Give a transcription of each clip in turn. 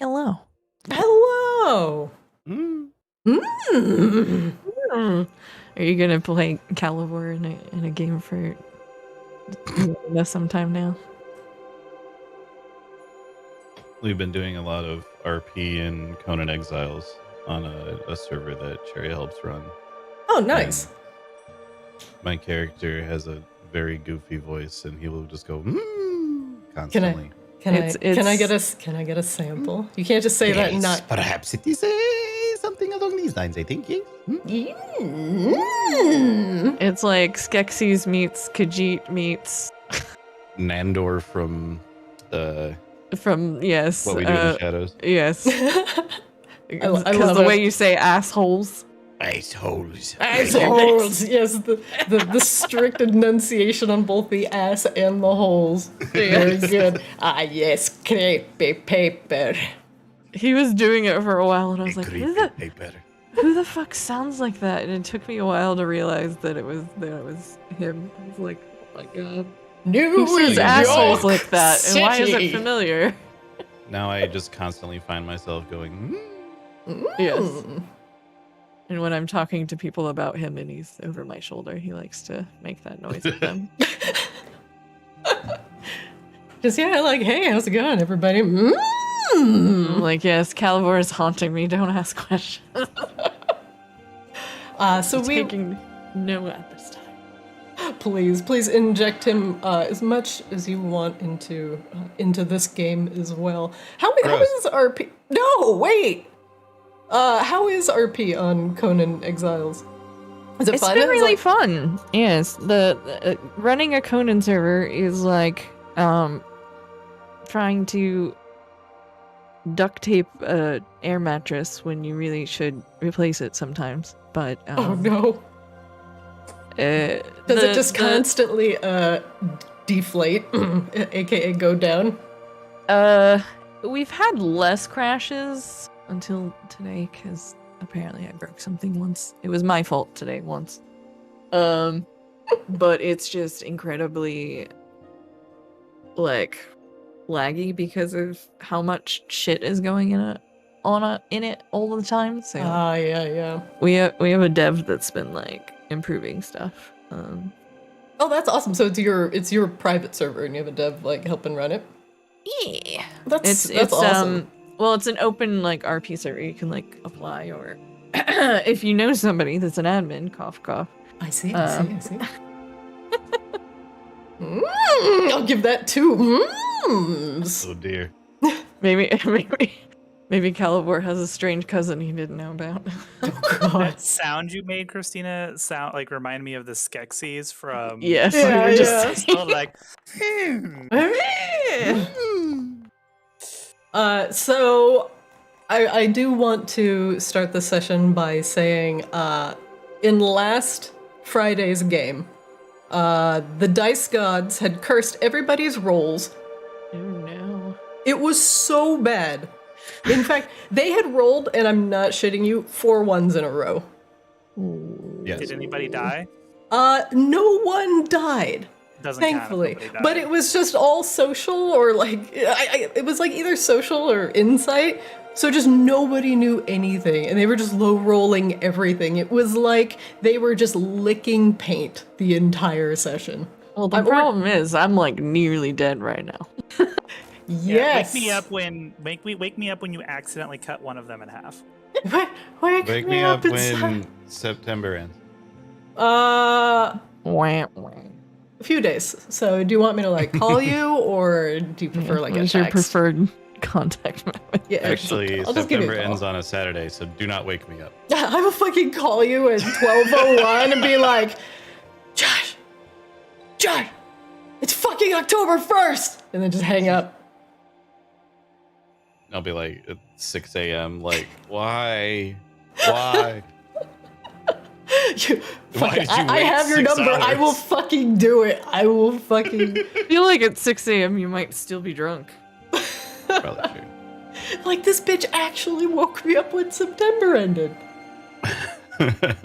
Hello. Hello. Are you gonna play Calibur in a game for sometime now? We've been doing a lot of RP and Conan Exiles on a server that Cherry helps run. Oh, nice. And my character has a very goofy voice, and he will just go constantly. Can I get a sample? You can't just say that and not. Perhaps it is something along these lines, I think. Yes. It's like Skeksis meets Khajiit meets Nandor from yes. What We Do in the Shadows. Yes. I Because love the it. way you say assholes. Assholes. Assholes. Yes, the strict enunciation on both the ass and the holes. Very good. Ah, yes, creepy paper. He was doing it for a while, and I was like, Paper. who the fuck sounds like that? And it took me a while to realize that it was him. I was like, oh my god. New Who says York assholes like that? And why is City. it familiar? Now I just constantly find myself going, Yes. And when I'm talking to people about him and he's over my shoulder, he likes to make that noise with them. Just like, hey, how's it going, everybody? I'm like, yes, Calibur is haunting me. Don't ask questions. So we Taking no at this time. please inject him as much as you want into this game as well. How is RP? No, wait. How is RP on Conan Exiles? Is it It's fun? been really fun. Yes, the running a Conan server is like trying to duct tape a air mattress when you really should replace it sometimes. But Oh no! Does it just constantly deflate, aka go down? We've had less crashes until today, because apparently I broke something once. It was my fault today once. But it's just incredibly laggy because of how much shit is going in it all the time. So Yeah. we have a dev that's been improving stuff. Oh, that's awesome. So it's your private server, and you have a dev helping run it. Yeah, That's it's awesome. well, it's an open RP server. You can apply, or if you know somebody that's an admin, cough cough. I see. I'll give that 2 mms. oh dear. Maybe Calibur has a strange cousin he didn't know about. That sound you made, Christina, reminded me of the Skeksis from. Yes, Yeah, we were just yeah. So, like, So I do want to start the session by saying, in last Friday's game, the dice gods had cursed everybody's rolls. Oh no. It was so bad. In fact, they had rolled, and I'm not shitting you, 4 1s in a row. Yes. did anybody die? No one died. Doesn't count if Thankfully, nobody died. but it was just all social, or it was either social or insight. So just nobody knew anything, and they were just low rolling everything. It was like they were just licking paint the entire session. Well, the problem is I'm nearly dead right now. Yes. Wake me up when you accidentally cut one of them in half. Wake me up inside. when September ends. A Wah, wah. few days. So do you want me to call you, or do you prefer What a is your text? preferred contact method? Yeah, Actually, I'll just give you September a call. ends on a Saturday, so do not wake me up. I will fucking call you at 12:01 and be like, Josh, it's fucking October 1st, and then just hang up. I'll be at 6 a.m. Why? Why? Why did you I wait have your 6 number. I will hours? fucking do it. I will fucking. I feel like at 6 a.m. you might still be drunk. Probably true. This bitch actually woke me up when September ended.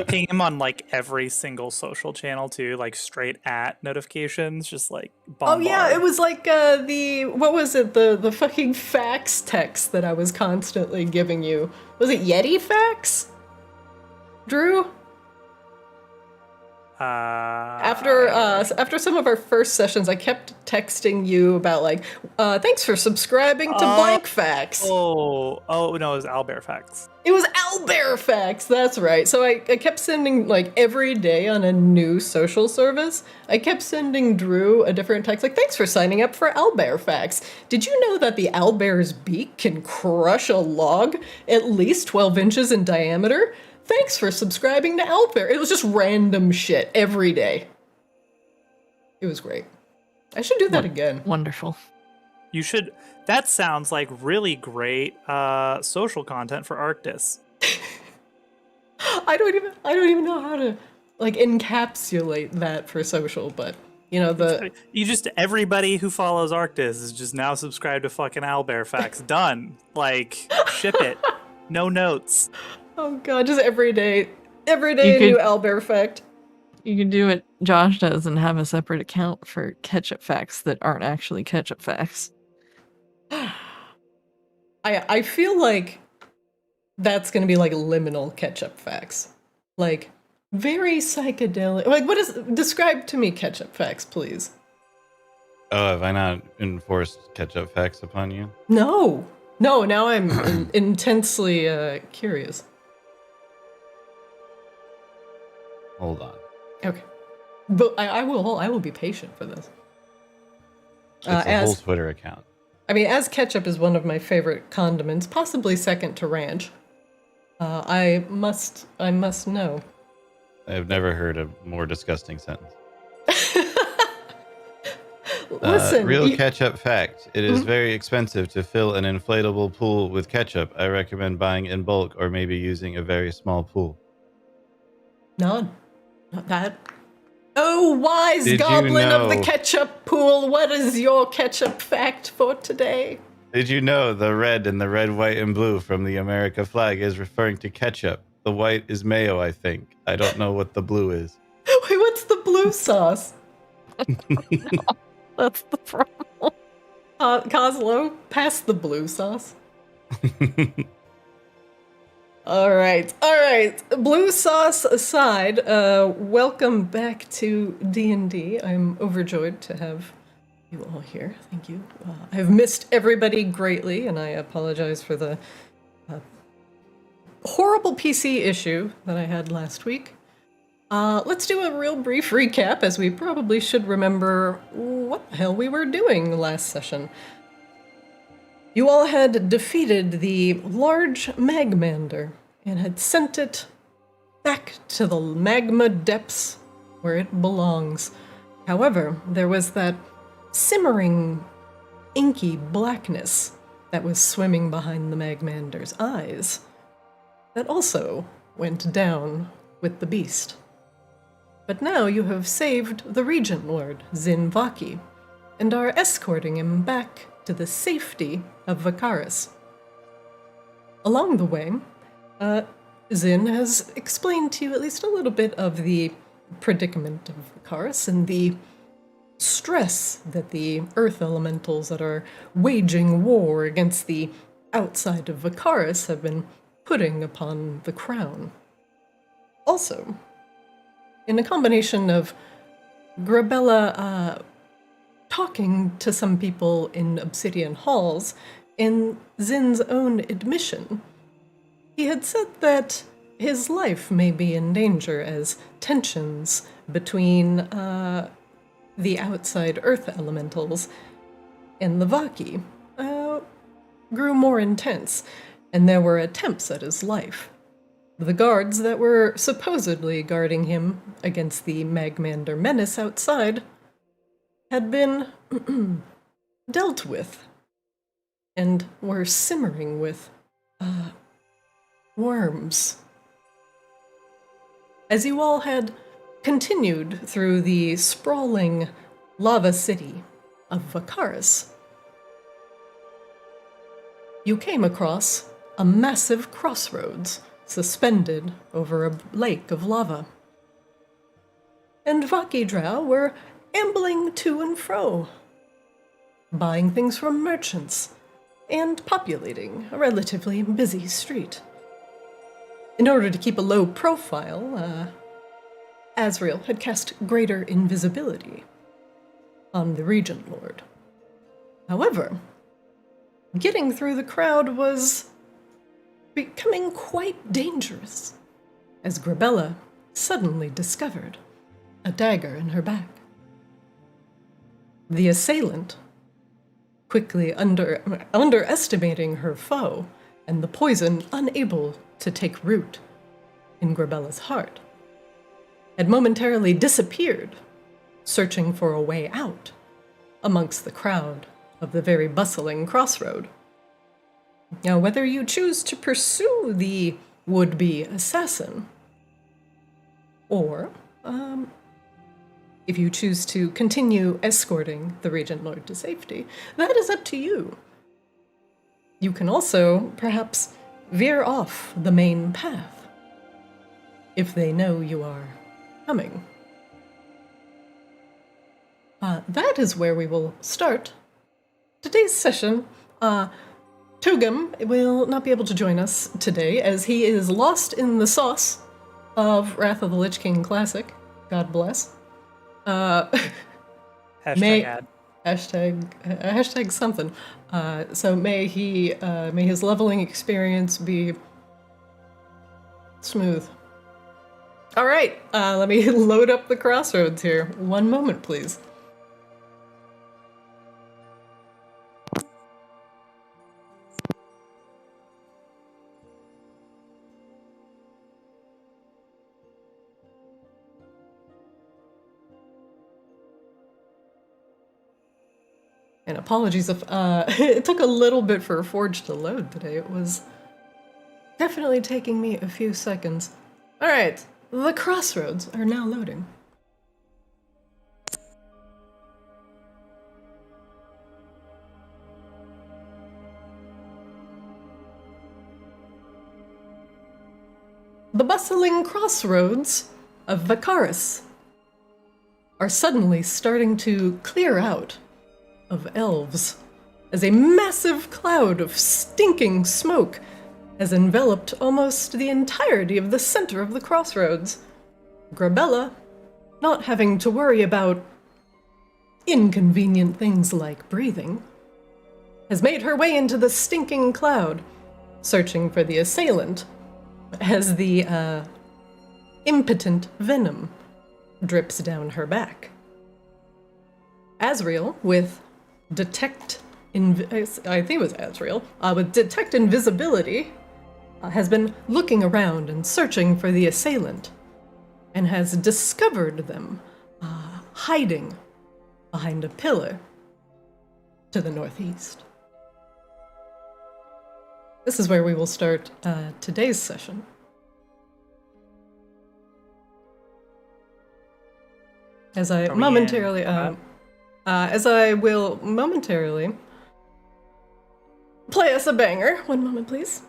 Ping him on like every single social channel too, like straight at notifications, just like bombard. Oh yeah, it was like what was it? The fucking fax text that I was constantly giving you. Was it Yeti fax? Drew? After some of our first sessions, I kept texting you about like, thanks for subscribing to blank fax. Oh no, it was Owlbear fax. It was Owlbear fax, that's right. So I kept sending, like, every day on a new social service, I kept sending Drew a different text, like, thanks for signing up for Owlbear fax. Did you know that the owlbear's beak can crush a log at least 12 inches in diameter? Thanks for subscribing to Owlbear. It was just random shit every day. It was great. I should do that again. Wonderful. You should. That sounds like really great social content for Arctis. I don't even know how to like encapsulate that for social, but you know everybody who follows Arctis is just now subscribed to fucking Owlbear facts. Done. Like ship it. No notes. Oh god, just every day a new Owlbear fact. You can do what Josh does and have a separate account for ketchup facts that aren't actually ketchup facts. I feel like that's gonna be like liminal ketchup facts. Like very psychedelic. Like describe to me ketchup facts, please. Oh, have I not enforced ketchup facts upon you? No, now I'm intensely curious. Hold on. Okay. But I will be patient for this. It's a whole Twitter account. I mean, as ketchup is one of my favorite condiments, possibly second to ranch. I must know. I've never heard a more disgusting sentence. Listen, real ketchup fact. It is very expensive to fill an inflatable pool with ketchup. I recommend buying in bulk or maybe using a very small pool. None. Not that. Oh, wise goblin of the ketchup pool, what is your ketchup fact for today? Did you know the red and the red, white, and blue from the America flag is referring to ketchup? The white is mayo, I think. I don't know what the blue is. Wait, what's the blue sauce? That's the problem. Coslow, pass the blue sauce. All right. Blue sauce aside, welcome back to D&D. I'm overjoyed to have you all here. Thank you. I've missed everybody greatly, and I apologize for the horrible PC issue that I had last week. Let's do a real brief recap, as we probably should remember what the hell we were doing last session. You all had defeated the large magmander and had sent it back to the magma depths where it belongs. However, there was that simmering, inky blackness that was swimming behind the magmander's eyes that also went down with the beast. But now you have saved the Regent Lord, Zyn V'Aki, and are escorting him back to the safety of Vakaris. Along the way, Zyn has explained to you at least a little bit of the predicament of Vakaris and the stress that the earth elementals that are waging war against the outside of Vakaris have been putting upon the crown. Also, in a combination of Grabella talking to some people in Obsidian Halls, in Zyn's own admission, he had said that his life may be in danger as tensions between the outside earth elementals and the V'Aki grew more intense, and there were attempts at his life. The guards that were supposedly guarding him against the Magmander menace outside had been dealt with and were simmering with worms. As you all had continued through the sprawling lava city of Vakaris, you came across a massive crossroads suspended over a lake of lava. And V'Aki drow were ambling to and fro, buying things from merchants, and populating a relatively busy street. In order to keep a low profile, Azrael had cast greater invisibility on the Regent Lord. However, getting through the crowd was becoming quite dangerous, as Grabella suddenly discovered a dagger in her back. The assailant, quickly underestimating her foe and the poison unable to take root in Grabella's heart, had momentarily disappeared, searching for a way out amongst the crowd of the very bustling crossroad. Now, whether you choose to pursue the would-be assassin, or if you choose to continue escorting the Regent Lord to safety, that is up to you. You can also, perhaps, veer off the main path, if they know you are coming. That is where we will start today's session. Tugum will not be able to join us today, as he is lost in the sauce of Wrath of the Lich King Classic. God bless. Hashtag ad. Hashtag something. So may his leveling experience be smooth. All right, let me load up the crossroads here. One moment, please. And apologies if it took a little bit for Forge to load today. It was definitely taking me a few seconds. All right, the crossroads are now loading. The bustling crossroads of Vakaris are suddenly starting to clear out of elves, as a massive cloud of stinking smoke has enveloped almost the entirety of the center of the crossroads. Grabella, not having to worry about inconvenient things like breathing, has made her way into the stinking cloud, searching for the assailant, as the impotent venom drips down her back. Azrael, with I think it was Azrael, with detect invisibility, has been looking around and searching for the assailant, and has discovered them hiding behind a pillar to the northeast. This is where we will start today's session. As I will momentarily play us a banger. One moment, please.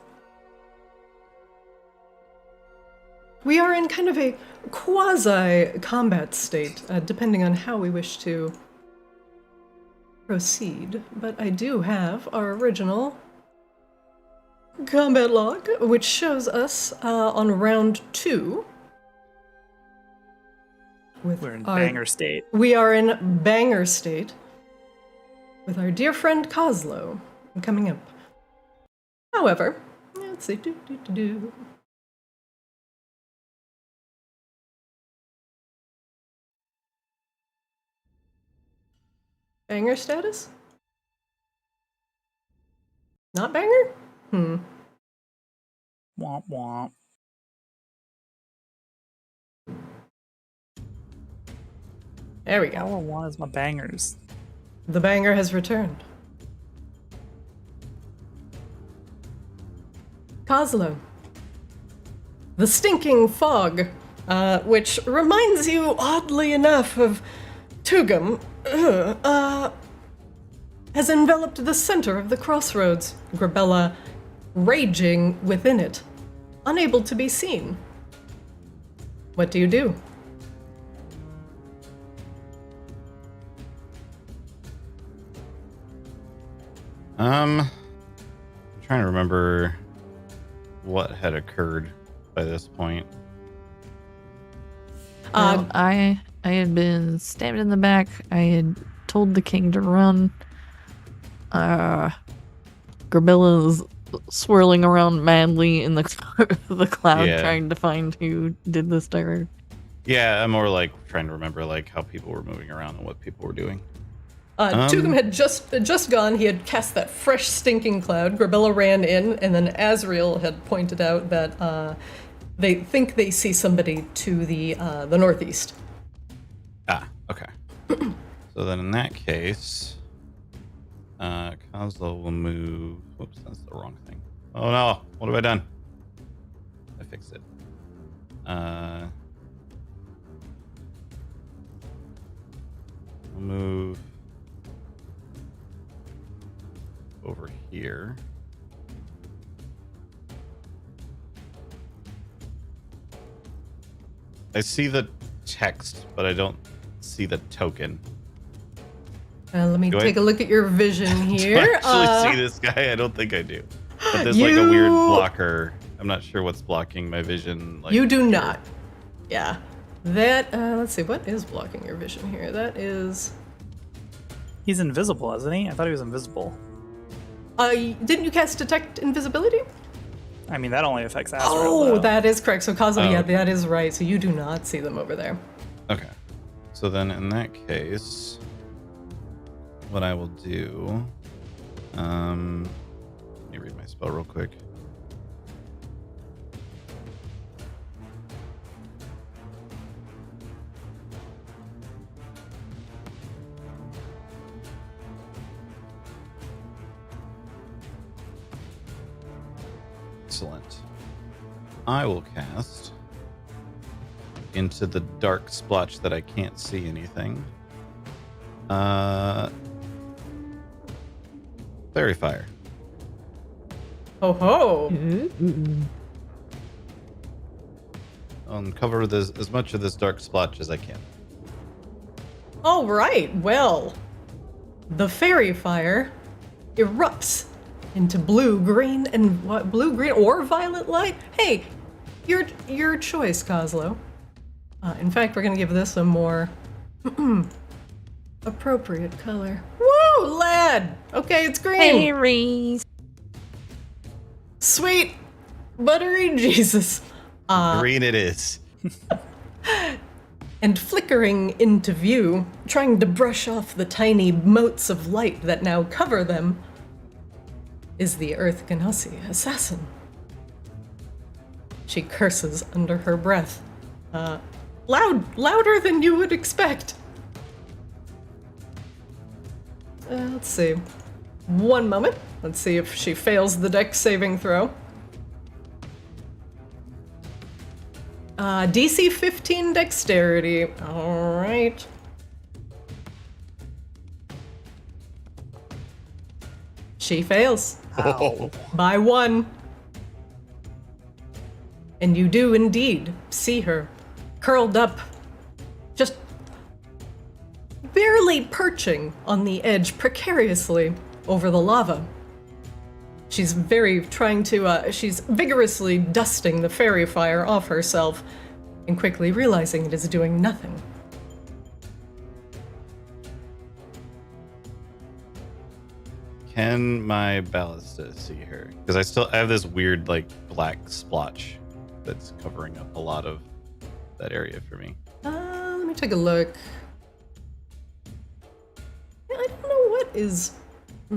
We are in kind of a quasi-combat state, depending on how we wish to proceed. But I do have our original combat log, which shows us on round 2. We're in banger state. We are in banger state with our dear friend Kozlo coming up. However, let's see. Banger status? Not banger? Womp womp. There we go. All I want is my bangers. The banger has returned. Kozlo. The stinking fog, which reminds you, oddly enough, of Tugum, has enveloped the center of the crossroads, Grabella raging within it, unable to be seen. What do you do? I'm trying to remember what had occurred by this point. Well, I had been stabbed in the back. I had told the king to run. Grabilla's swirling around madly in the cloud, Yeah. trying to find who did this to her. Yeah, I'm more like trying to remember like how people were moving around and what people were doing. Tugum had just gone. He had cast that fresh stinking cloud. Grabilla ran in, and then Azriel had pointed out that they think they see somebody to the northeast. Ah, okay. So then in that case, Kozlo will move. Whoops, that's the wrong thing. Oh no, what have I done? I fixed it. I'll move over here. I see the text, but I don't see the token. Let me Do take a look at your vision Do here. I actually see this guy? I don't think I do. But there's like a weird blocker. I'm not sure what's blocking my vision. Like, You do here. not. Yeah. That, let's see, what is blocking your vision here? That is... He's invisible, isn't he? I thought he was invisible. Didn't you cast Detect Invisibility? I mean, that only affects Azrael. Oh, though. that is correct. So Kozlo, yeah, okay. that is right. So you do not see them over there. Okay. So then in that case, what I will do, let me read my spell real quick. Excellent. I will cast into the dark splotch that I can't see anything. Fairy fire. Ho ho! I'll cover this, as much of this dark splotch as I can. All right, well, the fairy fire erupts into blue, green, and what? Blue, green, or violet light? Hey, your choice, Kozlo. In fact, we're gonna give this a more appropriate color. Woo, lad! Okay, it's green. Fairies. Sweet, buttery Jesus. Green it is. And flickering into view, trying to brush off the tiny motes of light that now cover them, is the Earth Genasi assassin. She curses under her breath. Louder than you would expect. Let's see. One moment. Let's see if she fails the dex saving throw. DC 15 dexterity. All right. She fails. Ow. By one. And you do indeed see her curled up, just barely perching on the edge precariously over the lava. She's she's vigorously dusting the fairy fire off herself and quickly realizing it is doing nothing. Can my ballista see her? Because I have this weird like black splotch that's covering up a lot of that area for me. Let me take a look. Yeah, I don't know what is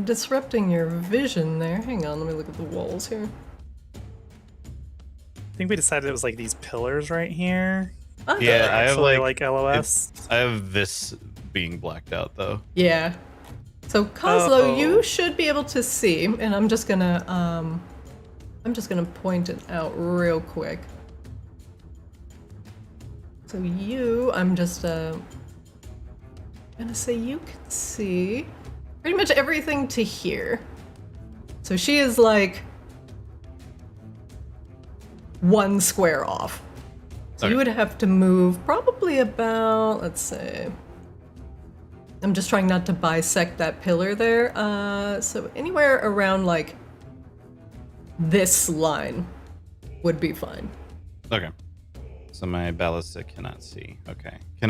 disrupting your vision there. Hang on, let me look at the walls here. I think we decided it was like these pillars right here. Yeah, I have Actually, like LOS. I have this being blacked out though. Yeah. So Kozlo, Oh. you should be able to see, and I'm just gonna point it out real quick. So I'm just gonna say you can see pretty much everything to here. So she is like 1 square off. So Okay. you would have to move probably about, let's say, I'm just trying not to bisect that pillar there. So anywhere around like this line would be fine. Okay. So my ballista cannot see. Okay. Can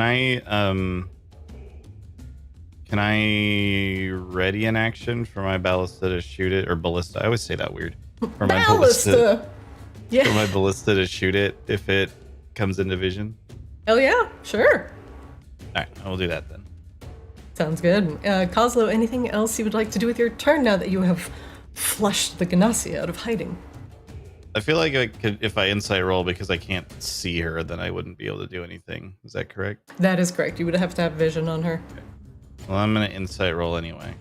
I ready an action for my ballista to shoot it, or ballista? I always say that weird. For my Ballista! Yeah. For my ballista to shoot it if it comes into vision. Hell yeah, sure. All right, I will do that then. Sounds good. Kozlo, anything else you would like to do with your turn now that you have flushed the genasi out of hiding? I feel like I could, if I insight roll because I can't see her, then I wouldn't be able to do anything. Is that correct? That is correct. You would have to have vision on her. Okay. Well, I'm gonna insight roll anyway.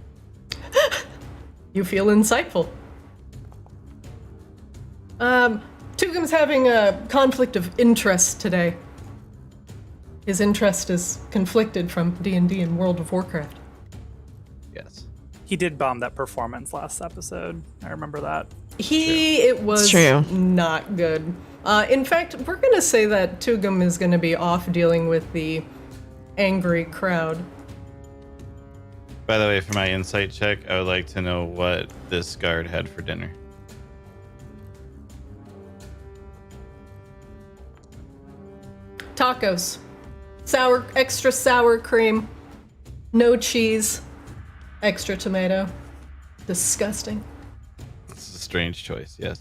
You feel insightful. Tugum's having a conflict of interest today. His interest is conflicted from D&D and World of Warcraft. Yes. He did bomb that performance last episode. I remember that. It was True. not good. In fact, we're going to say that Tugum is going to be off dealing with the angry crowd. By the way, for my insight check, I would like to know what this guard had for dinner. Tacos. Extra sour cream. No cheese. Extra tomato. Disgusting. It's a strange choice, yes.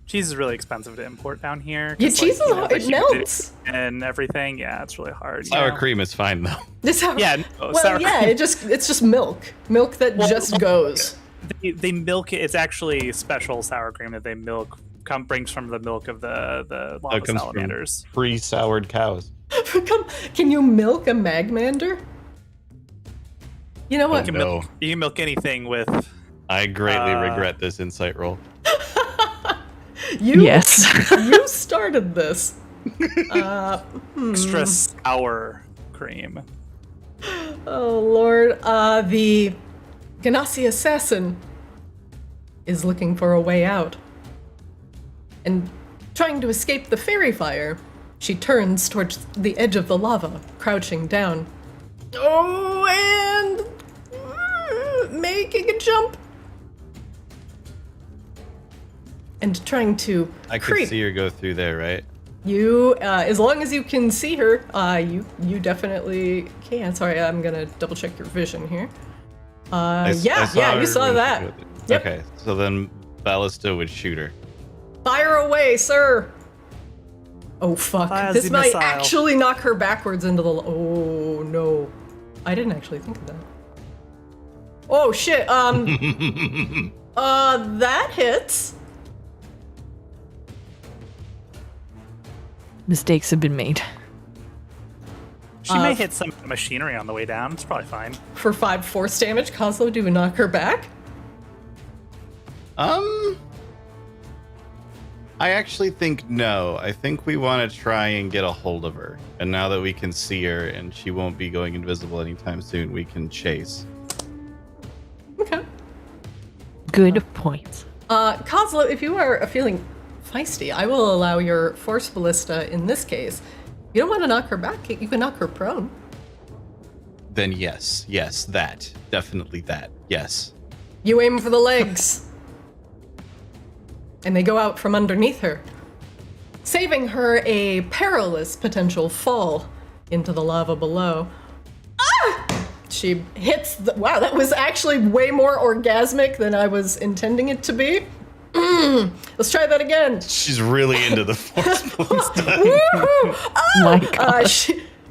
Cheese is really expensive to import down here. Yeah, 'cause, cheese is the it melts. humidity and everything. Yeah, it's really hard. Sour you know? cream is fine though. The sour. Yeah, no, Well, sour yeah, cream. it's just milk. Milk that just goes. They milk it. It's actually special sour cream that they milk. Brings from the milk of the lava It comes salamanders. from pre-soured cows. Can you milk a magmander? You know what? No. You can milk anything with. I greatly regret this insight roll. Yes. You started this. Extra sour cream. Oh lord. The Genasi assassin is looking for a way out. And trying to escape the fairy fire, she turns towards the edge of the lava, crouching down. Oh, and making a jump. And trying to I could creep. see her go through there, right? You, as long as you can see her, you definitely can. Sorry, I'm gonna double check your vision here. I Yeah, you her saw when she that. went through. Yep. Okay, so then Ballista would shoot her. Fire away, sir! Oh fuck, Fire this the might missile. actually knock her backwards into the... Oh no. I didn't actually think of that. Oh shit, that hits. Mistakes have been made. She may hit some machinery on the way down. It's probably fine. For 5 force damage, Kozlo, do we knock her back? I actually think no. I think we want to try and get a hold of her. And now that we can see her and she won't be going invisible anytime soon, we can chase. Okay. Good point. Kozlo, if you are feeling feisty, I will allow your force ballista in this case. You don't want to knock her back, you can knock her prone. Then yes, that. Definitely that. Yes. You aim for the legs. And they go out from underneath her, saving her a perilous potential fall into the lava below. Ah! She hits the... Wow, that was actually way more orgasmic than I was intending it to be. Let's try that again. She's really into the force ballista. Woohoo! Oh! My God.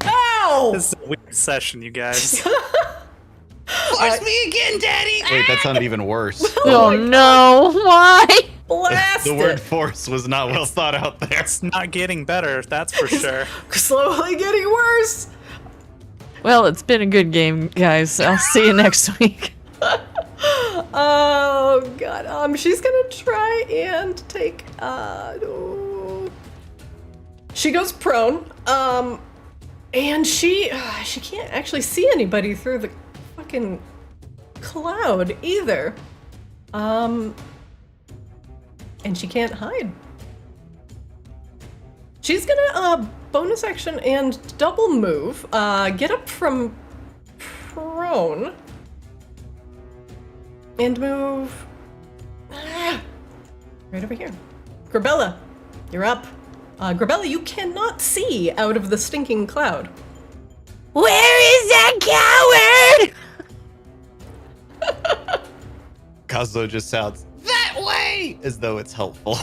Ow! This is a weird session, you guys. Force me again, Daddy! Wait, that sounded even worse. Oh no, why? Blast The word it! force was not well thought out there. It's not getting better, that's for sure. Slowly getting worse. Well, it's been a good game, guys. I'll see you next week. Oh god. She's gonna try and take. Oh. She goes prone. And she can't actually see anybody through the fucking cloud either. And she can't hide. She's gonna bonus action and double move. Get up from prone. And move right over here. Grabella, you're up. Grabella, you cannot see out of the stinking cloud. Where is that coward? Kazuo just shouts, "That way!" as though it's helpful.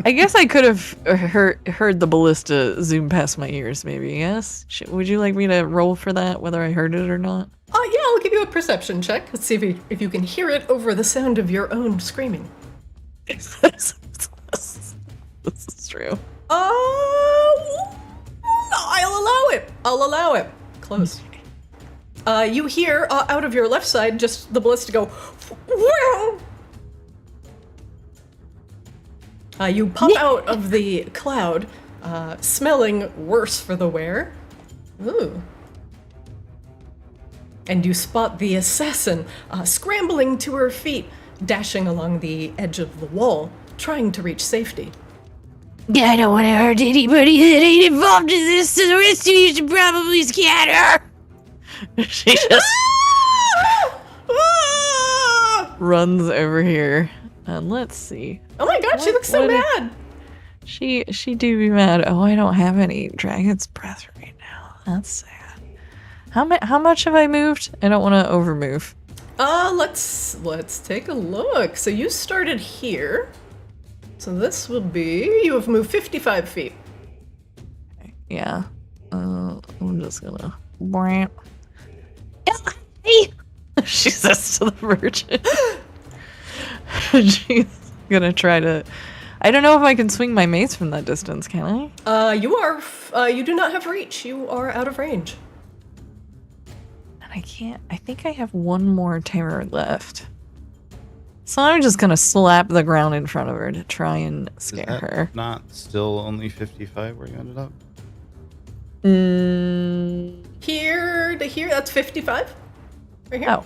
I guess I could have heard the ballista zoom past my ears, maybe, yes? Would you like me to roll for that, whether I heard it or not? Yeah, I'll give you a perception check. Let's see if you can hear it over the sound of your own screaming. This is true. I'll allow it. Close. You hear out of your left side just the ballista go. You pop out of the cloud, smelling worse for the wear. Ooh. And you spot the assassin scrambling to her feet, dashing along the edge of the wall, trying to reach safety. I don't want to hurt anybody that ain't involved in this, so the rest of you should probably scatter. She just runs over here. And let's see. Oh my god, she looks so mad! She do be mad. Oh, I don't have any dragon's breath right now. That's sad. How much have I moved? I don't want to overmove. Let's take a look. So you started here. So this will be, you have moved 55 feet. Yeah. I'm just gonna. She says to the virgin. She's gonna try to. I don't know if I can swing my mace from that distance, can I? You do not have reach. You are out of range. And I can't. I think I have one more terror left. So I'm just gonna slap the ground in front of her to try and scare her. Not still only 55 where you ended up? Here to here, that's 55. Right here. Oh.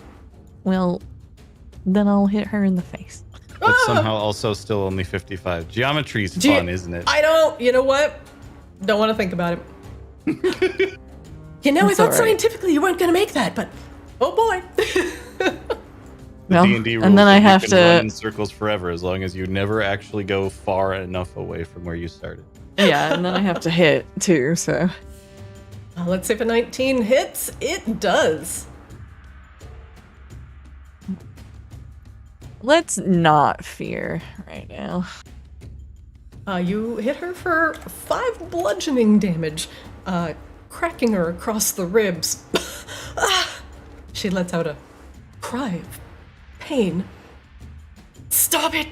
Well, then I'll hit her in the face. But somehow also still only 55. Geometry's fun, isn't it? You know what? Don't want to think about it. I thought scientifically you weren't going to make that, but oh boy. The D&D rules and then I have you to can run in circles forever as long as you never actually go far enough away from where you started. Yeah, and then I have to hit too, so. Let's see if a 19 hits. It does. Let's not fear right now. You hit her for 5 bludgeoning damage, cracking her across the ribs. She lets out a cry of pain. Stop it!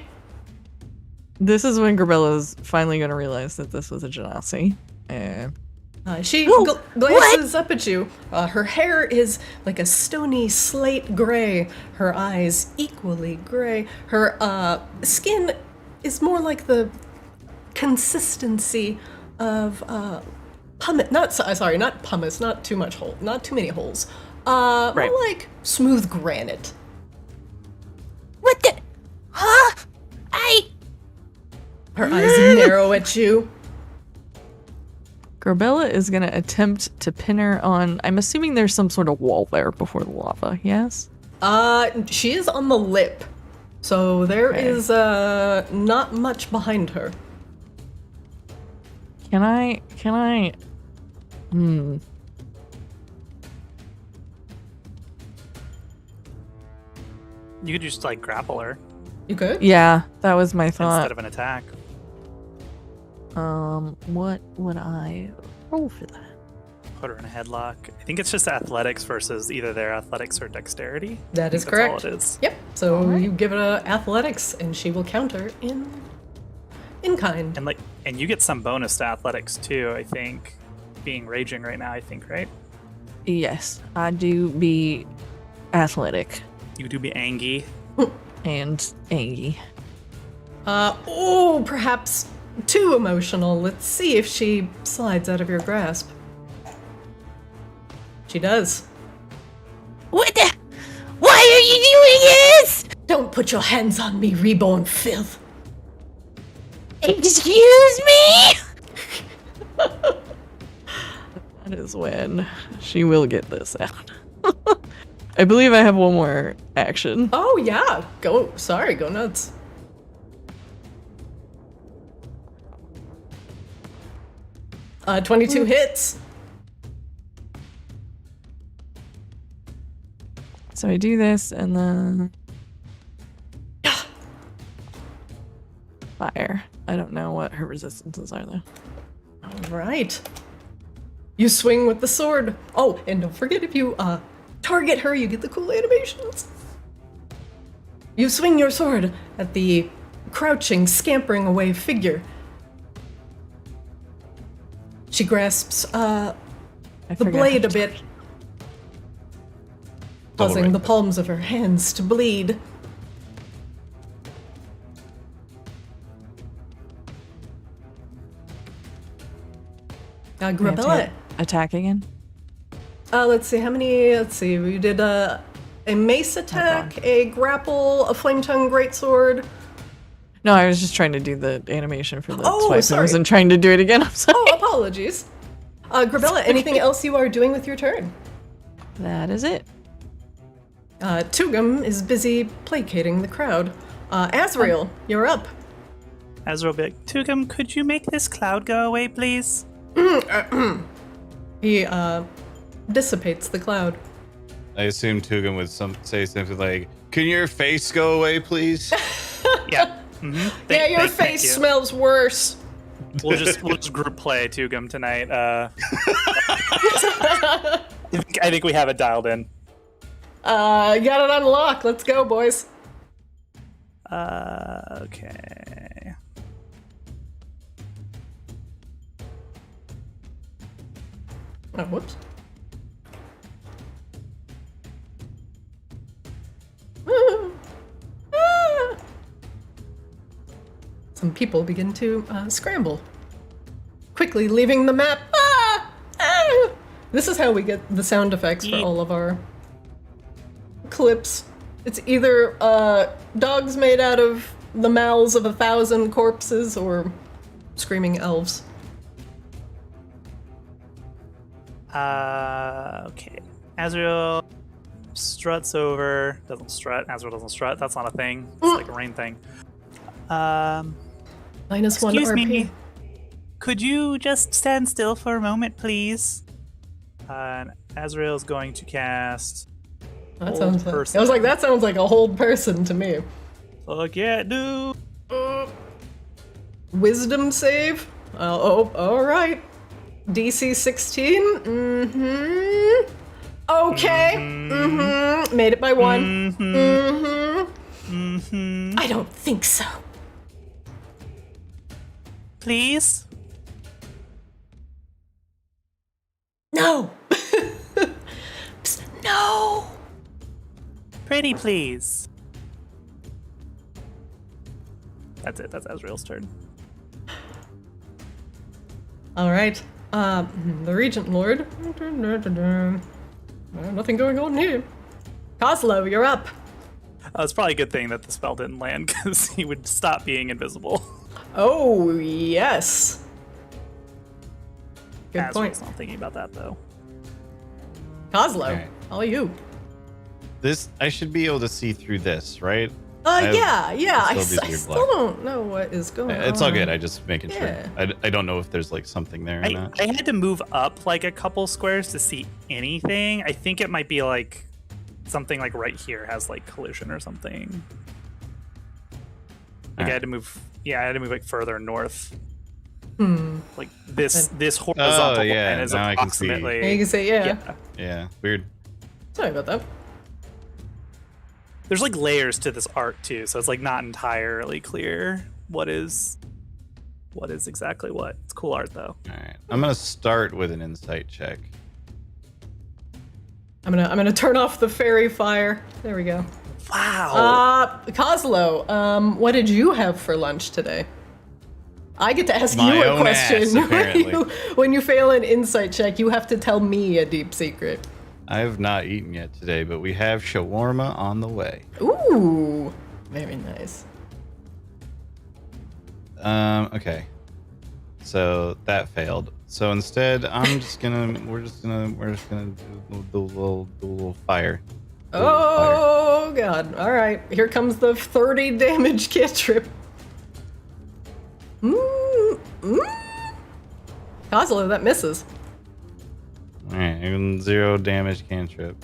This is when Grabella's finally going to realize that this was a genasi. She glances up at you. Her hair is like a stony slate gray. Her eyes equally gray. Her skin is more like the consistency of pumice. Not pumice. Not too much hole. Not too many holes. More like smooth granite. What the? Huh? Her eyes narrow at you. Grabella is going to attempt to pin her on. I'm assuming there's some sort of wall there before the lava, yes? She is on the lip. So there is not much behind her. Can I? You could just like grapple her You could? Yeah, that was my thought. instead of an attack. What would I roll for that? Put her in a headlock. I think it's just athletics versus either their athletics or dexterity. That is That's correct. all it is. Yep. So you give it a athletics, and she will counter in kind. And you get some bonus to athletics too, I think. Being raging right now, I think, right? Yes, I do be athletic You do be angy. and angy. Perhaps too emotional. Let's see if she slides out of your grasp. She does. What the? Why are you doing this? Don't put your hands on me, reborn filth. Excuse me? That is when she will get this out. I believe I have one more action. Oh yeah, go nuts. 22 hits. So I do this and then fire. I don't know what her resistances are though. All right. You swing with the sword. Oh, and don't forget, if you target her, you get the cool animations. You swing your sword at the crouching, scampering away figure. She grasps the blade a bit, causing the palms of her hands to bleed. Grabella. Attack again? Let's see, how many? Let's see, we did a mace attack, a grapple, a flame tongue greatsword. No, I was just trying to do the animation for the Oh, swipe. sorry. I wasn't trying to do it again. I'm sorry. Oh, apologies. Grabella, anything else you are doing with your turn? That is it. Tugum is busy placating the crowd. Azrael, you're up. Azrael be like, Tugum, could you make this cloud go away, please? He dissipates the cloud. I assume Tugum would say something like, "Can your face go away, please?" Yeah. Mm-hmm. Yeah, your face smells worse. We'll just group play Tugum tonight. I think we have it dialed in. Got it unlocked. Let's go, boys. Okay. Oh, whoops. Some people begin to scramble, quickly leaving the map. This is how we get the sound effects for all of our clips. It's either dogs made out of the mouths of 1,000 corpses or screaming elves. Okay. Azrael struts over. Doesn't strut. Azrael doesn't strut. That's not a thing. It's like a rain thing. Minus one Excuse RP. me. Could you just stand still for a moment, please? And Azrael's going to cast. That sounds like, I was like, that sounds like a hold person to me. Fuck yeah, dude. Wisdom save. All right. DC 16. Mm-hmm. Okay. Mm-hmm. Made it by one. Mm-hmm. Mm-hmm. I don't think so. Please? No. Psst, no. Pretty please. That's it. That's Azrael's turn. All right. The Regent Lord. Nothing going on here. Coslow, you're up. It's probably a good thing that the spell didn't land because he would stop being invisible. Oh, yes. Good Azrael's point. not thinking about that though. Coslow, Okay. all you. This I should be able to see through this, right? I have- Yeah. I still these weird still don't know what is going on. It's all good. I just making Yeah. sure. I don't know if there's like something there or not. I had to move up like a couple squares to see anything. I think it might be like something like right here has like collision or something. Like I had to move. Yeah, I had to move like further north. Like this horizontal yeah, line is now I can see. approximately. Yeah, you can say, yeah. Yeah. Yeah, weird. Sorry about that. There's like layers to this art too, so it's like not entirely clear what is exactly what. It's cool art though. All right, I'm gonna start with an insight check. I'm gonna turn off the fairy fire. There we go. Wow. Coslow, what did you have for lunch today? I get to ask My you a own question. ass, apparently. when you fail an insight check, you have to tell me a deep secret. I have not eaten yet today, but we have shawarma on the way. Ooh, very nice. Okay. So that failed. So instead, we're just gonna do a little fire. Oh god. Alright. Here comes the 30 damage cantrip. Kozlo, that misses. Alright, 0 damage cantrip.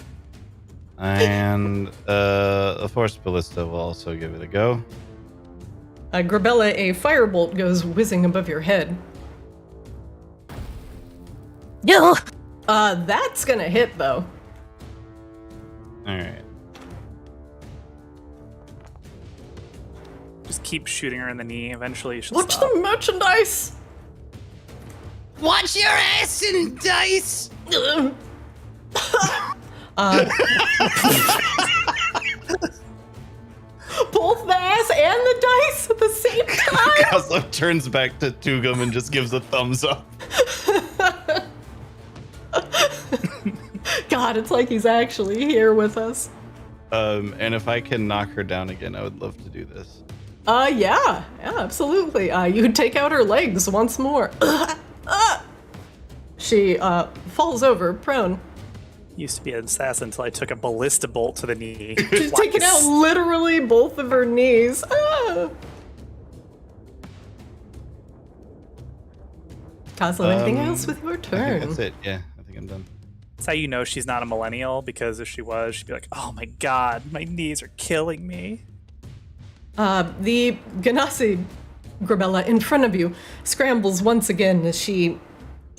And a force ballista will also give it a go. Grabella, a firebolt goes whizzing above your head. No. That's gonna hit though. Alright. Just keep shooting her in the knee. Eventually, she'll Watch stop. the merchandise! Watch your ass and dice! Both the ass and the dice at the same time! Kozlo turns back to Tugum and just gives a thumbs up. God, it's like he's actually here with us. And if I can knock her down again, I would love to do this. Yeah, absolutely. You take out her legs once more. She falls over, prone. Used to be an assassin until I took a ballista bolt to the knee. She's taking out literally both of her knees. Kozlo, anything else with your I think turn? that's it. Yeah, I think I'm done. That's how you know she's not a millennial, because if she was, she'd be like, oh my god, my knees are killing me. The genasi, Grabella, in front of you, scrambles once again as she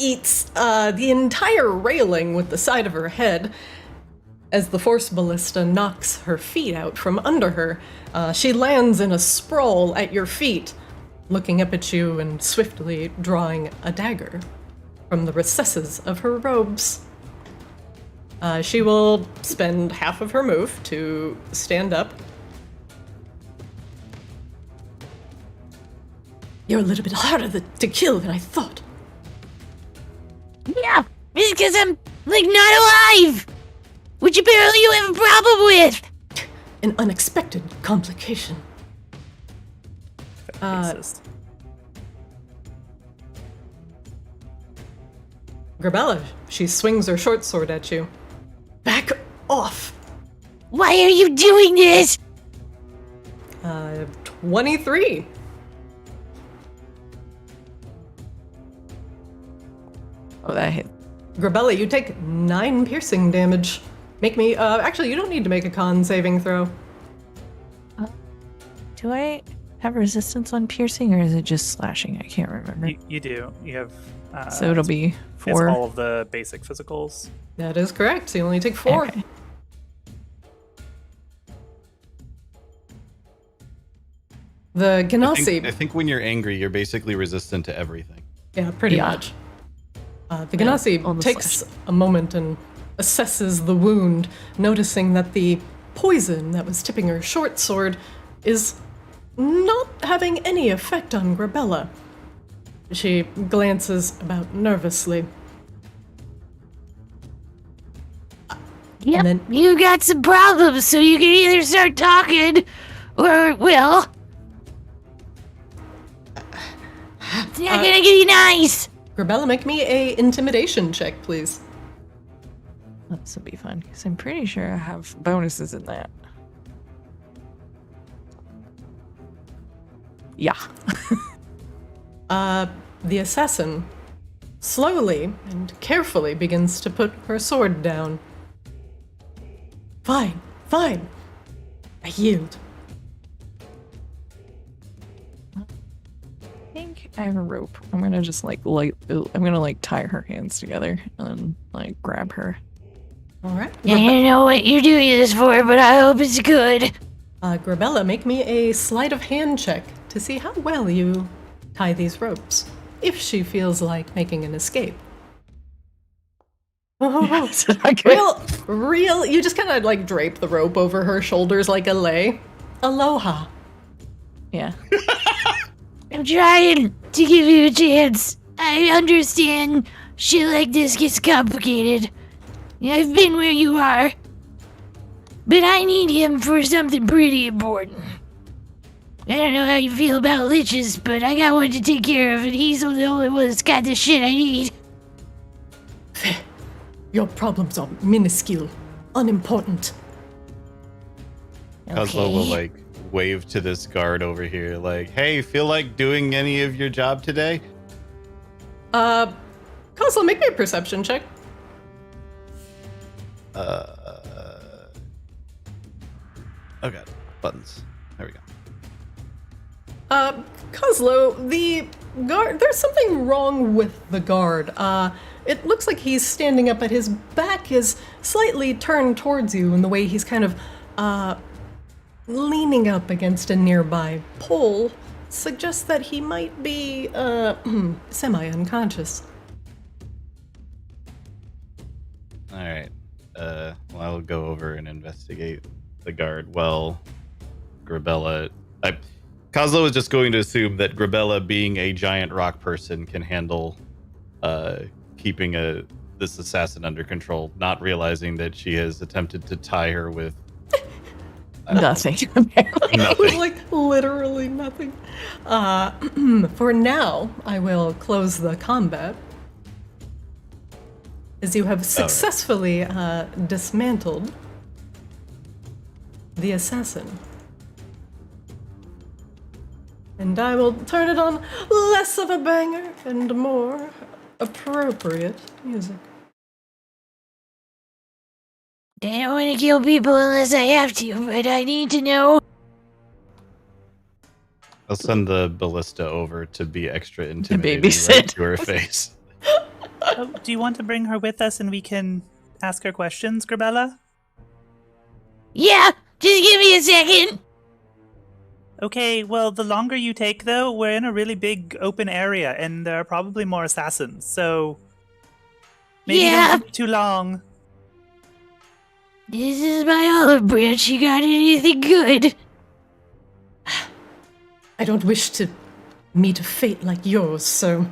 eats the entire railing with the side of her head. As the force ballista knocks her feet out from under her, she lands in a sprawl at your feet, looking up at you and swiftly drawing a dagger from the recesses of her robes. She will spend half of her move to stand up. You're a little bit harder to kill than I thought. Yeah, it's because I'm, like, not alive! Which apparently you have a problem with! An unexpected complication. Racist. Grabella, she swings her short sword at you. Back off! Why are you doing this? 23. Oh, that hit. Grabella, you take 9 piercing damage. Make me, actually, you don't need to make a con saving throw. Do I have resistance on piercing, or is it just slashing? I can't remember. You do. You have. So it'll be It's 4. all of the basic physicals. That is correct, so you only take 4. Okay. The genasi. I think when you're angry, you're basically resistant to everything. Yeah, pretty Yeah. much. The genasi on the takes a moment and assesses the wound, noticing that the poison that was tipping her short sword is not having any effect on Grabella. She glances about nervously. Yep, then- you got some problems, so you can either start talking, or, well... It's not gonna get you nice! Grabella, make me a intimidation check, please. This will be fun, because I'm pretty sure I have bonuses in that. Yeah. The assassin slowly and carefully begins to put her sword down. Fine, fine. I yield. I think I have a rope. I'm gonna just like I'm gonna like tie her hands together and like grab her. All right. I don't know what you're doing this for, but I hope it's good. Grabella, make me a sleight of hand check to see how well you tie these ropes, if she feels like making an escape. Oh, real, you just kind of like drape the rope over her shoulders like a lei. Aloha. Yeah. I'm trying to give you a chance. I understand shit like this gets complicated. I've been where you are. But I need him for something pretty important. I don't know how you feel about liches, but I got one to take care of, and he's the only one that's got the shit I need. Your problems are minuscule, unimportant. Kozlo will like wave to this guard over here, like, "Hey, feel like doing any of your job today?" Kozlo, make me a perception check. Oh god, buttons. There we go. Kozlo, the guard, there's something wrong with the guard. It looks like he's standing up, but his back is slightly turned towards you, and the way he's kind of, leaning up against a nearby pole suggests that he might be, semi-unconscious. Alright. Well, I will go over and investigate the guard. Well, Grabella... Kozlo is just going to assume that Grabella, being a giant rock person, can handle keeping this assassin under control, not realizing that she has attempted to tie her with... Nothing. It was like literally nothing. For now, I will close the combat. As you have successfully dismantled the assassin. And I will turn it on less of a banger and more appropriate music. I don't want to kill people unless I have to, but I need to know. I'll send the ballista over to be extra intimidating babysit. right to her face. Oh, do you want to bring her with us and we can ask her questions, Grabella? Yeah, just give me a second. Okay, well, the longer you take, though, we're in a really big open area, and there are probably more assassins, so... Maybe don't take too long. This is my olive branch. You got anything good? I don't wish to meet a fate like yours, so...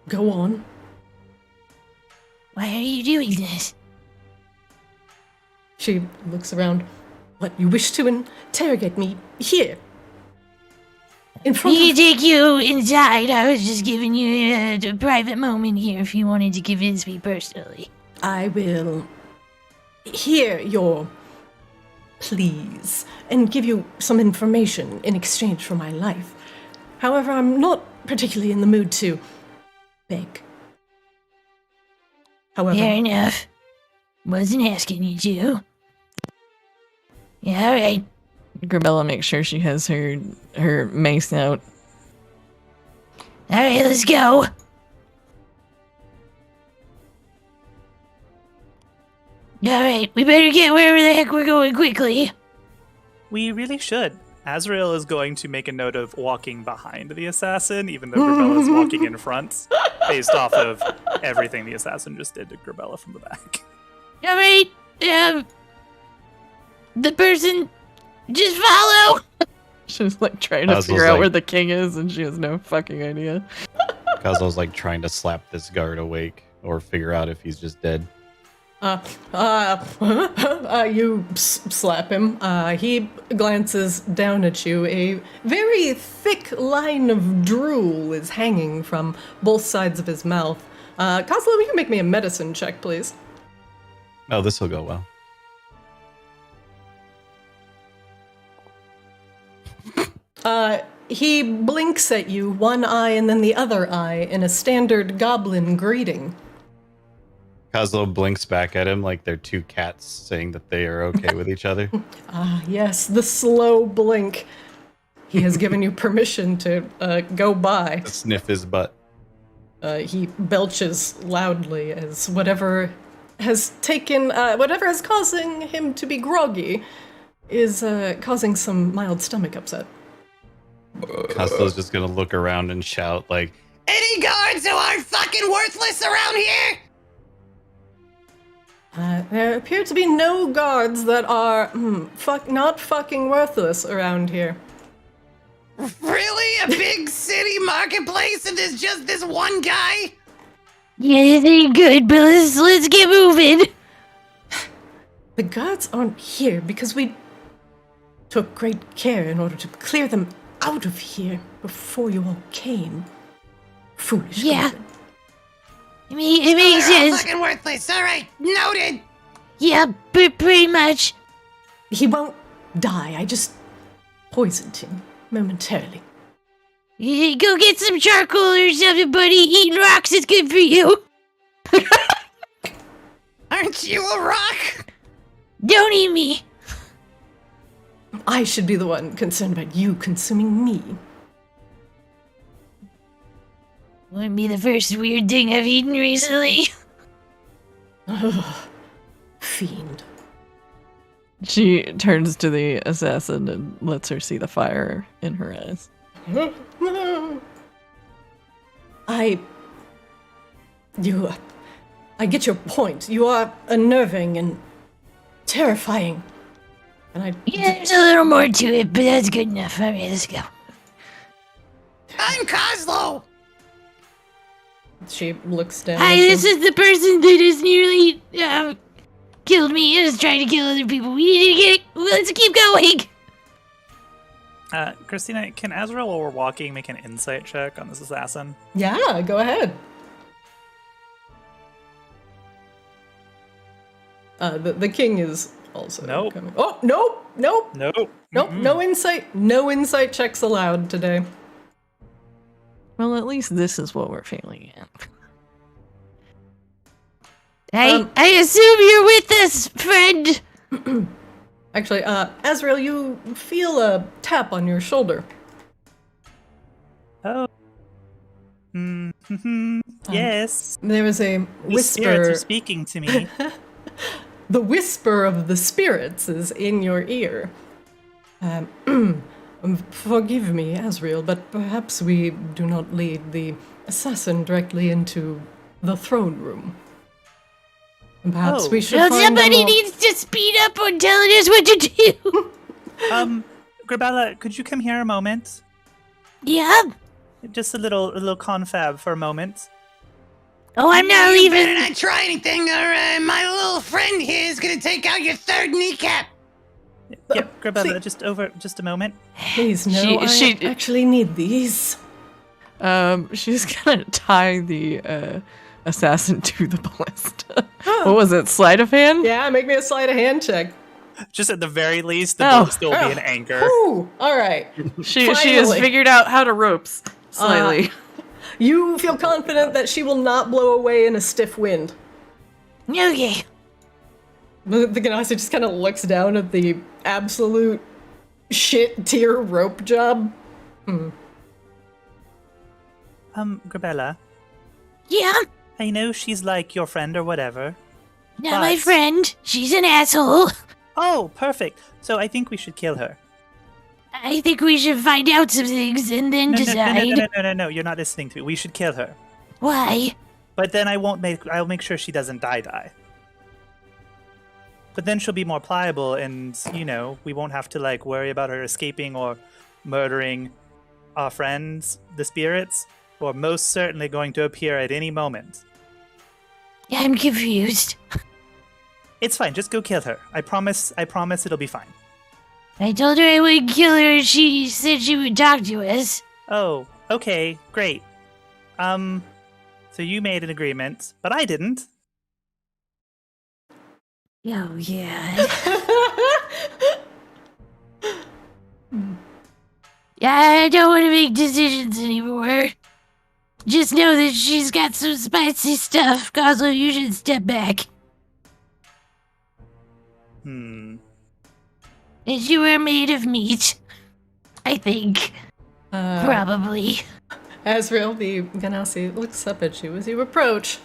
Go on. Why are you doing this? She looks around. What, you wish to interrogate me here? In front We of... can take you inside. I was just giving you a private moment here if you wanted to convince me personally. I will hear your pleas and give you some information in exchange for my life. However, I'm not particularly in the mood to beg. However, Fair enough. Wasn't asking you to. Yeah, alright. Grabella makes sure she has her mace out. Alright, let's go. Alright, we better get wherever the heck we're going quickly. We really should. Azrael is going to make a note of walking behind the assassin, even though Grabella is walking in front, based off of everything the assassin just did to Grabella from the back. Alright, the person, just follow. She's like trying to Kozlo's figure out like- where the king is, and she has no fucking idea. Kozlo's like trying to slap this guard awake or figure out if he's just dead. You slap him. He glances down at you. A very thick line of drool is hanging from both sides of his mouth. Kozlo, will you make me a medicine check, please? Oh, this will go well. He blinks at you, one eye and then the other eye, in a standard goblin greeting. Kozlo blinks back at him like they're two cats saying that they are okay with each other. Yes, the slow blink. He has given you permission to go by. Sniff his butt. He belches loudly as whatever has causing him to be groggy is causing some mild stomach upset. Kozlo's just gonna look around and shout like, "Any guards who aren't fucking worthless around here?" There appear to be no guards that are not fucking worthless around here. Really? A big city marketplace and there's just this one guy? Yeah, this ain't good, but let's get moving. The guards aren't here because we took great care in order to clear them out of here before you all came. Foolish. Yeah. Goblin. I mean, it makes They're all sense. fucking worthless. All right, noted. Yeah, pretty much. He won't die. I just poisoned him momentarily. Yeah, go get some charcoal or something, buddy. Eating rocks is good for you. Aren't you a rock? Don't eat me. I should be the one concerned about you consuming me. Wouldn't be the first weird thing I've eaten recently. Ugh. Fiend. She turns to the assassin and lets her see the fire in her eyes. I get your point. You are unnerving and terrifying. And Yeah, there's a little more to it, but that's good enough. All right, let's go. I'm Kozlo. She looks down. Hi, at you. this is the person that has nearly killed me and is trying to kill other people. We need to get it. Let's keep going. Christina, can Azrael, while we're walking, make an insight check on this assassin? Yeah, go ahead. The king is also Nope. coming. Oh, nope. Nope. Nope, no insight. No insight checks allowed today. Well, at least this is what we're failing at. I assume you're with us, friend. Actually, Azrael, you feel a tap on your shoulder. Oh. Yes. There is a The spirits whisper. are speaking to me. The whisper of the spirits is in your ear. Forgive me, Azrael, but perhaps we do not lead the assassin directly into the throne room. And perhaps Oh. we should Well, find somebody them all- needs to speed up on telling us what to do. Grabella, could you come here a moment? Yeah. Just a little confab for a moment. Oh, I'm not You better leaving. not try anything, or my little friend here is gonna take out your third kneecap. Yep, Grabella, please- just a moment. Please, no, She- I actually need these. She's gonna tie the assassin to the ballista. What was it? Sleight of hand? Yeah, make me a sleight of hand check. Just at the very least, the Oh. boat still be an anchor. Ooh, all right. She has Finally. figured out how to ropes slightly. You feel confident that she will not blow away in a stiff wind. Okay. The genasi just kind of looks down at the absolute shit tier rope job. Grabella, Yeah. I know she's like your friend or whatever. Not my But- friend. She's an asshole. Oh, perfect. So I think we should kill her. I think we should find out some things and then decide. No, you're not listening to me. We should kill her. Why? But then I'll make sure she doesn't die. But then she'll be more pliable and, we won't have to worry about her escaping or murdering our friends, the spirits, who are most certainly going to appear at any moment. I'm confused. It's fine, just go kill her. I promise it'll be fine. I told her I would kill her. She said she would talk to us. Oh, okay, great. So you made an agreement, but I didn't. Oh, yeah. I don't want to make decisions anymore. Just know that she's got some spicy stuff. Kozlo, you should step back. And you were made of meat. I think. Probably. Azrael, the genasi, looks up at you as you approach.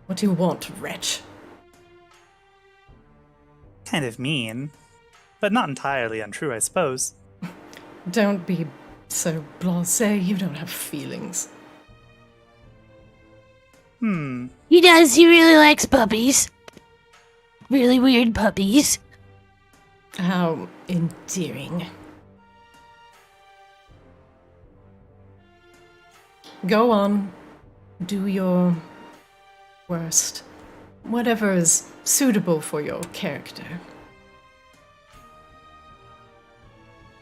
What do you want, wretch? Kind of mean, but not entirely untrue, I suppose. Don't be so blasé. You don't have feelings. He does. He really likes puppies. Really weird puppies. How endearing. Go on. Do your worst. Whatever is suitable for your character.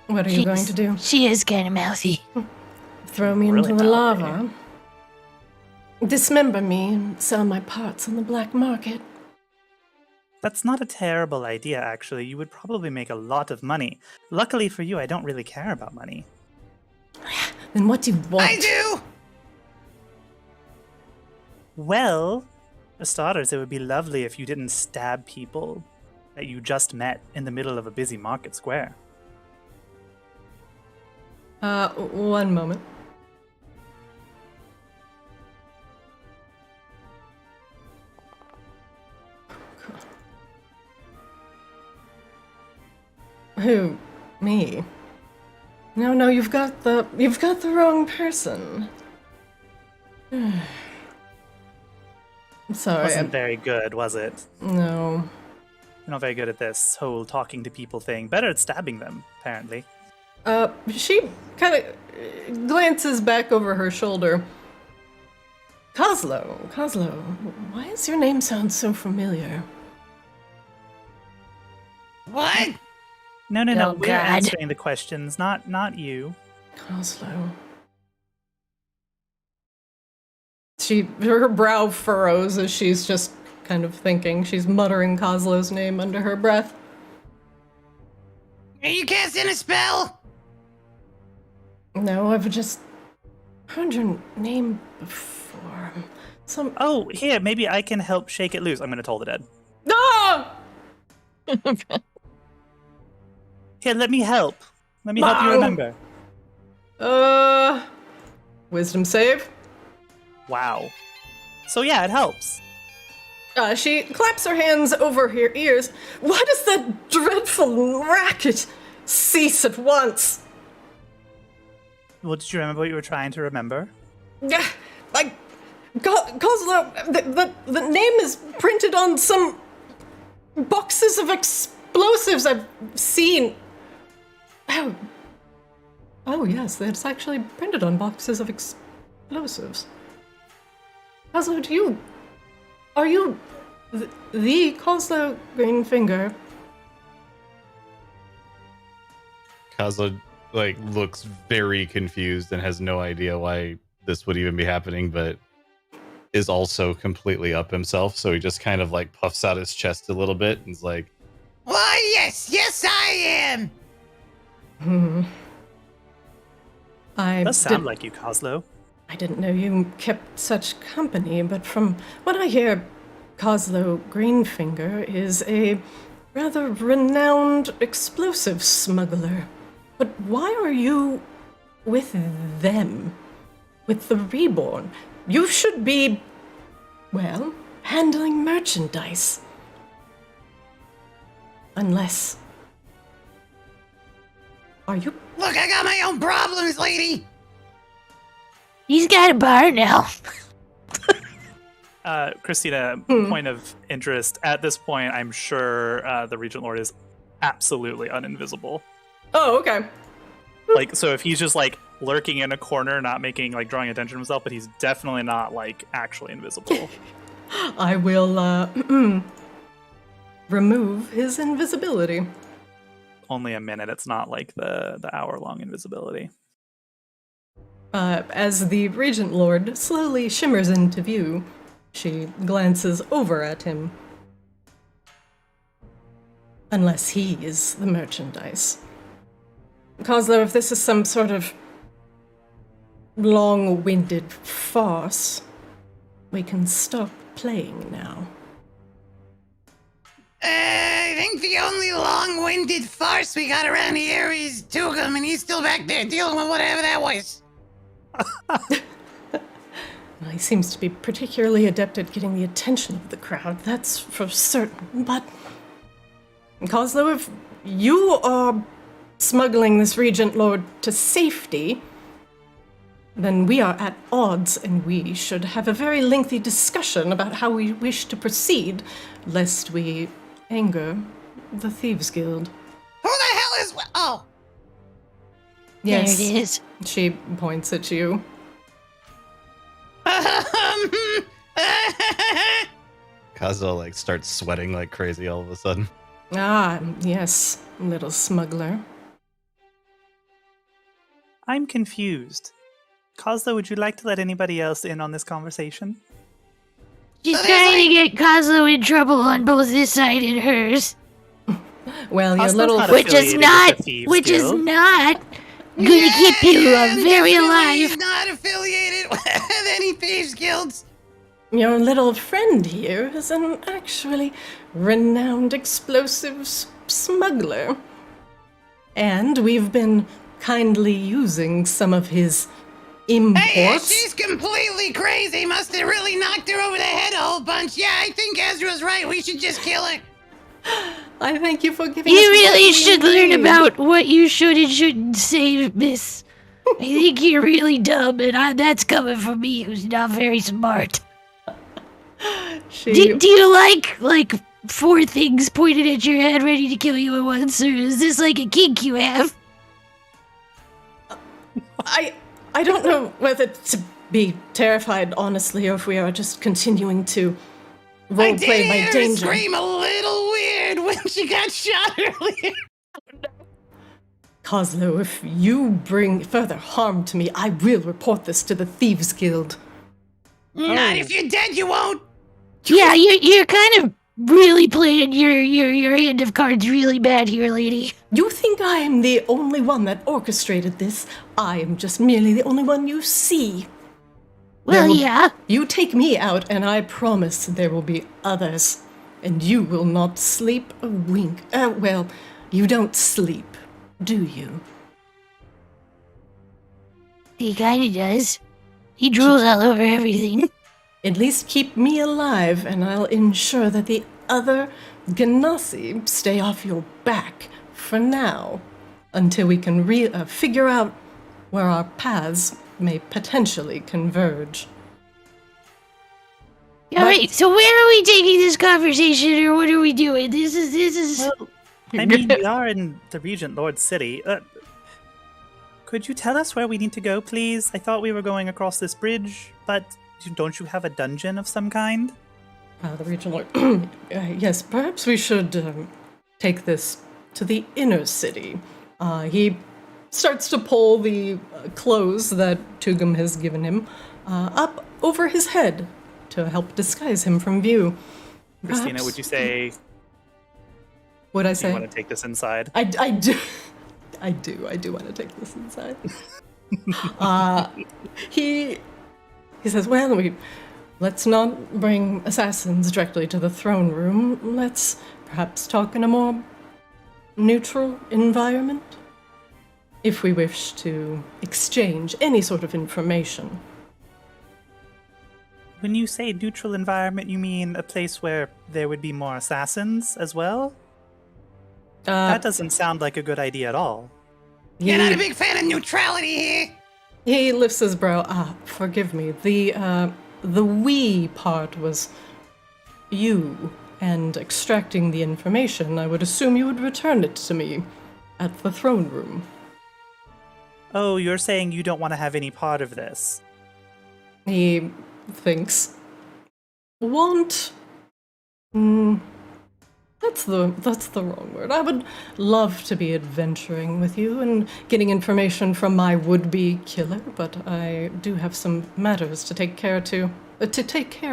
What are you going to do? She is kind of mouthy. Throw me Really into the mouthy. lava? Dismember me and sell my parts on the black market? That's not a terrible idea, actually. You would probably make a lot of money. Luckily for you, I don't really care about money. Then what do you want? I do. Well, for starters, it would be lovely if you didn't stab people that you just met in the middle of a busy market square. 1 moment. Who? Me? No, you've got the wrong person. I'm sorry. Wasn't very good, was it? No. You're not very good at this whole talking to people thing. Better at stabbing them, apparently. She kind of glances back over her shoulder. Kozlo, why does your name sound so familiar? What? No, Oh, we're God. answering the questions, not you. Kozlo. Her brow furrows as she's just kind of thinking. She's muttering Kozlo's name under her breath. Are you casting a spell? No, I've just heard your name before. Oh, here, maybe I can help shake it loose. I'm gonna toll the dead. Ah! Here, let me help. Let me help you No. remember. Wisdom save. Wow. So yeah, it helps. She claps her hands over her ears. Why does that dreadful racket cease at once? Well, did you remember what you were trying to remember? Kozlo, the name is printed on some boxes of explosives I've seen. Oh yes, it's actually printed on boxes of explosives. Kozlo, are you the Kozlo Greenfinger? Kaza looks very confused and has no idea why this would even be happening, but is also completely up himself. So he just kind of puffs out his chest a little bit and is like, Why, yes, I am. I Does sound like you, Kozlo. I didn't know you kept such company, but from what I hear, Kozlo Greenfinger is a rather renowned explosive smuggler. But why are you with them? With the Reborn? You should be, well, handling merchandise. Unless... Are you... Look, I got my own problems, lady. He's got a bar now. Christina, point of interest. At this point, I'm sure the Regent Lord is absolutely uninvisible. Oh, okay. So if he's just lurking in a corner, not making drawing attention to himself, but he's definitely not actually invisible. I will, remove his invisibility. Only a minute. It's not the hour-long invisibility. As the Regent Lord slowly shimmers into view, she glances over at him. Unless he is the merchandise. Kozlo, if this is some sort of long-winded farce, we can stop playing now. I think the only long-winded farce we got around here is Tugum, and he's still back there dealing with whatever that was. He seems to be particularly adept at getting the attention of the crowd, that's for certain. But, Kozlo, if you are smuggling this Regent Lord to safety, then we are at odds, and we should have a very lengthy discussion about how we wish to proceed, lest we anger the Thieves Guild. Who the hell is... Oh. Yes, There it is. she points at you. Kaza starts sweating like crazy all of a sudden. Ah, yes, little smuggler. I'm confused. Kozlo, would you like to let anybody else in on this conversation? She's trying to get Kozlo in trouble on both his side and hers. Well, your Kozlo's little not Which is affiliated not, with the Thieves which is Guild. not gonna keep you very definitely alive. Not affiliated with any thieves guilds. Your little friend here is an actually renowned explosives smuggler. And we've been kindly using some of his imports. Hey, she's completely crazy. Must have really knocked her over the head a whole bunch. Yeah, I think Ezra's right. We should just kill her. I thank you for giving us You what really we should learn need. about what you should and shouldn't say, miss. I think you're really dumb, and that's coming from me, who's not very smart. She, Do you like 4 things pointed at your head ready to kill you at once, or is this like a kink you have? I don't know whether to be terrified, honestly, or if we are just continuing to I roleplay did my hear her danger. scream a little weird when she got shot earlier. Kozlo, if you bring further harm to me, I will report this to the Thieves Guild. Not if you're dead, you won't. Yeah, you're kind of really playing your hand of cards really bad here, lady. You think I am the only one that orchestrated this? I am just merely the only one you see. Well, will- yeah. You take me out, and I promise there will be others. And you will not sleep a wink. Well, you don't sleep, do you? He kinda does. He drools all over everything. At least keep me alive, and I'll ensure that the other genasi stay off your back for now, until we can figure out where our paths may potentially converge. Alright, so where are we taking this conversation, or what are we doing? This is... Well, I mean, we are in the Regent Lord's city. Could you tell us where we need to go, please? I thought we were going across this bridge, but don't you have a dungeon of some kind? The regional. Yes, perhaps we should take this to the inner city. He starts to pull the clothes that Tugum has given him up over his head to help disguise him from view. Christina, Perhaps- would you say What'd I you say? want to take this inside? I do. I do want to take this inside. He says, well, let's not bring assassins directly to the throne room. Let's perhaps talk in a more neutral environment, if we wish to exchange any sort of information. When you say neutral environment, you mean a place where there would be more assassins as well? That doesn't sound like a good idea at all. You're not a big fan of neutrality here. He lifts his brow. Forgive me. The we part was you, and extracting the information. I would assume you would return it to me at the throne room. Oh, you're saying you don't want to have any part of this. He thinks. Want? That's the wrong word. I would love to be adventuring with you and getting information from my would-be killer, but I do have some matters to take care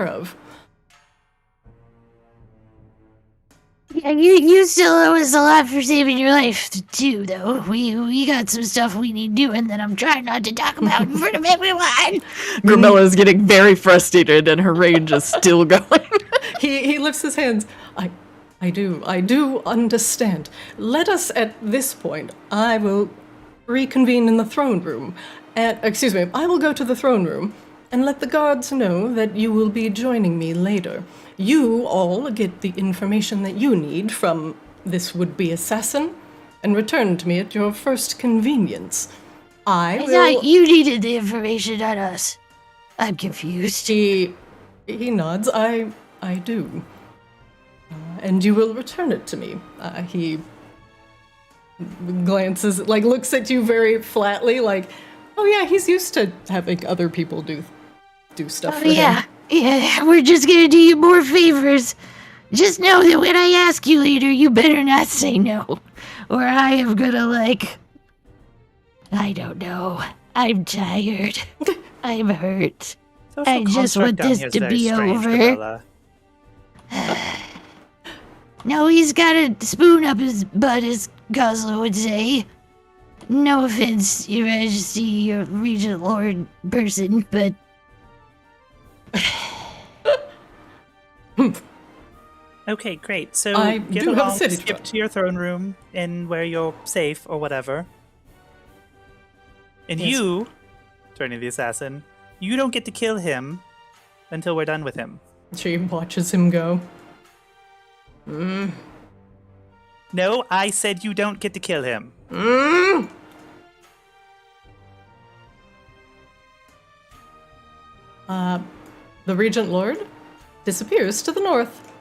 of. Yeah, you still owe us a lot for saving your life, too, though. We got some stuff we need doing that I'm trying not to talk about in front of everyone. Grimella is getting very frustrated and her rage is still going. He lifts his hands. I do understand. Let us at this point. I will reconvene in the throne room. I will go to the throne room and let the guards know that you will be joining me later. You all get the information that you need from this would-be assassin and return to me at your first convenience. I will... thought you needed the information, not us. I'm confused. He nods. I do. And you will return it to me. He glances, looks at you very flatly, like, oh yeah, he's used to having other people do stuff for him. Yeah, we're just gonna do you more favors. Just know that when I ask you later, you better not say no. Or I am gonna, I don't know. I'm tired. I'm hurt. Social I just construct want down this here is to very be strange, over. Gabella. No, he's got a spoon up his butt, as Kozlo would say. No offense, Your Majesty, your Regent Lord person, but... Okay, great. So I get do have a along, city skip truck. to your throne room and where you're safe or whatever. And Yes. you, turning to the assassin, you don't get to kill him until we're done with him. She watches him go. No, I said you don't get to kill him. The Regent Lord disappears to the north,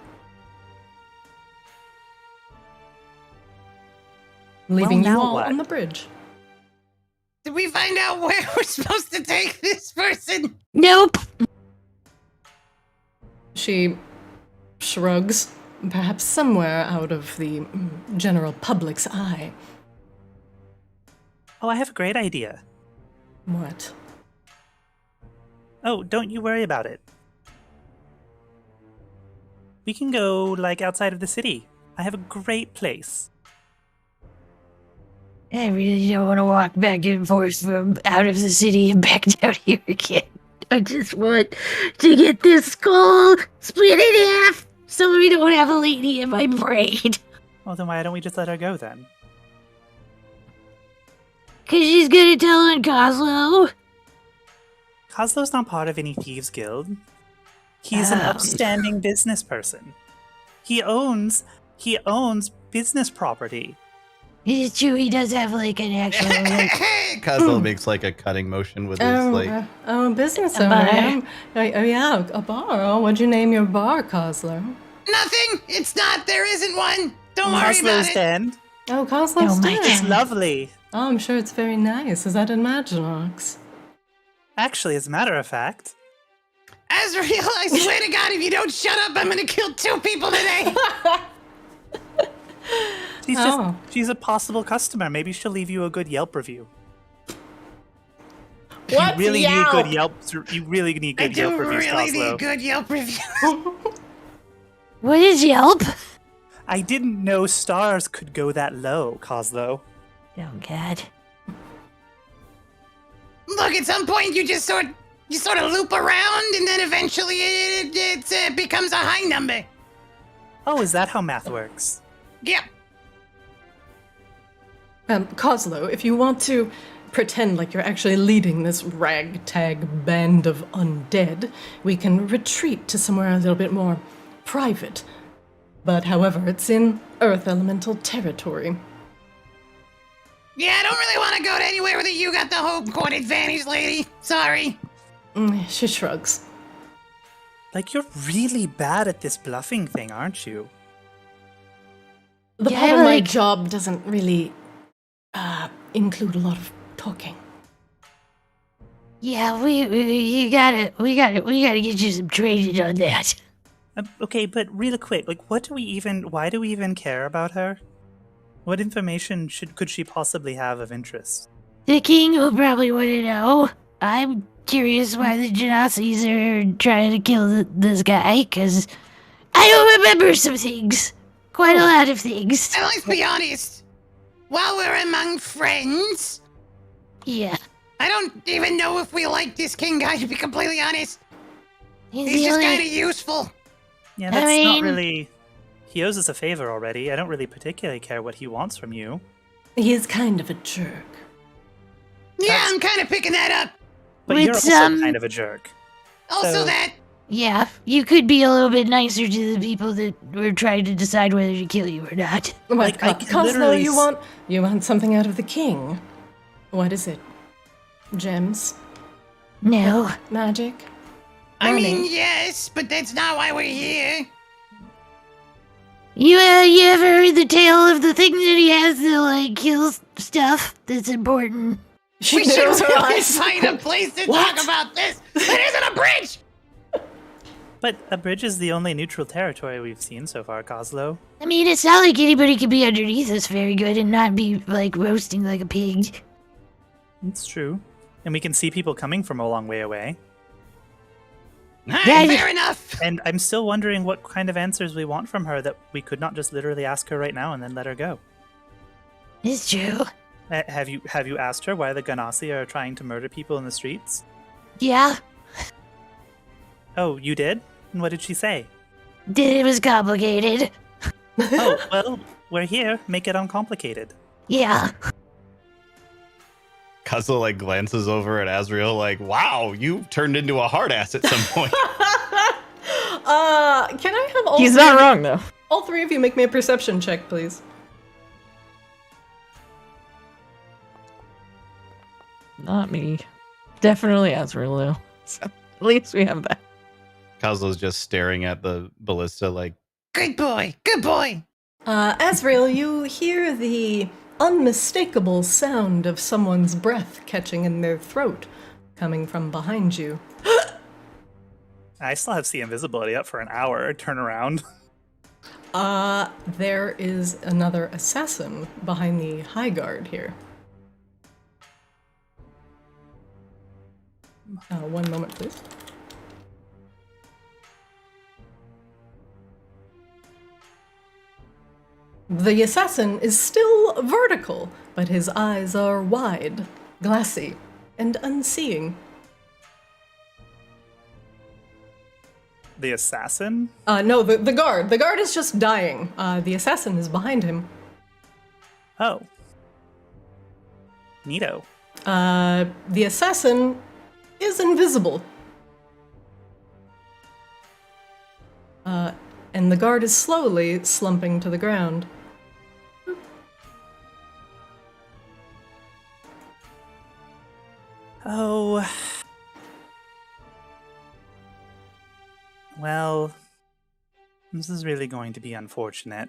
leaving Well, you now all what? on the bridge. Did we find out where we're supposed to take this person? Nope. She shrugs, perhaps somewhere out of the general public's eye. Oh, I have a great idea. What? Oh, don't you worry about it. We can go, like, outside of the city. I have a great place. I really don't want to walk back and forth from out of the city and back down here again. I just want to get this skull split in half so we don't have a lady in my brain. Well, then why don't we just let her go then? Cause she's gonna tell on Kozlo. Kozlo's not part of any thieves guild. He's an upstanding business person. He owns business property. It's true, he does have like an actual like, Kozlo makes like a cutting motion with his Business A owner. bar. Yeah, a bar. Oh, what'd you name your bar, Kozlo? Nothing. It's not. There isn't one. Don't worry about Kozlo's it. den. Oh, Kozlo's Oh my Den. It's lovely. Oh, I'm sure it's very nice. Is that in Maginox? Actually, as a matter of fact, Azrael, I swear to God, if you don't shut up, I'm gonna kill 2 people today. she's a possible customer. Maybe she'll leave you a good Yelp review. What? You really need Yelp? good Yelp. You really need I good do Yelp reviews, really Kozlo. need good Yelp reviews. what is Yelp? I didn't know stars could go that low, Kozlo. Oh god. Look, at some point you just sort of loop around, and then eventually it becomes a high number. Oh, is that how math works? Yep. Kozlo, if you want to pretend like you're actually leading this ragtag band of undead, we can retreat to somewhere a little bit more private. But however, it's in Earth Elemental territory. Yeah, I don't really want to go to anywhere where you got the home court advantage, lady. Sorry. She shrugs. Like, you're really bad at this bluffing thing, aren't you? The Yeah, part of my like- job doesn't really include a lot of talking. Yeah, we gotta get you some training on that. Okay, but really quick, like, why do we even care about her? What information could she possibly have of interest? The king will probably want to know. I'm curious why the genasis are trying to kill this guy, because I don't remember some things. Quite a lot of things. And let's be honest. While we're among friends, Yeah. I don't even know if we like this king guy, to be completely honest. He's He's the just only- kind of useful. Yeah, I that's not mean- really... He owes us a favor already. I don't really particularly care what he wants from you. He is kind of a jerk. Yeah, I'm kind of picking that up. But With you're also some- kind of a jerk. Also So- that. Yeah, you could be a little bit nicer to the people that were trying to decide whether to kill you or not. Like, I could Kozlo, literally you want something out of the king? What is it? Gems? No. Magic? I Money? mean, yes, but that's not why we're here. You ever heard the tale of the thing that he has to, like, kill stuff that's important? She We should narrows her really eyes. find a place to What? talk about this. There isn't a bridge. But a bridge is the only neutral territory we've seen so far, Kozlo. I mean, it's not like anybody could be underneath us very good and not be, like, roasting like a pig. It's true. And we can see people coming from a long way away. Alright, fair enough. And I'm still wondering what kind of answers we want from her that we could not just literally ask her right now and then let her go. It's true. Have you asked her why the genasi are trying to murder people in the streets? Yeah, Oh, you did? And what did she say? it was complicated. Oh, well, we're here. Make it uncomplicated. Yeah. Kazuo like glances over at Azrael like, wow, you turned into a hard ass at some point. Can I have all He's three not of- wrong though. all three of you make me a perception check, please? Not me. Definitely Azrael though. So at least we have that. Kazuo's just staring at the ballista like, Good boy. Good boy. Azrael, you hear the unmistakable sound of someone's breath catching in their throat coming from behind you. I still have see invisibility up for an hour. Turn around. There is another assassin behind the high guard here. 1 moment, please. The assassin is still vertical, but his eyes are wide, glassy, and unseeing. The assassin? No, the guard. The guard is just dying. The assassin is behind him. Oh. Neato. The assassin is invisible. And the guard is slowly slumping to the ground. Oh. Well, this is really going to be unfortunate.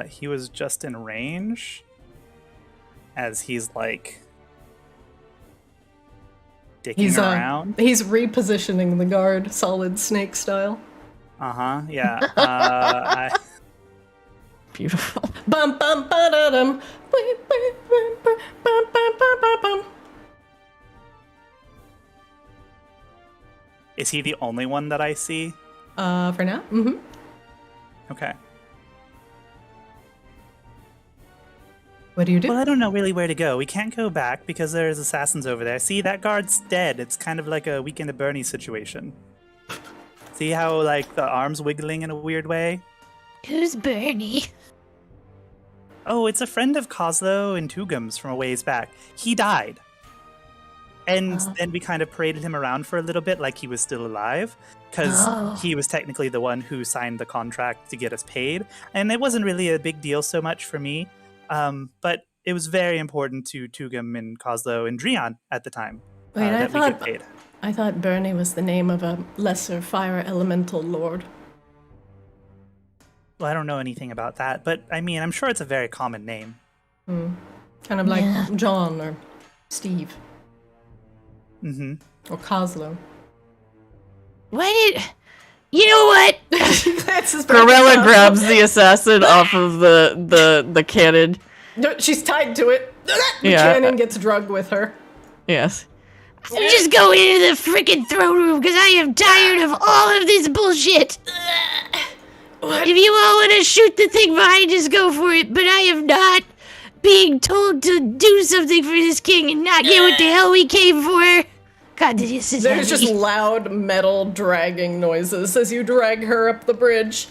He was just in range as he's like dicking around. He's repositioning the guard, solid snake style. Yeah. Beautiful. Bum bum ba da dum. Bum. Is he the only one that I see? For now? Mm-hmm. Okay. What do you do? Well, I don't know really where to go. We can't go back because there's assassins over there. See, that guard's dead. It's kind of like a Weekend at Bernie's situation. See how, like, the arm's wiggling in a weird way? Who's Bernie? Oh, it's a friend of Kozlo and Tugum's from a ways back. He died. And then we kind of paraded him around for a little bit like he was still alive, because he was technically the one who signed the contract to get us paid. And it wasn't really a big deal so much for me, but it was very important to Tugum and Kozlo and Drian at the time that we get paid. I thought Bernie was the name of a lesser fire elemental lord. Well, I don't know anything about that, but I mean, I'm sure it's a very common name. Kind of like John or Steve. Mm-hmm. Or Kozlo. You know what? Gorilla grabs the assassin off of the cannon. No, she's tied to it. The Yeah. cannon gets drugged with her. Yes. I'm just going into the freaking throne room because I am tired of all of this bullshit. If you all want to shoot the thing behind us, go for it. But I am not being told to do something for this king and not get what the hell we came for. God, this is There's heavy. just loud metal dragging noises as you drag her up the bridge.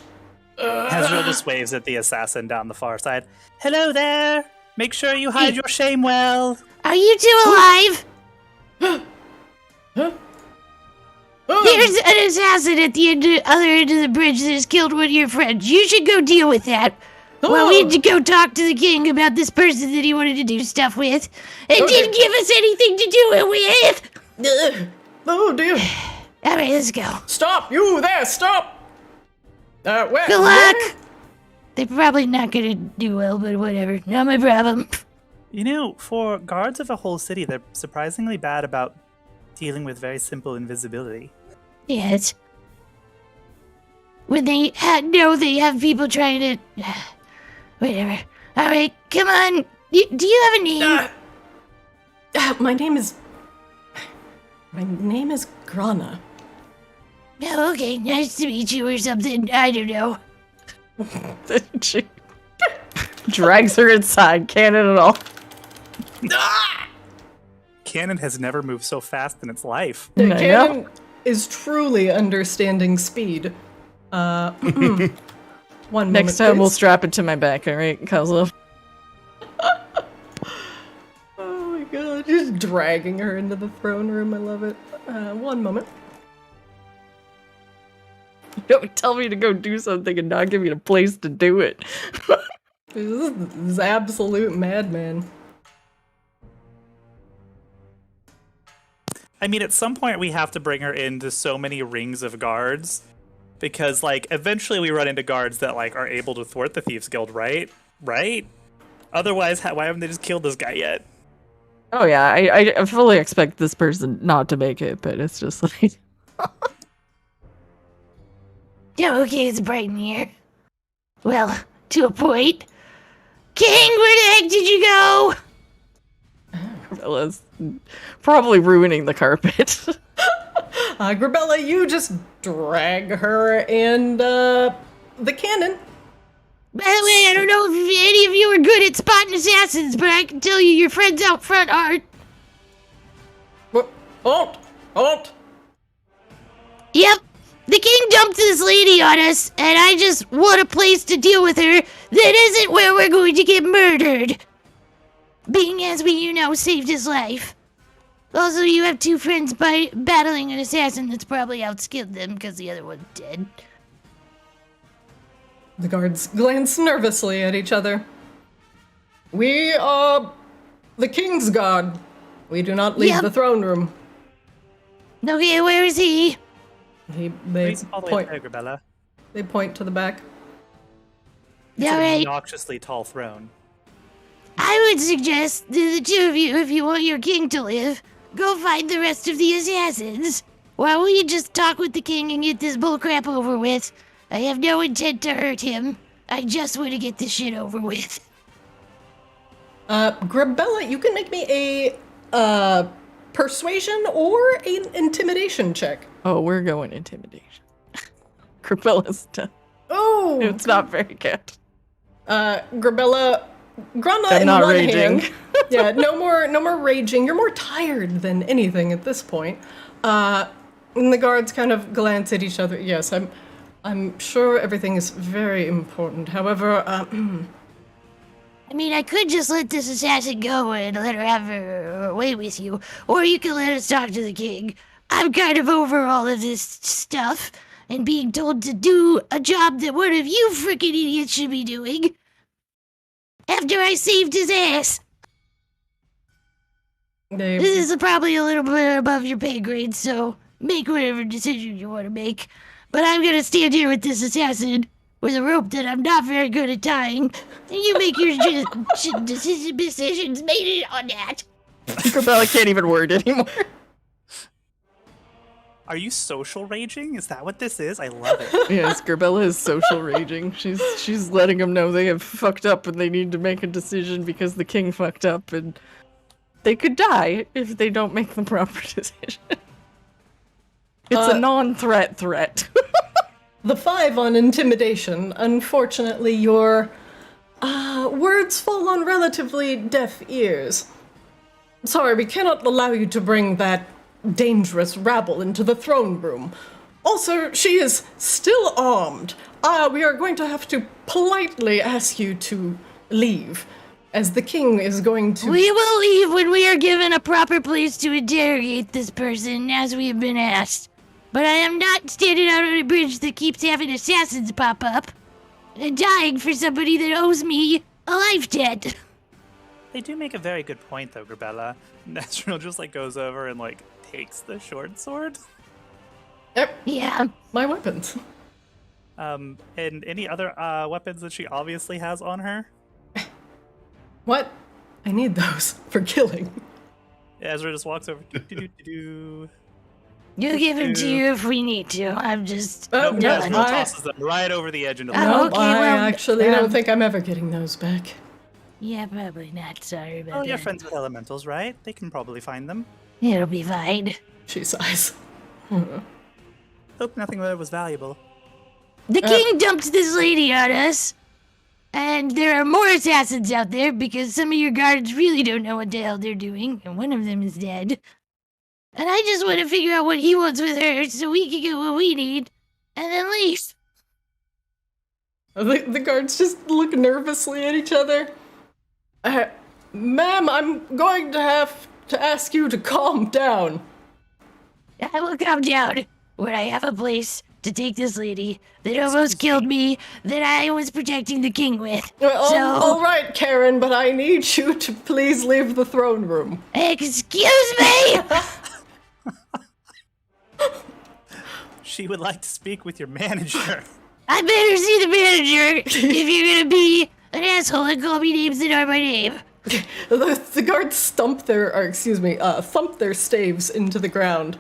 Ezreal just waves at the assassin down the far side. Hello there! Make sure you hide your shame well. Are you two alive? There's an assassin at the other end of the bridge that has killed one of your friends. You should go deal with that. Well, we had to go talk to the king about this person that he wanted to do stuff with. And didn't give us anything to do it with. Oh dear. All right, let's go. Stop! You there! Stop! Where? Good luck. They're probably not gonna do well, but whatever. Not my problem. You know, for guards of a whole city, they're surprisingly bad about dealing with very simple invisibility. Yes. When they know they have people trying to... Whatever. All right, come on. Do you have a name? My name is Grana. Oh, okay. Nice to meet you or something. I don't know. She drags her inside, cannon and all. Cannon has never moved so fast in its life. The I know. cannon is truly understanding speed. 1 moment, Next time we'll please. strap it to my back, alright, Kozlov? Oh my god, just dragging her into the throne room. I love it. 1 moment. Don't tell me to go do something and not give me a place to do it. This is absolute madman. I mean, at some point we have to bring her into so many rings of guards, because like eventually we run into guards that like are able to thwart the Thieves Guild, right? Right? Otherwise, why haven't they just killed this guy yet? Oh yeah, I fully expect this person not to make it, but it's just like... Yeah, okay, it's bright in here. Well, to a point. King, where the heck did you go? Bella's probably ruining the carpet. Grabella, you just drag her and the cannon. By the way, I don't know if any of you are good at spotting assassins, but I can tell you your friends out front aren't. Halt! Yep. The king dumped this lady on us, and I just want a place to deal with her that isn't where we're going to get murdered. Being as we, saved his life. Also, you have two friends battling an assassin that's probably outskilled them because the other one's dead. The guards glance nervously at each other. We are the king's guard. We do not leave Yep. the throne room. Okay, where is he? They All the way point. there, Grabella. They point to the back. It's All an right. obnoxiously tall throne. I would suggest that the two of you, if you want your king to live, go find the rest of the assassins. Why don't you just talk with the king and get this bullcrap over with? I have no intent to hurt him. I just want to get this shit over with. Grabella, you can make me a persuasion or an intimidation check. Oh, we're going intimidation. Grabella's done. Oh, It's not very good. Grabella, Grana I'm in not one raging. hand. Yeah, no more raging. You're more tired than anything at this point. And the guards kind of glance at each other. Yes, I'm sure everything is very important. However, I mean, I could just let this assassin go and let her have her way with you, or you can let us talk to the king. I'm kind of over all of this stuff and being told to do a job that one of you frickin' idiots should be doing after I saved his ass. they This is probably a little bit above your pay grade, so make whatever decision you want to make. But I'm gonna stand here with this assassin with a rope that I'm not very good at tying, and you make your decisions made it on that. Grabella can't even word anymore. Are you social raging? Is that what this is? I love it. Yes, Grabella is social raging. She's letting them know they have fucked up and they need to make a decision because the king fucked up and they could die if they don't make the proper decision. It's a non-threat threat. The 5 on intimidation. Unfortunately, your words fall on relatively deaf ears. Sorry, we cannot allow you to bring that dangerous rabble into the throne room. Also, she is still armed. We are going to have to politely ask you to leave, as the king is going to... We will leave when we are given a proper place to interrogate this person, as we have been asked. But I am not standing out on a bridge that keeps having assassins pop up and dying for somebody that owes me a life debt. They do make a very good point, though, Grabella. Natural just like goes over and like takes the short sword. Yep, Yeah. my weapons. And any other weapons that she obviously has on her. What? I need those for killing. Ezra just walks over. Do-do-do-do-do. You'll give him to you if we need to. I'm just... Nope, yeah, Azrael tosses them right over the edge into the Oh, water. No, okay, I well, actually don't think I'm ever getting those back. Yeah, probably not. Sorry about Oh, you're that. friends with elementals, right? They can probably find them. It'll be fine. She sighs. Hope nothing there was valuable. The king dumped this lady on us. And there are more assassins out there because some of your guards really don't know what the hell they're doing. And one of them is dead. And I just want to figure out what he wants with her so we can get what we need. And then leave. The guards just look nervously at each other. Ma'am, I'm going to have to ask you to calm down. I will calm down when I have a place to take this lady that almost killed me that I was protecting the king with. Well, So, all right, Karen, but I need you to please leave the throne room. excuse me! She would like to speak with your manager. I better see the manager if you're gonna be an asshole and call me names that are my name. The guards thump their staves into the ground.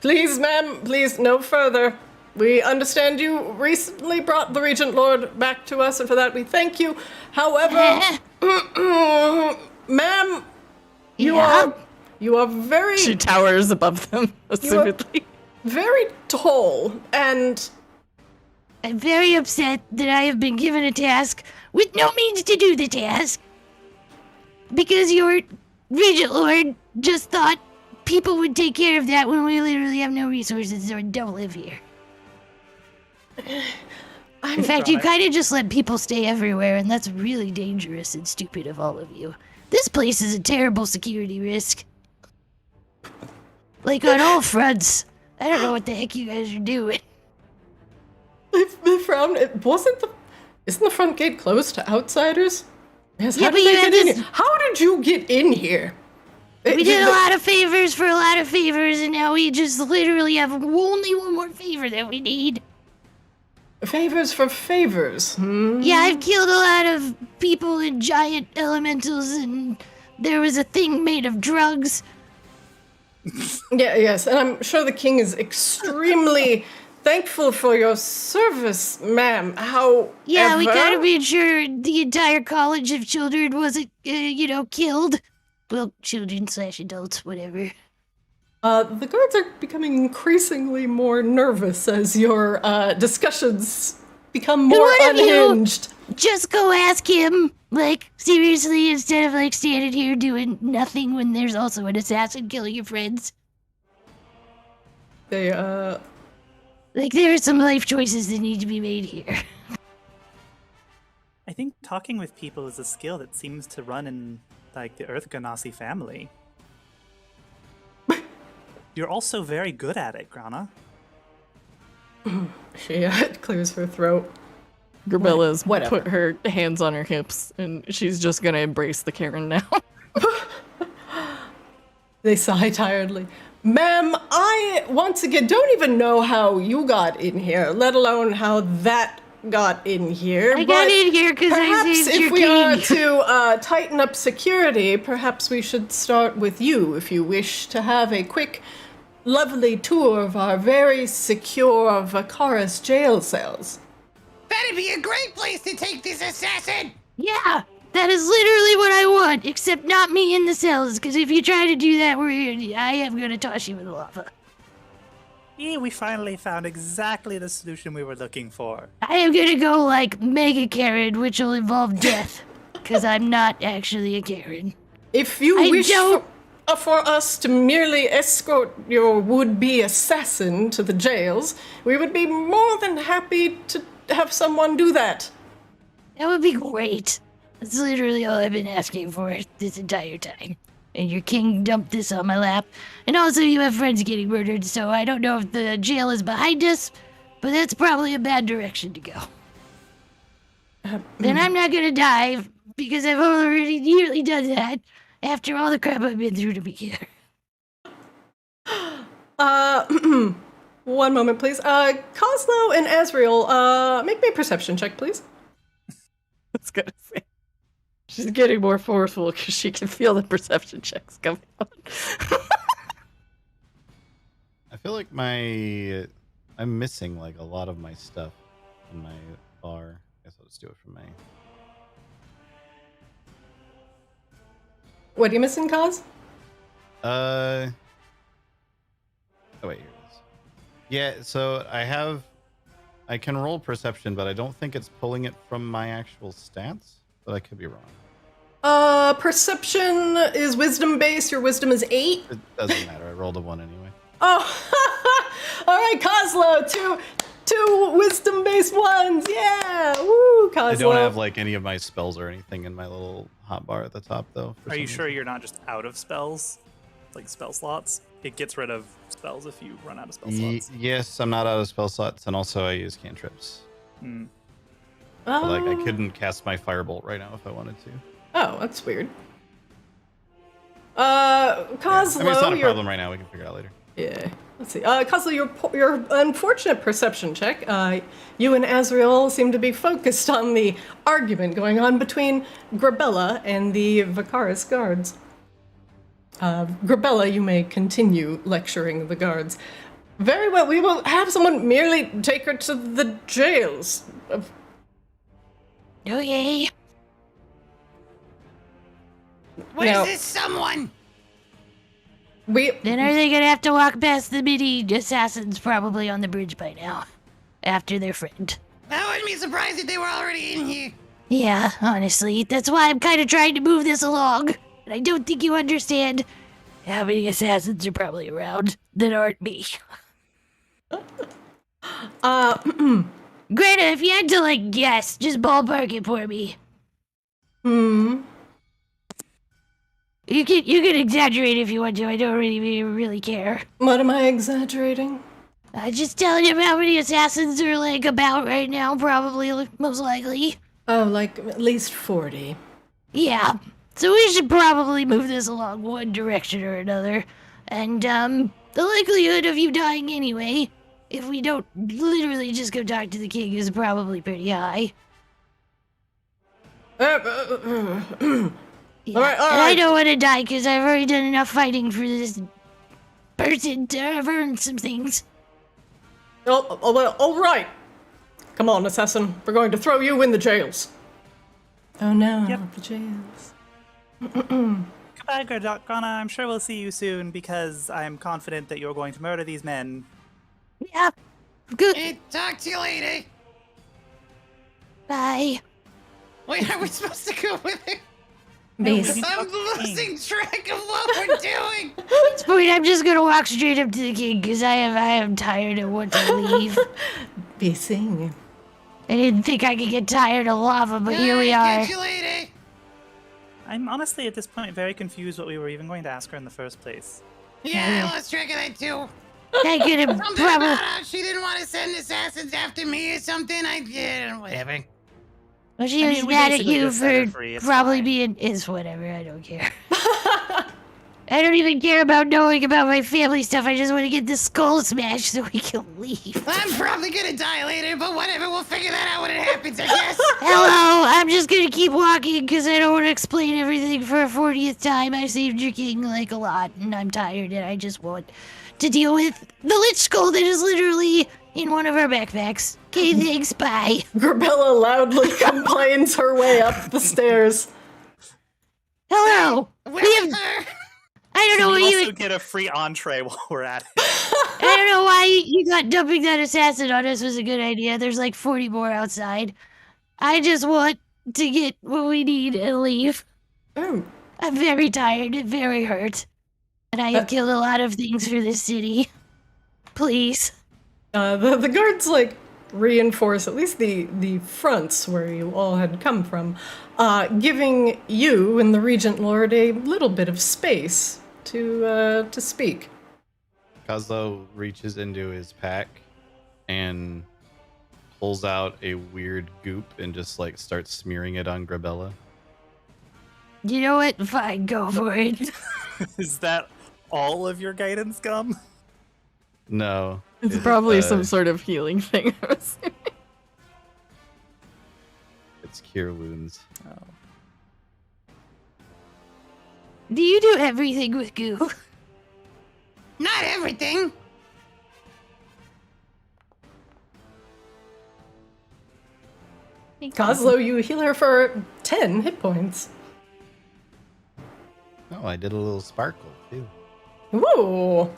Please, ma'am, please, no further. We understand you recently brought the Regent Lord back to us, and for that we thank you. However, ma'am, you are very, She towers above them, assumedly. very tall, and I'm very upset that I have been given a task with no means to do the task. Because your Regent Lord just thought people would take care of that when we literally have no resources or don't live here. In fact, you kind of just let people stay everywhere, and that's really dangerous and stupid of all of you. This place is a terrible security risk. Like, on all fronts. I don't know what the heck you guys are doing. they frown. Isn't the front gate closed to outsiders? Yes, Yeah, how but did you they have get in this- here? How did you get in here? We did a lot of favors for a lot of favors, and now we just literally have only one more favor that we need. Favors for favors. Yeah, I've killed a lot of people and giant elementals, and there was a thing made of drugs. Yeah, yes, and I'm sure the king is extremely thankful for your service, ma'am. However, Yeah, we gotta make sure the entire college of children wasn't, killed. Well, children/adults, whatever. The guards are becoming increasingly more nervous as your discussions become more one of you- unhinged. Just go ask him. Like, seriously, instead of, standing here doing nothing when there's also an assassin killing your friends. They, There are some life choices that need to be made here. I think talking with people is a skill that seems to run in, the Earth Genasi family. You're also very good at it, Grana. she clears her throat. Grabella's Whatever. put her hands on her hips, and she's just gonna embrace the Karen now. They sigh tiredly. Ma'am, I, once again, don't even know how you got in here, let alone how that got in here. I got but in here because I perhaps saved if your we are king. to tighten up security, perhaps we should start with you if you wish to have a quick, lovely tour of our very secure Vacaris jail cells. That'd be a great place to take this assassin. Yeah, that is literally what I want, except not me in the cells, because if you try to do that, I am gonna toss you in the lava. Yeah, we finally found exactly the solution we were looking for. I am gonna go Mega Karen, which will involve death, because I'm not actually a Karen. If you I wish don't- for us to merely escort your would-be assassin to the jails, we would be more than happy to have someone do that. That would be great. That's literally all I've been asking for this entire time. And your king dumped this on my lap. And also you have friends getting murdered, so I don't know if the jail is behind us, but that's probably a bad direction to go. Then I'm not gonna die, because I've already nearly done that, after all the crap I've been through to be here. One moment, please. Cosmo and Azrael, make me a perception check, please. I was gonna say. She's getting more forceful because she can feel the perception checks coming on. I feel like I'm missing like a lot of my stuff in my bar. I guess I'll just do it from my. What are you missing, Kaz? Oh wait, here it is. Yeah, so I can roll perception, but I don't think it's pulling it from my actual stats. But I could be wrong. Perception is wisdom based. Your wisdom is 8. It doesn't matter. I rolled a 1 anyway. Oh, all right, Kozlo, two wisdom-based ones, yeah, woo, Kozlo. I don't have like any of my spells or anything in my little hotbar at the top, though. Are you sure you're not just out of spells, like spell slots? It gets rid of spells if you run out of spell slots. Yes, I'm not out of spell slots, and also I use cantrips. Hmm. But, like I couldn't cast my firebolt right now if I wanted to. Oh, that's weird. Kozlo, I mean, it's not a problem right now. We can figure it out later. Yeah. Let's see. Kozlo, your unfortunate perception check. You and Azrael seem to be focused on the argument going on between Grabella and the Vakaris guards. Grabella, you may continue lecturing the guards. Very well, we will have someone merely take her to the jails. Okay. Where's this someone? Then are they gonna have to walk past the mini assassins probably on the bridge by now? After their friend. I wouldn't be surprised if they were already in here. Yeah, honestly, that's why I'm kind of trying to move this along. And I don't think you understand how many assassins are probably around that aren't me. Greta, if you had to, like, guess, just ballpark it for me. You can exaggerate if you want to. I don't really care. What am I exaggerating? Just telling him how many assassins are, like, about right now, probably, most likely. Oh, like at least 40. Yeah. So we should probably move this along one direction or another. And, the likelihood of you dying anyway, if we don't literally just go talk to the king, is probably pretty high. Yeah. All right. And I don't want to die because I've already done enough fighting for this person to have earned some things. Well, all right. Come on, assassin. We're going to throw you in the jails. Oh no, Yep. not the jails. Goodbye, Grana. I'm sure we'll see you soon because I'm confident that you're going to murder these men. Yeah. Good. Hey, talk to you later. Bye. Wait, are we supposed to go with it? Base. I'm losing track of what we're doing. At this point, I'm just gonna walk straight up to the king because I am tired and want to leave. Basing. I didn't think I could get tired of lava, but here we are. Catch you later. I'm honestly at this point very confused what we were even going to ask her in the first place. Yeah, I lost track of that too. I could have Something probably. about how she didn't want to send assassons after me or something. I did, whatever. Well, she I was mean, we mad at basically you just set her for free, it's probably fine. being. It's whatever, I don't care. I don't even care about knowing about my family stuff. I just want to get this skull smashed so we can leave. I'm probably gonna die later, but whatever. We'll figure that out when it happens, I guess. Hello, I'm just gonna keep walking because I don't want to explain everything for a 40th time. I saved your king like a lot, and I'm tired, and I just want to deal with the lich skull that is literally in one of our backpacks. Okay, thanks, bye. Grabella loudly complains her way up the stairs. Hello. With her. I don't know what You you. also get a free entree while we're at it. I don't know why you thought dumping that assassin on us was a good idea. There's like 40 more outside. I just want to get what we need and leave. Oh, I'm very tired and very hurt. And I have killed a lot of things for this city. Please. the guards like reinforce at least the fronts where you all had come from, giving you and the Regent Lord a little bit of space to speak. Kozlo reaches into his pack and pulls out a weird goop and just like starts smearing it on Grabella. You know what? Fine, go for it. Is that all of your guidance gum? No. It's probably some sort of healing thing. It's cure wounds. Do you do everything with goo? Not everything. Kozlo, you heal her for 10 hit points. Oh, I did a little sparkle too. Ooh.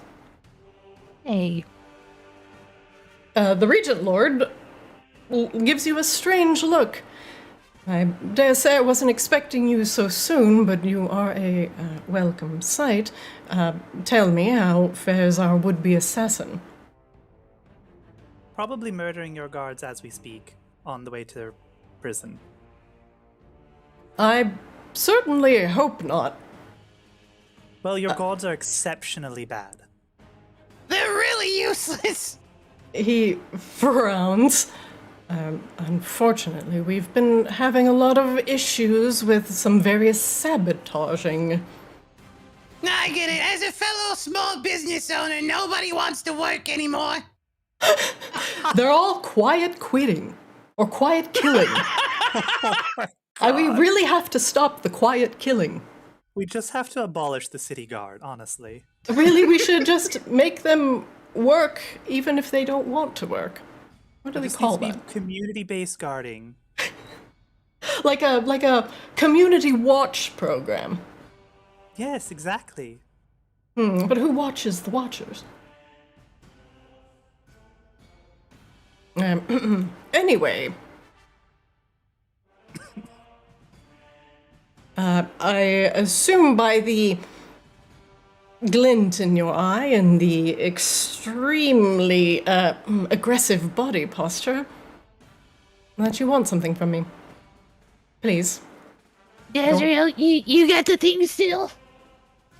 Hey. The Regent Lord gives you a strange look. I dare say I wasn't expecting you so soon, but you are a welcome sight. Tell me, how fares our would-be assassin? Probably murdering your guards as we speak, on the way to prison. I certainly hope not. Well, your guards are exceptionally bad. They're really useless. He frowns. Unfortunately, we've been having a lot of issues with some various sabotaging. I get it. As a fellow small business owner, nobody wants to work anymore. They're all quiet quitting. Or quiet killing. We really have to stop the quiet killing. We just have to abolish the city guard, honestly. Really, we should just make them work even if they don't want to work. What do they call that? Community-based guarding. Like a community watch program. Yes, exactly. But who watches the watchers? Anyway. I assume by the glint in your eye and the extremely aggressive body posture that you want something from me. Please. Azrael, you got the thing still?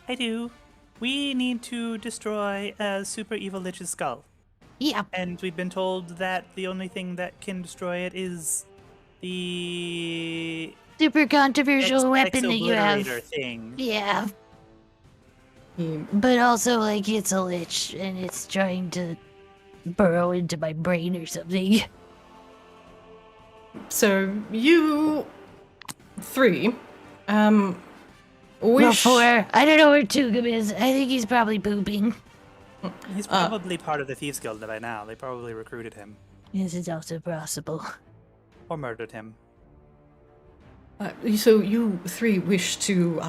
I do. We need to destroy a super evil lich's skull. Yeah. And we've been told that the only thing that can destroy it is the Super controversial weapon that you have. Obliterator thing. Yeah. But also, like, it's a lich, and it's trying to burrow into my brain or something. So, you three, Well, wish... 4. I don't know where Tugum is. I think he's probably pooping. He's probably part of the Thieves Guild by now. They probably recruited him. This is also possible. Or murdered him. So you three wish to,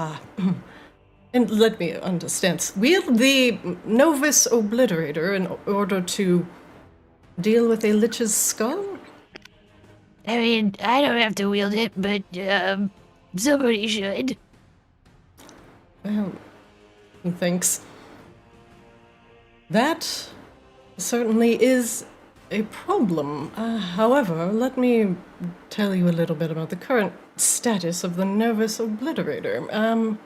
and let me understand, wield the Novus Obliterator in order to deal with a lich's skull? I mean, I don't have to wield it, but, somebody should. Well, he thinks. That certainly is a problem. However, let me tell you a little bit about the current status of the Novus Obliterator.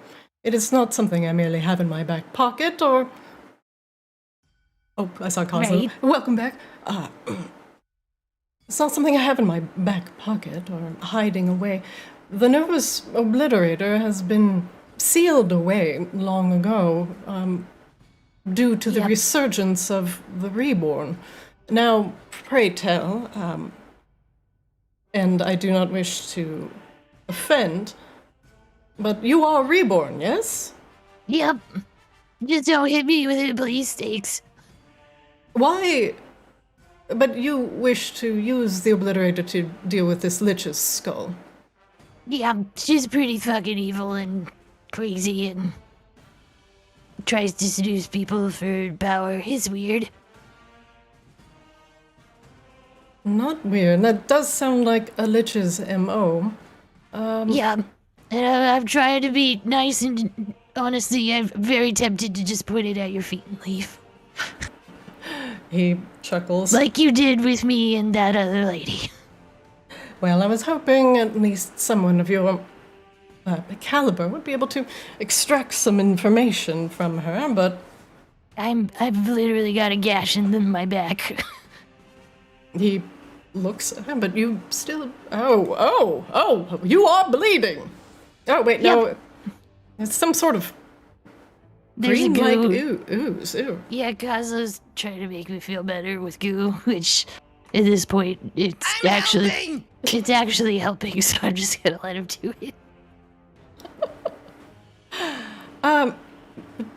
It is not something I merely have in my back pocket, or... Oh, I saw Kozlo. Right. Welcome back. It's not something I have in my back pocket, or hiding away. The Novus Obliterator has been sealed away long ago, due to the resurgence of the Reborn. Now, pray tell, and I do not wish to offend, but you are Reborn, yes? Yep. Just don't hit me with it, please, Stakes. Why? But you wish to use the Obliterator to deal with this lich's skull. Yeah, she's pretty fucking evil and crazy and tries to seduce people for power. It's weird. Not weird. That does sound like a lich's M.O. Yeah, and I'm trying to be nice, and honestly, I'm very tempted to just put it at your feet and leave. He chuckles. Like you did with me and that other lady. Well, I was hoping at least someone of your caliber would be able to extract some information from her, but... I've literally got a gash in my back. He looks at him, but you still... Oh, you are bleeding! Oh, wait, no. It's some sort of There's green-like goo. ooze. Ew. Yeah, Kazo's trying to make me feel better with goo, which at this point it's actually helping, so I'm just gonna let him do it.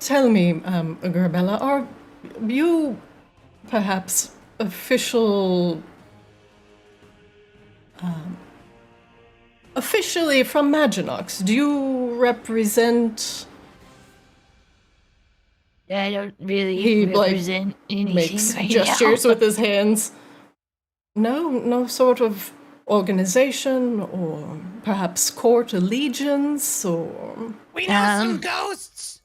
Tell me, Grabella, are you perhaps official officially from Maginox, do you represent... I don't really He, represent anything makes right gestures now. with his hands. No sort of organization, or perhaps court allegiance, or... We know some ghosts.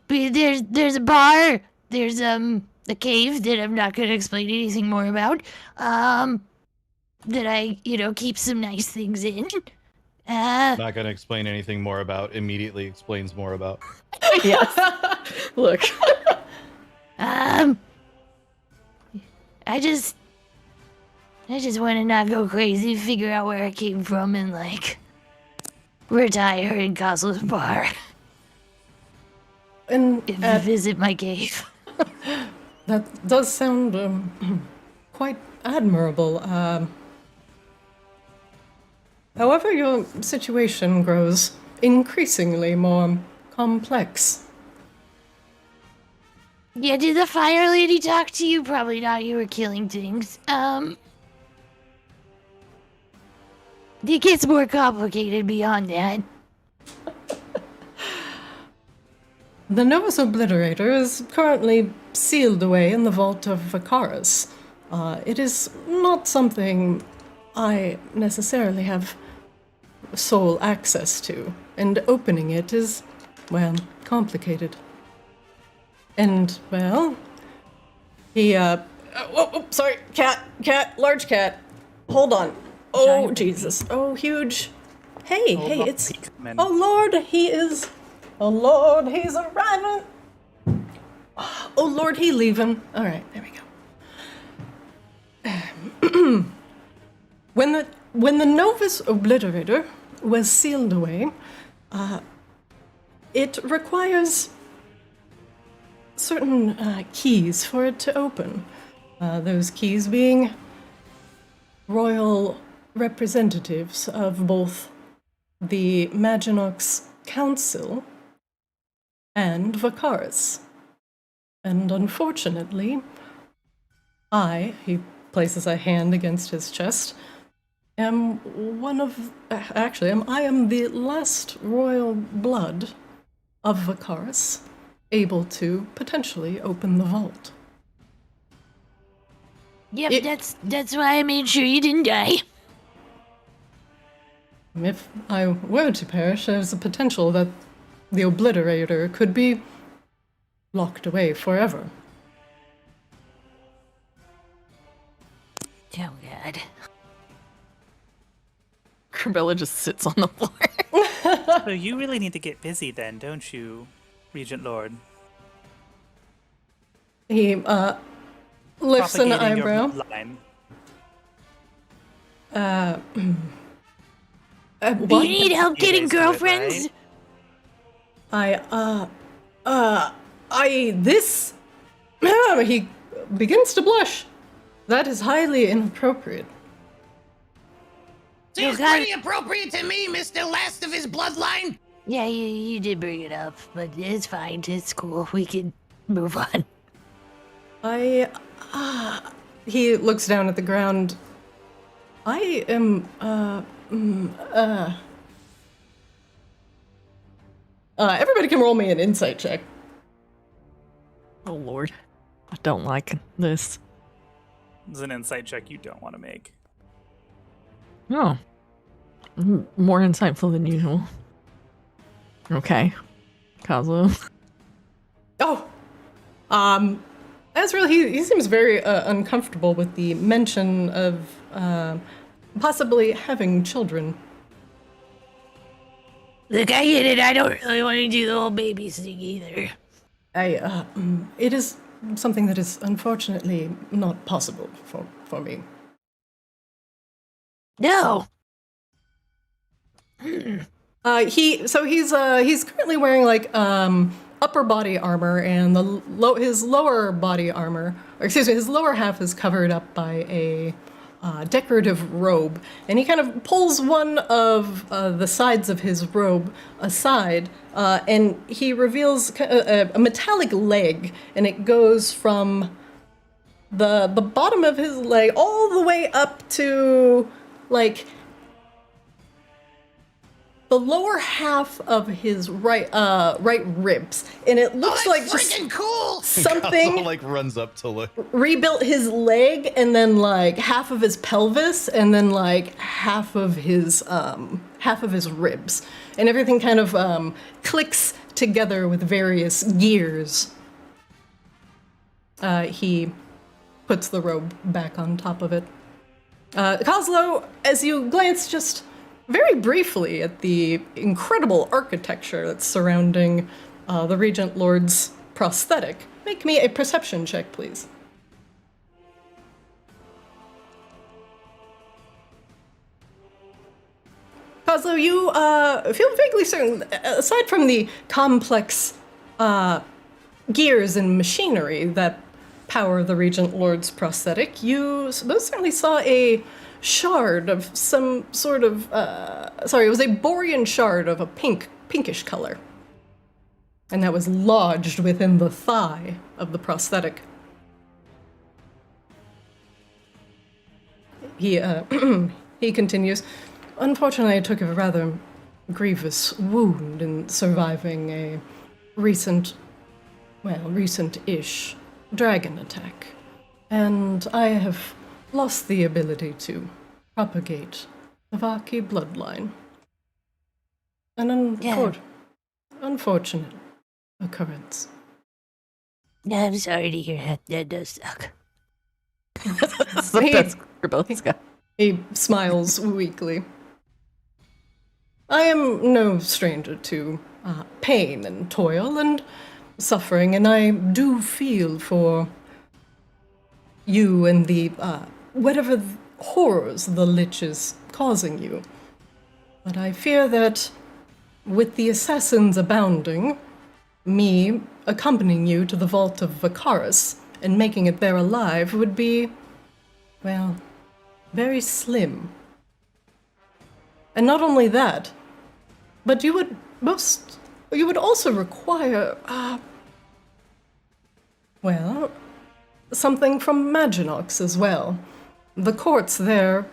But there's a bar. There's a cave that I'm not gonna explain anything more about. That I keep some nice things in. Not going to explain anything more about. Immediately explains more about. Yes. Look. I just want to not go crazy, figure out where I came from, and retire in Coslo's bar And and visit my cave. that does sound quite admirable. However, your situation grows increasingly more complex. Yeah, did the fire lady talk to you? Probably not. You were killing things. It gets more complicated beyond that. The Novus Obliterator is currently sealed away in the vault of Vakaris. It is not something I necessarily have sole access to, and opening it is, well, complicated. And, well, he, sorry, large cat, hold on. Oh, Giant Jesus, oh, huge. Hey, Lord, it's, he come in. oh, Lord, he's arriving. Oh, Lord, he leaving. All right, there we go. When the Novus Obliterator was sealed away, it requires certain keys for it to open. Those keys being royal representatives of both the Maginox Council and Vakaris. And unfortunately, he places a hand against his chest, I am the last royal blood of Vakaris, able to potentially open the vault. Yep, that's why I made sure you didn't die. If I were to perish, there's a potential that the Obliterator could be locked away forever. Oh, God. Corbella just sits on the floor. So you really need to get busy then, don't you, Regent Lord? He lifts an Propagating your eyebrow. bloodline. Do What? you need help You getting guys do it, girlfriends? He begins to blush. That is highly inappropriate. Seems Okay. pretty appropriate to me, Mr. Last of his bloodline. Yeah, you did bring it up, but it's fine. It's cool. We can move on. He looks down at the ground. I am, everybody can roll me an insight check. Oh lord. I don't like this. It's an insight check you don't want to make. Oh. More insightful than usual. Okay. Kazu. Oh! Ezreal, he seems very uncomfortable with the mention of possibly having children. Look, I get it. I don't really want to do the whole baby thing either. It is something that is unfortunately not possible for me. No. He's currently wearing like upper body armor, and his lower body armor, or excuse me, his lower half is covered up by a decorative robe, and he kind of pulls one of the sides of his robe aside, and he reveals a metallic leg, and it goes from the bottom of his leg all the way up to like the lower half of his right ribs, and it looks like just freaking cool. something like runs up to look. rebuilt his leg, and then like half of his pelvis, and then like half of his ribs, and everything kind of clicks together with various gears. He puts the robe back on top of it. Kozlo, as you glance just very briefly at the incredible architecture that's surrounding the Regent Lord's prosthetic, make me a perception check, please. Kozlo, you feel vaguely certain, aside from the complex gears and machinery that power the Regent Lord's prosthetic, you most certainly saw a shard of some sort of, it was a Borean shard of a pinkish color. And that was lodged within the thigh of the prosthetic. He continues, unfortunately I took a rather grievous wound in surviving a recent-ish dragon attack. And I have lost the ability to propagate the V'Aki bloodline. An unfortunate occurrence. Yeah, I'm sorry to hear that. That does suck. That's the best Grabella's got. He smiles weakly. I am no stranger to pain and toil and suffering, and I do feel for you and the whatever horrors the Lich is causing you. But I fear that with the assassins abounding, me accompanying you to the vault of Vakaris and making it there alive would be, well, very slim. And not only that, but you would also require, something from Maginox as well. The courts there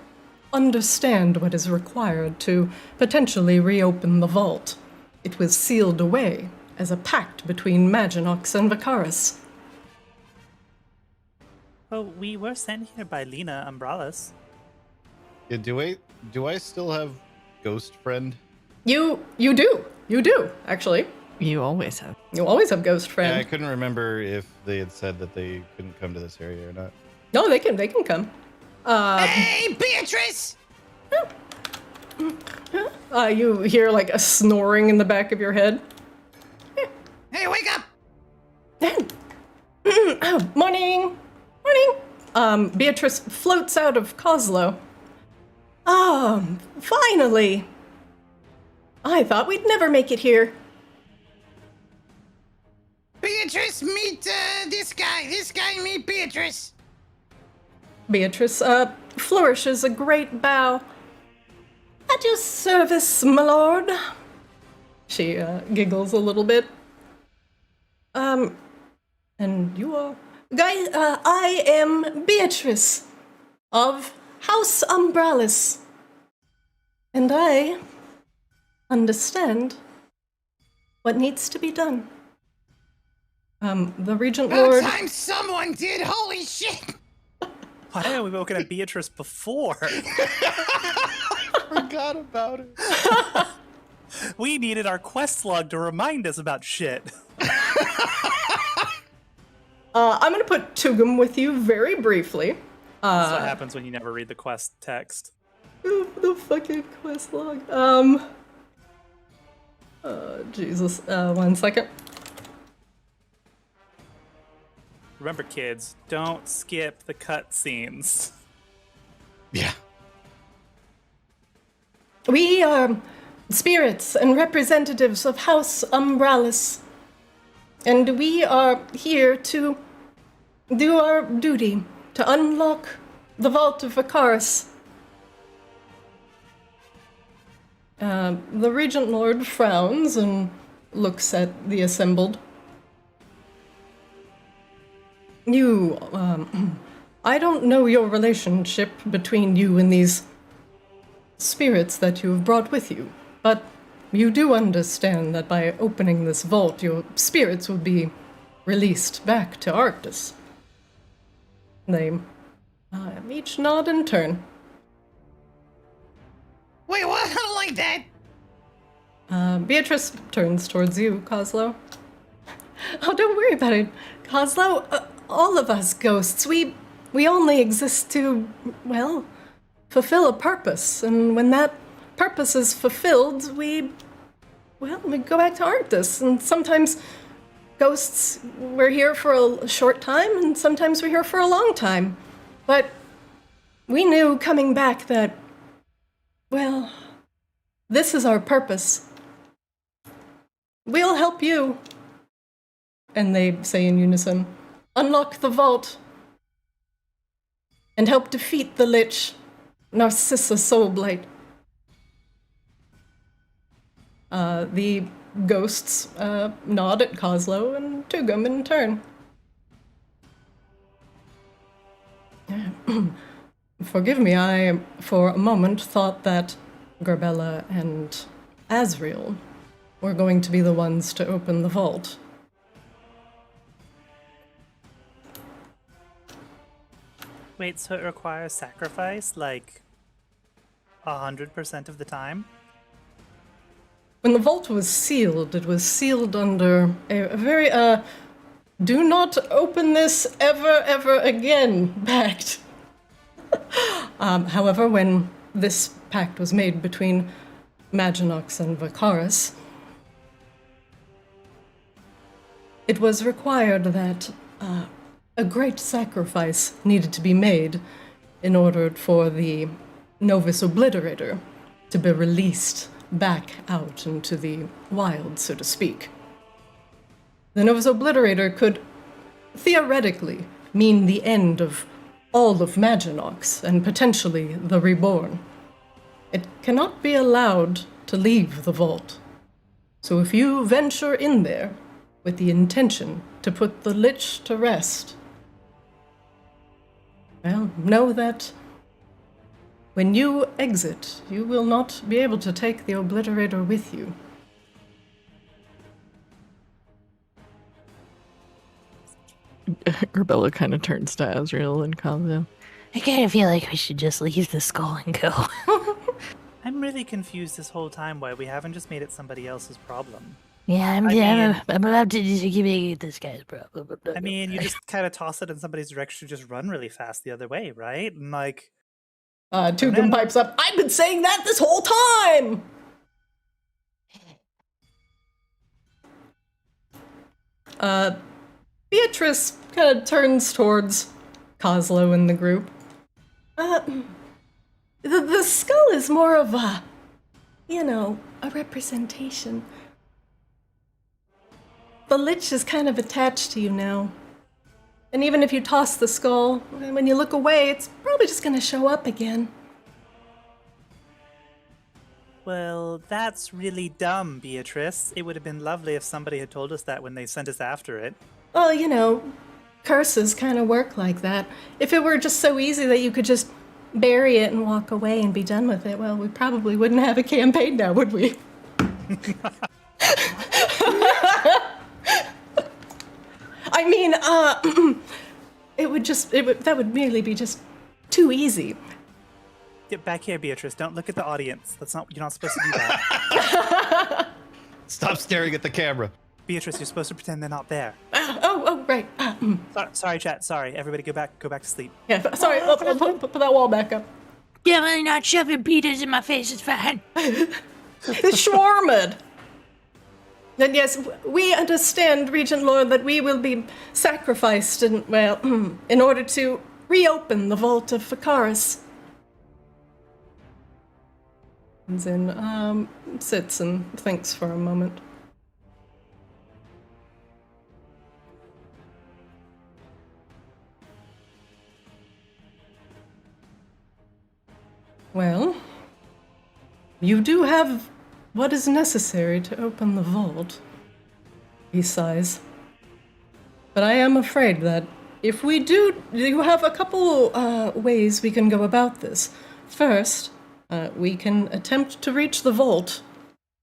understand what is required to potentially reopen the vault. It was sealed away as a pact between Maginox and Vakaris. Oh, we were sent here by Lena Umbralis. Yeah, do I still have Ghost Friend? You do, actually. You always have. You always have Ghost Friend. Yeah, I couldn't remember if they had said that they couldn't come to this area or not. No, they can come. Hey, Beatrice! You hear like a snoring in the back of your head. Hey, wake up! Morning! Beatrice floats out of Kozlo. Finally! I thought we'd never make it here. Beatrice, meet this guy. This guy, meet Beatrice. Beatrice flourishes a great bow. At your service, my lord. She giggles a little bit. And you are... Guys, I am Beatrice of House Umbralis. And I understand what needs to be done. The Regent Lord... About time someone did, holy shit! Why haven't we woken up Beatrice before? Forgot about it. We needed our quest log to remind us about shit. I'm gonna put Tugum with you very briefly. That's what happens when you never read the quest text. The fucking quest log. Jesus. 1 second. Remember, kids, don't skip the cutscenes. Yeah. We are spirits and representatives of House Umbralis. And we are here to do our duty, to unlock the Vault of Vakaris. The Regent Lord frowns and looks at the assembled. You, I don't know your relationship between you and these spirits that you have brought with you, but you do understand that by opening this vault, your spirits will be released back to Arctis. They each nod in turn. Wait, what? I don't like that. Beatrice turns towards you, Coslow. Oh, don't worry about it, Coslow. All of us ghosts, we only exist to, well, fulfill a purpose. And when that purpose is fulfilled, we go back to Arctis. And sometimes ghosts, we're here for a short time, and sometimes we're here for a long time. But we knew coming back that, well, this is our purpose. We'll help you. And they say in unison, unlock the vault and help defeat the Lich, Narcissa Soulblight. The ghosts nod at Coslow and Tugum in turn. Forgive me, I, for a moment, thought that Garbella and Asriel were going to be the ones to open the vault. Wait, so it requires sacrifice, like 100% of the time? When the vault was sealed, it was sealed under a very, do not open this ever again pact. However, when this pact was made between Maginox and Vicaris, it was required that a great sacrifice needed to be made in order for the Novus Obliterator to be released back out into the wild, so to speak. The Novus Obliterator could theoretically mean the end of all of Maginox and potentially the Reborn. It cannot be allowed to leave the vault. So if you venture in there with the intention to put the Lich to rest, well, know that when you exit, you will not be able to take the Obliterator with you. Garbella kind of turns to Asriel and Kamzo. I kind of feel like we should just leave the skull and go. I'm really confused this whole time why we haven't just made it somebody else's problem. Yeah, I'm about to make it this guy's problem. I mean, you just kind of toss it in somebody's direction, just run really fast the other way, right? And like, Tugum pipes up, I've been saying that this whole time! Beatrice kind of turns towards Coslow and the group. The skull is more of a, a representation. The Lich is kind of attached to you now. And even if you toss the skull, when you look away, it's probably just going to show up again. well, that's really dumb, Beatrice. It would have been lovely if somebody had told us that when they sent us after it. Well, curses kind of work like that. If it were just so easy that you could just bury it and walk away and be done with it, well, we probably wouldn't have a campaign now, would we? I mean, that would merely be just too easy. Get back here, Beatrice. Don't look at the audience. You're not supposed to do that. Stop staring at the camera. Beatrice, you're supposed to pretend they're not there. Right. Sorry, chat. Sorry. Everybody go back to sleep. Yeah, sorry. Put that wall back up. Definitely not shoving pitas in my face. It's fine. It's Schwarmid. Then yes, we understand, Regent Lord, that we will be sacrificed in order to reopen the Vault of Vicaris. And Zyn sits and thinks for a moment. Well, you do have what is necessary to open the vault, he sighs. But I am afraid that if we do, you have a couple ways we can go about this. First, we can attempt to reach the vault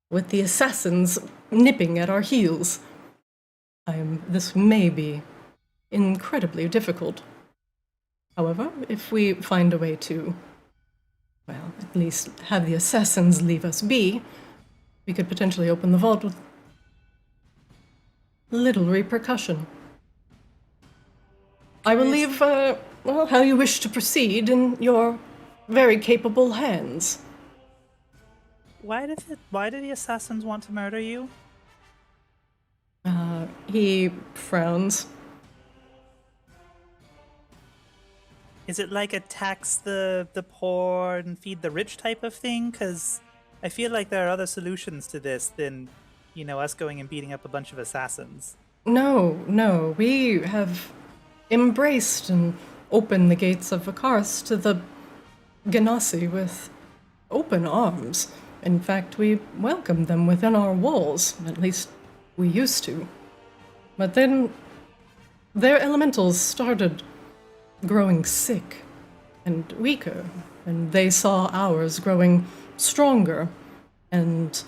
with the assassins nipping at our heels. This may be incredibly difficult. However, if we find a way to, well, at least have the assassins leave us be, we could potentially open the vault with little repercussion. I will leave, well, how you wish to proceed in your very capable hands. Why did the assassins want to murder you? He frowns. Is it like a tax the poor and feed the rich type of thing? Because I feel like there are other solutions to this than, us going and beating up a bunch of assassins. No, we have embraced and opened the gates of Vakaris to the genasi with open arms. In fact, we welcomed them within our walls, at least we used to. But then their elementals started growing sick and weaker, and they saw ours growing stronger, and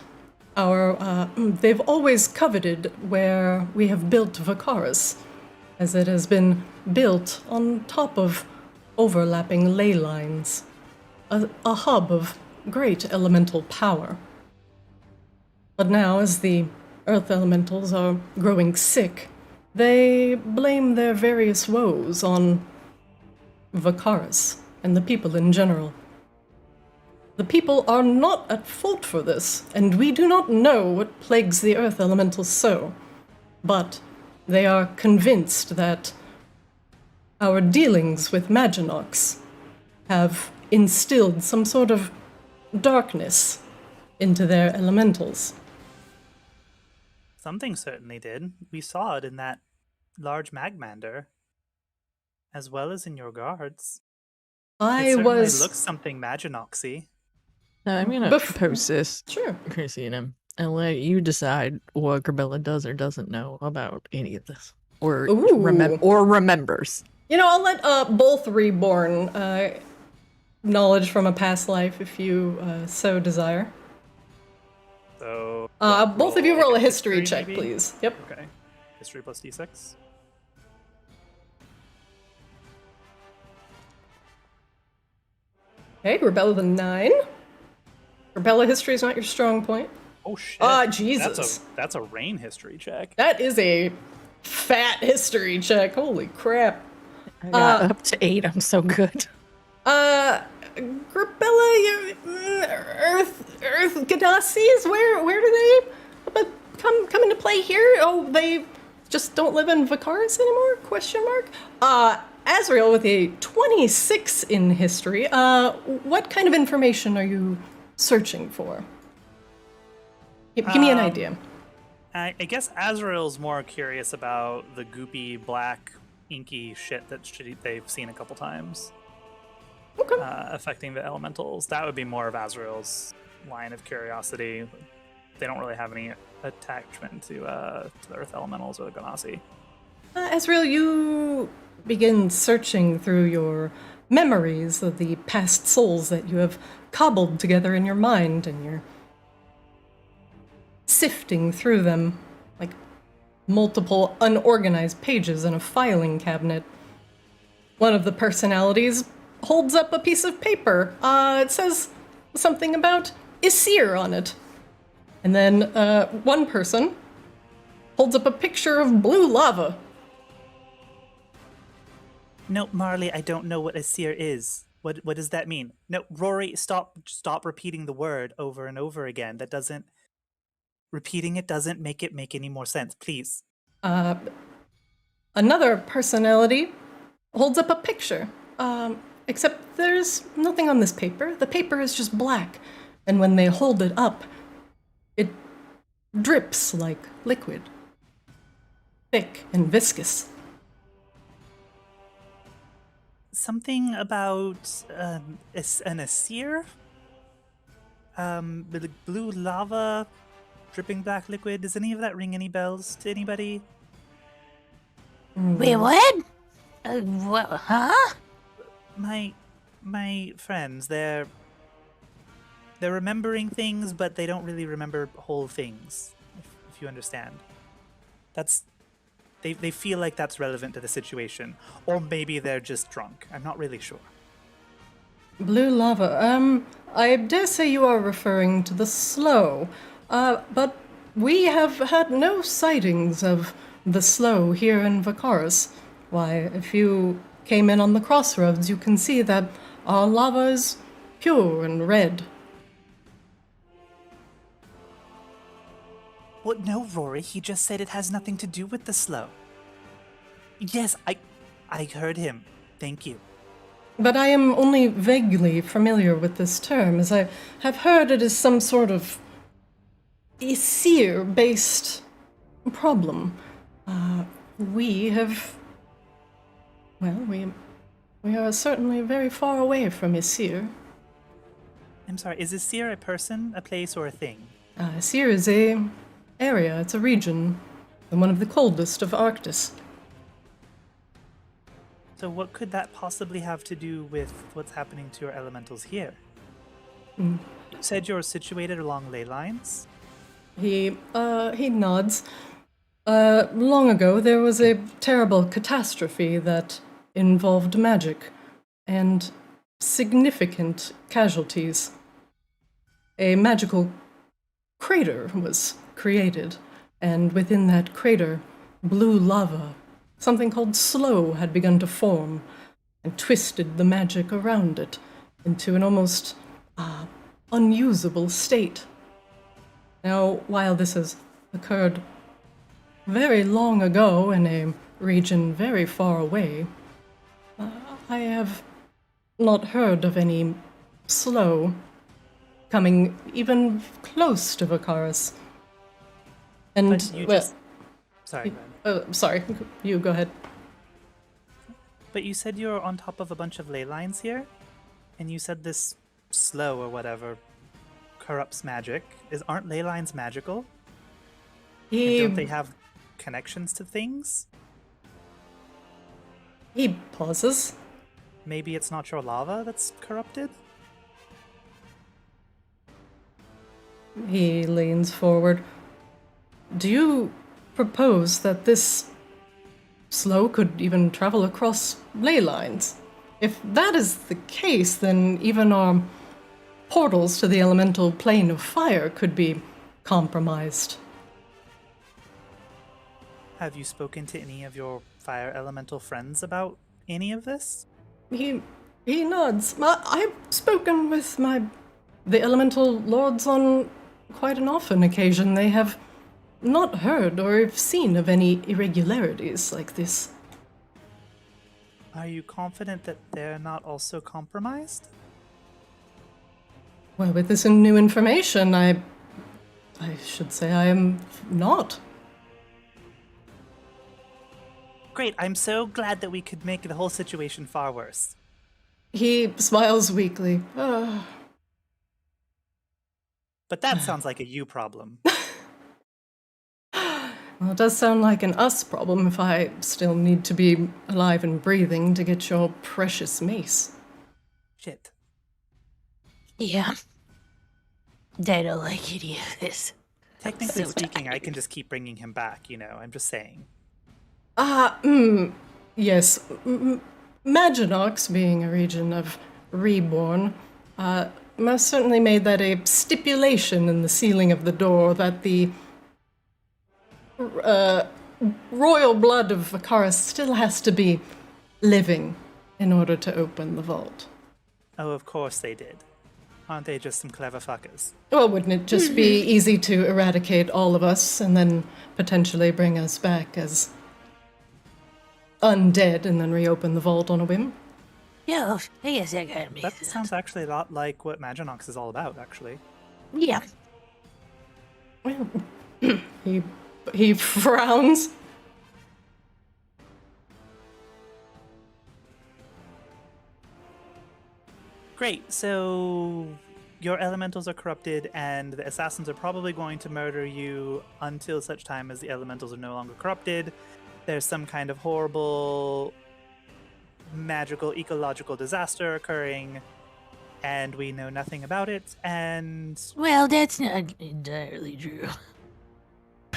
they've always coveted where we have built Vakaris, as it has been built on top of overlapping ley lines, a hub of great elemental power. But now, as the earth elementals are growing sick, they blame their various woes on Vakaris and the people in general. The people are not at fault for this, and we do not know what plagues the earth elementals so, but they are convinced that our dealings with Maginox have instilled some sort of darkness into their elementals. Something certainly did. We saw it in that large magmander, as well as in your guards. It certainly looks something Maginoxy. I'm gonna post this, Sure. Christina, and let you decide what Grabella does or doesn't know about any of this, or remembers. I'll let both Reborn knowledge from a past life if you so desire. So both of you roll a history check, maybe? please. Yep. Okay. History plus d6. Okay, Grabella the 9. Grabella history is not your strong point. Oh shit. Jesus. That's a rain history check. That is a fat history check. Holy crap. I got up to 8. I'm so good. Grabella, your Earth Genasi's, where do they come into play here? Oh, they just don't live in Vakaris anymore? Question mark. Azrael with a 26 in history. What kind of information are you searching for? Give me an idea. I guess Azrael's more curious about the goopy, black, inky shit that they've seen a couple times. Okay. Affecting the elementals. That would be more of Azrael's line of curiosity. They don't really have any attachment to the Earth Elementals or the Genasi. Azrael, you begin searching through your memories of the past souls that you have cobbled together in your mind, and you're sifting through them like multiple unorganized pages in a filing cabinet. One of the personalities holds up a piece of paper. It says something about Isir on it. And then one person holds up a picture of blue lava. No, Marley, I don't know what Asir is. What does that mean? No, Rory, stop repeating the word over and over again. Repeating it doesn't make it make any more sense, please. Another personality holds up a picture. Except there's nothing on this paper. The paper is just black. And when they hold it up, it drips like liquid. Thick and viscous. Something about an Asir? The blue lava, dripping black liquid. Does any of that ring any bells to anybody? Wait, what? What? Huh? My friends, they're they're remembering things, but they don't really remember whole things, if you understand. They feel like that's relevant to the situation. Or maybe they're just drunk. I'm not really sure. Blue lava. I dare say you are referring to the slow. But we have had no sightings of the slow here in Vakaris. Why, if you came in on the crossroads, you can see that our lava is pure and red. Well, no, Rory. He just said it has nothing to do with the slow. Yes, I heard him. Thank you. But I am only vaguely familiar with this term, as I have heard it is some sort of Aesir-based problem. We are certainly very far away from Aesir. I'm sorry, is Aesir a person, a place, or a thing? Aesir is a area, it's a region, and one of the coldest of Arctis. So what could that possibly have to do with what's happening to your elementals here? Mm. You said you're situated along ley lines? He nods. Long ago, there was a terrible catastrophe that involved magic and significant casualties. A magical crater was created, and within that crater, blue lava, something called slow, had begun to form and twisted the magic around it into an almost unusable state. Now, while this has occurred very long ago in a region very far away, I have not heard of any slow coming even close to Vakaris. And, But you well, just... Sorry, go ahead. sorry, you go ahead. But you said you're on top of a bunch of ley lines here? And you said this slow or whatever corrupts magic. Aren't ley lines magical? And don't they have connections to things? He pauses. Maybe it's not your lava that's corrupted? He leans forward. Do you propose that this slow could even travel across ley lines? If that is the case, then even our portals to the elemental plane of fire could be compromised. Have you spoken to any of your fire elemental friends about any of this? He nods. I've spoken with the elemental lords on quite an often occasion. They have not heard or have seen of any irregularities like this. Are you confident that they're not also compromised? Well, with this new information, I should say I am not. Great, I'm so glad that we could make the whole situation far worse. He smiles weakly. But that sounds like a you problem. Well, it does sound like an us problem if I still need to be alive and breathing to get your precious mace. Shit. Yeah. I don't like any of this. Technically So speaking, I can just keep bringing him back, I'm just saying. Yes. Maginox, being a region of reborn, most certainly made that a stipulation in the ceiling of the door that the royal blood of Vakaris still has to be living in order to open the vault. Oh, of course they did. Aren't they just some clever fuckers? Well, wouldn't it just be easy to eradicate all of us and then potentially bring us back as undead and then reopen the vault on a whim? Yeah, I guess that kind of makes That sense. sounds actually a lot like what Maginox is all about, actually. Yeah. Well, he frowns. Great, so your elementals are corrupted, and the assassins are probably going to murder you until such time as the elementals are no longer corrupted. There's some kind of horrible magical ecological disaster occurring, and we know nothing about it, and Well, that's not entirely true.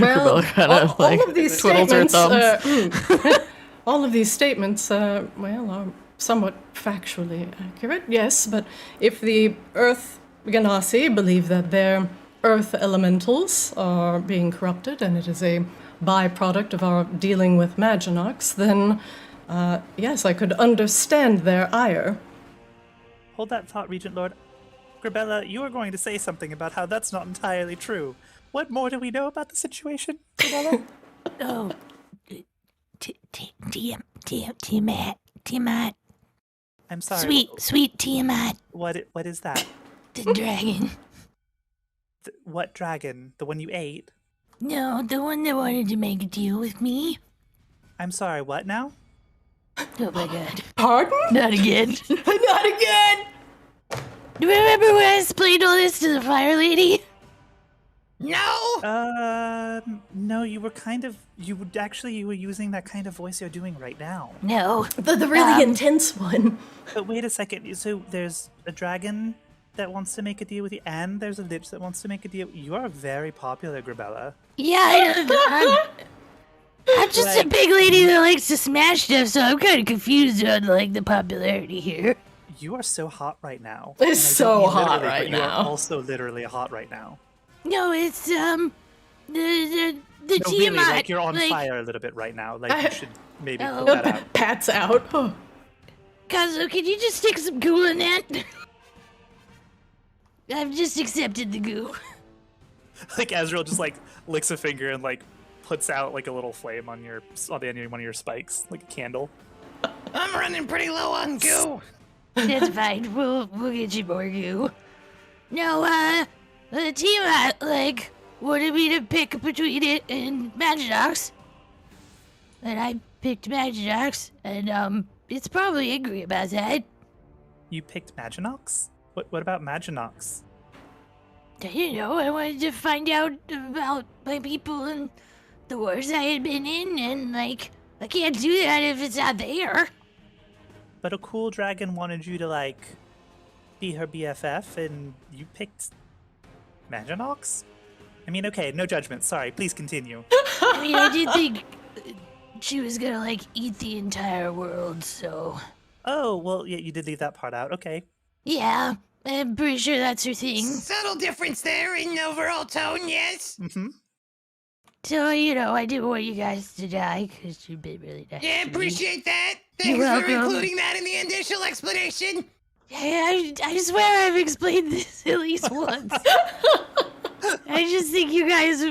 Well, kinda, all of these twiddles her statements, all of these statements, are somewhat factually accurate, yes, but if the Earth genasi believe that their Earth elementals are being corrupted and it is a byproduct of our dealing with Maginox, then yes, I could understand their ire. hold that thought, Regent Lord. Grabella, you were going to say something about how that's not entirely true. What more do we know about the situation, Grabella? Oh, Tiamat. I'm sorry. Sweet Tiamat. What is that? The dragon. What dragon? The one you ate? No, the one that wanted to make a deal with me. I'm sorry, what now? Oh my god. Pardon? Not again. Not again! Do you remember when I explained all this to the fire lady? No! No, you were using that kind of voice you're doing right now. No. The really intense one. But wait a second, so there's a dragon that wants to make a deal with you, and there's a lich that wants to make a deal. You are very popular, Grabella. Yeah, I'm just a big lady that likes to smash stuff, so I'm kind of confused on, like, the popularity here. You are so hot right now. It's And I don't so mean hot literally, right but you now. are also literally hot right now. No, it's, the No, Tiamat. really, like you're on like, fire a little bit right now. Like you should maybe Oh. put that out. Pat's out. Oh. Kazo, can you just stick some goo in that? I've just accepted the goo. Like Azrael just like licks a finger and like puts out like a little flame on the end of one of your spikes, like a candle. I'm running pretty low on goo. That's fine. We'll get you more goo. No, the Tiamat, like, wanted me to pick between it and Maginox. And I picked Maginox, and, it's probably angry about that. You picked Maginox? What about Maginox? I didn't know. I wanted to find out about my people and the wars I had been in, and, like, I can't do that if it's not there. But a cool dragon wanted you to like be her BFF, and you picked Maginox? I mean, okay, no judgment. Sorry, please continue. I mean, I did think she was gonna, like, eat the entire world, so... Oh, well, yeah, you did leave that part out. Okay. Yeah, I'm pretty sure that's her thing. Subtle difference there in overall tone, yes? Mm-hmm. So, you know, I didn't want you guys to die, because you've been really nice Yeah, to me. appreciate that. You're Thanks for welcome. including that in the initial explanation. Yeah, I swear I've explained this at least once. I just think you guys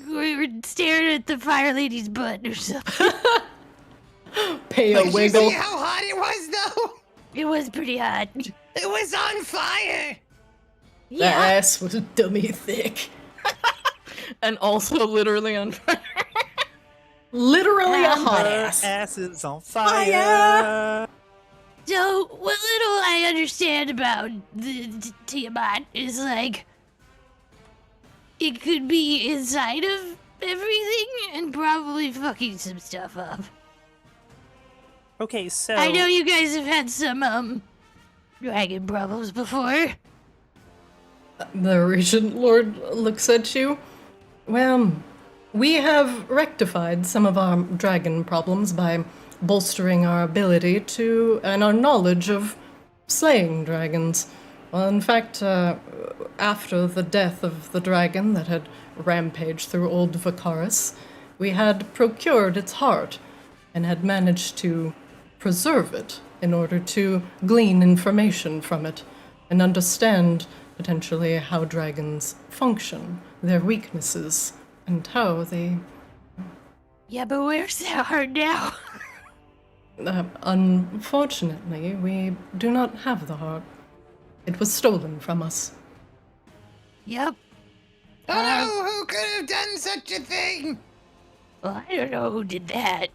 were staring at the fire lady's butt or something. Pay a Did you wiggle. see how hot it was, though? It was pretty hot. It was on fire. That Yeah, ass was dummy thick. And also literally on fire. Literally a hot Her ass. ass is on fire. so what little I understand about the Tiamat is, like, it could be inside of everything and probably fucking some stuff up. Okay, so I know you guys have had some, dragon problems before. The Regent Lord looks at you. Well, we have rectified some of our dragon problems by bolstering our ability to and our knowledge of slaying dragons. Well, in fact, after the death of the dragon that had rampaged through Old Vicaris, we had procured its heart and had managed to preserve it in order to glean information from it and understand potentially how dragons function, their weaknesses, and how they... Yeah, but where's that heart now? Unfortunately, we do not have the heart. It was stolen from us. Yep. Oh no, who could have done such a thing? Well, I don't know who did that.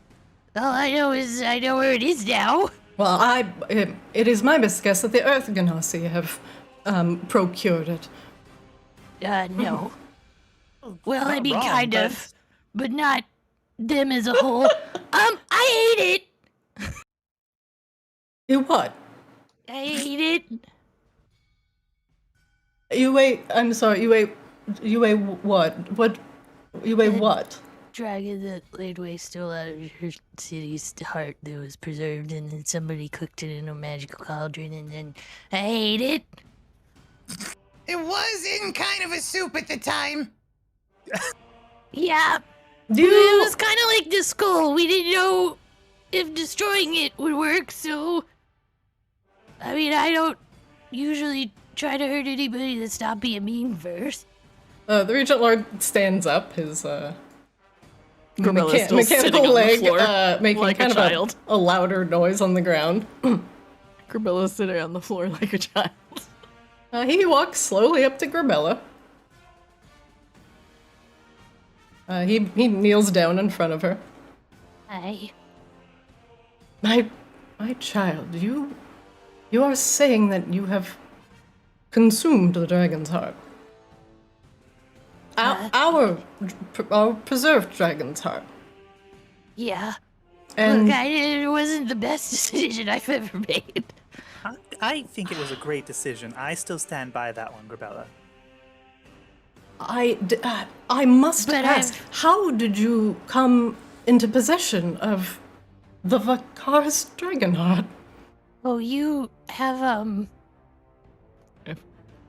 All I know is I know where it is now. Well, it is my best guess that the Earth Genasi have procured it. No. Well, I not mean, wrong, kind but- of, but not them as a whole. I ate it. You what? I ate it. You weigh. I'm sorry. You weigh. You weigh what? What? You weigh what? Dragon that laid waste to a lot of her city's heart that was preserved, and then somebody cooked it in a magical cauldron, and then I ate it. It was in kind of a soup at the time. Yeah, Do it you? was kind of like the skull. We didn't know if destroying it would work, so... I mean, I don't usually try to hurt anybody to stop being mean first. The Regent Lord stands up, his Grabella's still sitting mechanical on the leg floor making like kind a child. of a louder noise on the ground. Grabella's sitting on the floor like a child. He walks slowly up to Grabella. He kneels down in front of her. Hi. My child, you are saying that you have consumed the dragon's heart. Our preserved dragon's heart. Yeah. And Look, it wasn't the best decision I've ever made. I think it was a great decision. I still stand by that one, Grabella. I must But ask, how did you come into possession of the Vakar's dragon heart? Oh, you have,